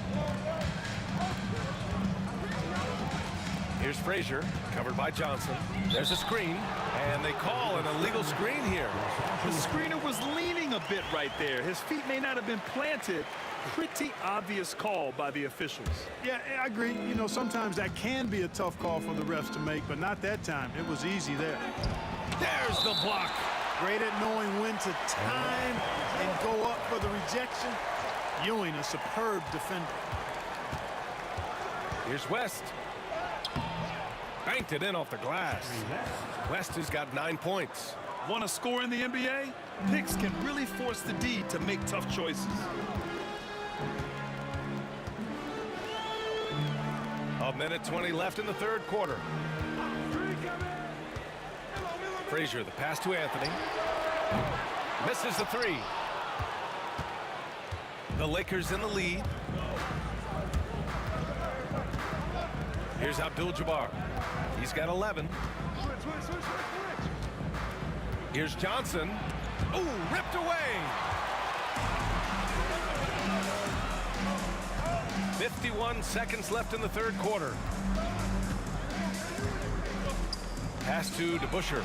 Here's Frazier, covered by Johnson. There's a screen, and they call an illegal screen here. The screener was leaning a bit right there. His feet may not have been planted. Pretty obvious call by the officials. Yeah, I agree. You know, sometimes that can be a tough call for the refs to make, but not that time. It was easy there. There's the block. Great at knowing when to time and go up for the rejection. Ewing, a superb defender. Here's West. Banked it in off the glass. West has got 9 points. Want to score in the NBA? Picks can really force the D to make tough choices. A minute 20 left in the third quarter. Frazier, the pass to Anthony. Misses the 3. The Lakers in the lead. Here's Abdul-Jabbar. He's got 11. Here's Johnson. Ooh, ripped away. 51 seconds left in the third quarter. Pass to DeBusschere.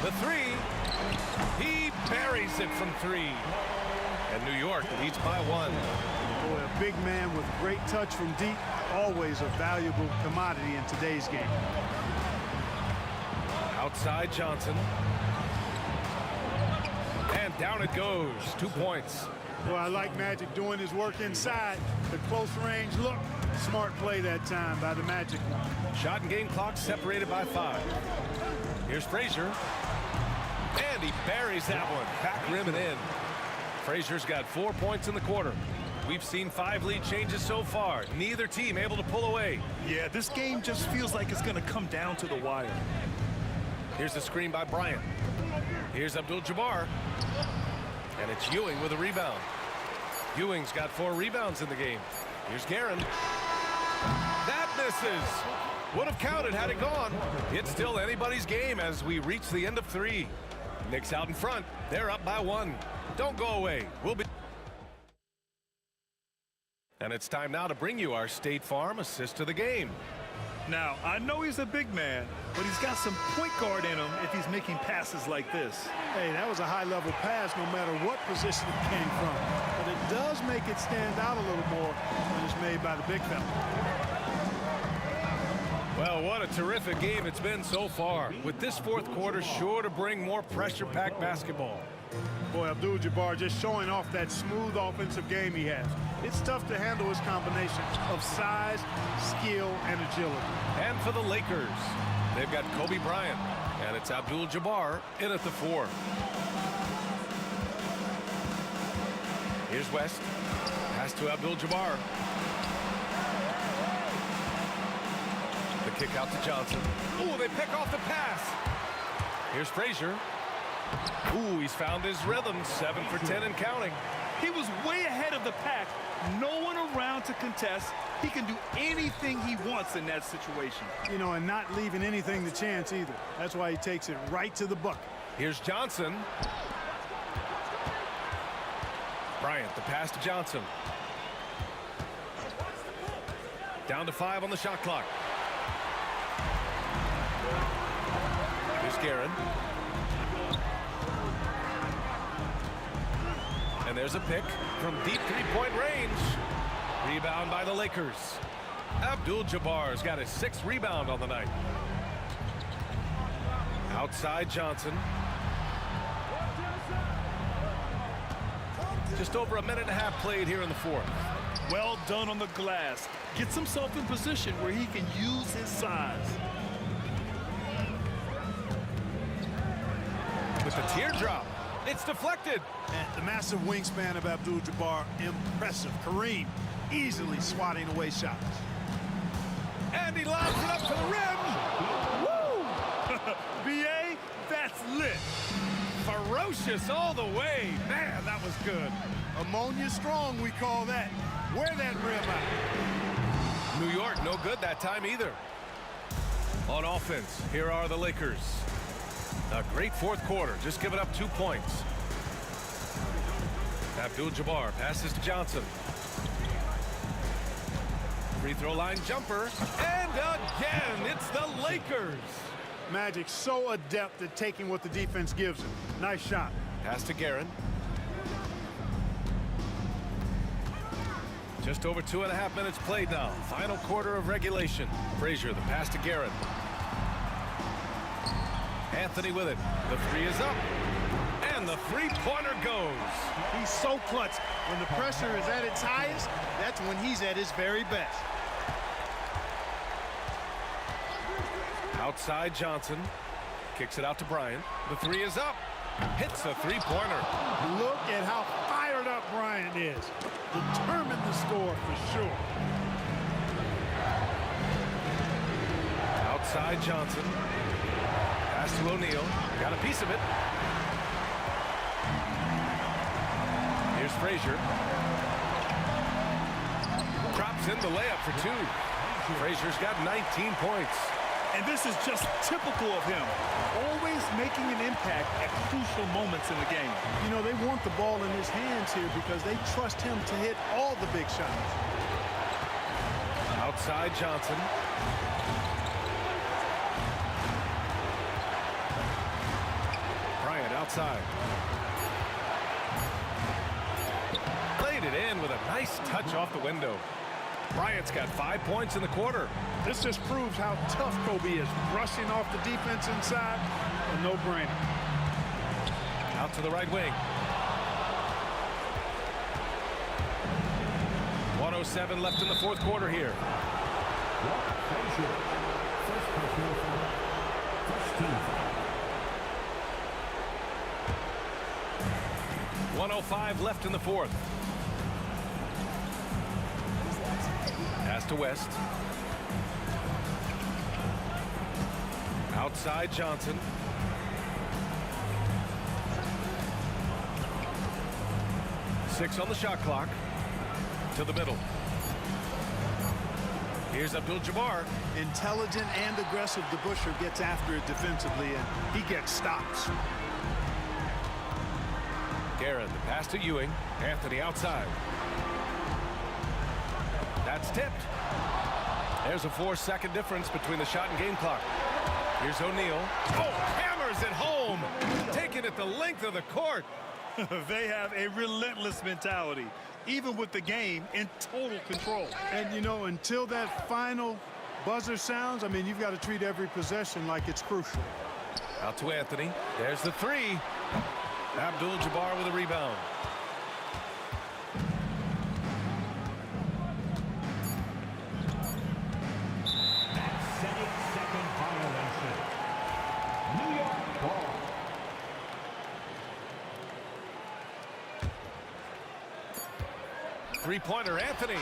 The 3. He buries it from 3. And New York leads by 1. Boy, a big man with great touch from deep. Always a valuable commodity in today's game. Outside Johnson. And down it goes. 2 points. Well, I like Magic doing his work inside. The close range look. Smart play that time by the Magic. Shot and game clock separated by 5. Here's Frazier. And he buries that one. Back rim and in. Frazier's got 4 points in the quarter. We've seen 5 lead changes so far. Neither team able to pull away. Yeah, this game just feels like it's going to come down to the wire. Here's the screen by Bryant. Here's Abdul-Jabbar. And it's Ewing with a rebound. Ewing's got 4 rebounds in the game. Here's Guerin. That misses. Would have counted had it gone. It's still anybody's game as we reach the end of 3. Knicks out in front. They're up by 1. Don't go away. We'll be... And it's time now to bring you our State Farm assist of the game. Now, I know he's a big man, but he's got some point guard in him if he's making passes like this. Hey, that was a high-level pass no matter what position it came from. But it does make it stand out a little more when it's made by the big fella. Well, what a terrific game it's been so far. With this fourth quarter sure to bring more pressure-packed basketball. Boy, Abdul-Jabbar just showing off that smooth offensive game he has. It's tough to handle his combination of size, skill, and agility. And for the Lakers, they've got Kobe Bryant, and it's Abdul-Jabbar in at the 4. Here's West. Pass to Abdul-Jabbar. The kick out to Johnson. Ooh, they pick off the pass. Here's Frazier. Ooh, he's found his rhythm. 7 for 10 and counting. He was way ahead of the pack. No one around to contest. He can do anything he wants in that situation. You know, and not leaving anything to chance either. That's why he takes it right to the bucket. Here's Johnson. Bryant, the pass to Johnson. Down to 5 on the shot clock. Here's Guerin. And there's a pick from deep three-point range. Rebound by the Lakers. Abdul-Jabbar's got his 6th rebound on the night. Outside Johnson. Just over a minute and a half played here in the 4th. Well done on the glass. Gets himself in position where he can use his size. With the teardrop, it's deflected. And the massive wingspan of Abdul-Jabbar, impressive. Kareem easily swatting away shots. And he lobs it up to the rim. Woo! B.A., that's lit. Ferocious all the way. Man, that was good. Ammonia strong, we call that. Wear that rim out. New York, no good that time either. On offense, here are the Lakers. A great 4th quarter, just giving up 2 points. Abdul-Jabbar passes to Johnson. Free throw line jumper, and again, it's the Lakers. Magic so adept at taking what the defense gives him. Nice shot. Pass to Guerin. Just over 2.5 minutes played now. Final quarter of regulation. Frazier, the pass to Guerin. Anthony with it. The 3 is up. And the 3-pointer goes. He's so clutch. When the pressure is at its highest, that's when he's at his very best. Outside Johnson. Kicks it out to Bryant. The 3 is up. Hits a 3-pointer. Look at how fired up Bryant is. Determined to score for sure. Outside Johnson. Pass to O'Neal. Got a piece of it. Here's Frazier. Drops in the layup for 2. Frazier's got 19 points. And this is just typical of him. Always making an impact at crucial moments in the game. You know, they want the ball in his hands here because they trust him to hit all the big shots. Outside Johnson. Bryant outside. Played it in with a nice touch off the window. Bryant's got 5 points in the quarter. This just proves how tough Kobe is. Rushing off the defense inside, a no-brainer. Out to the right wing. 1:07 left in the 4th quarter here. 1:05 left in the 4th. Pass to West. Outside Johnson. Six on the shot clock. To the middle. Here's Abdul-Jabbar. Intelligent and aggressive, DeBusschere gets after it defensively, and he gets stops. Guerin, the pass to Ewing. Anthony outside. That's tipped. There's a 4-second difference between the shot and game clock. Here's O'Neal. Oh, hammers it home. Taking it the length of the court. They have a relentless mentality, even with the game in total control. And, you know, until that final buzzer sounds, I mean, you've got to treat every possession like it's crucial. Out to Anthony. There's the 3. Abdul-Jabbar with a rebound. Three-pointer, Anthony.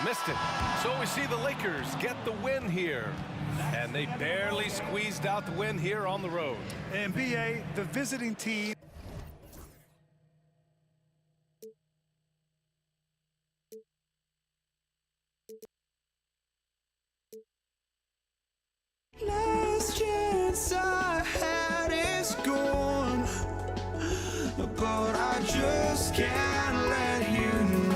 Missed it. So we see the Lakers get the win here. And they barely squeezed out the win here on the road. And BA, the visiting team. Last chance I had is gone, but I just can't let you know.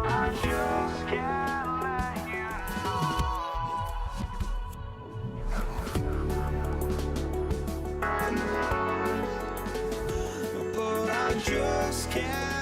I just can't let you know. But I just can't.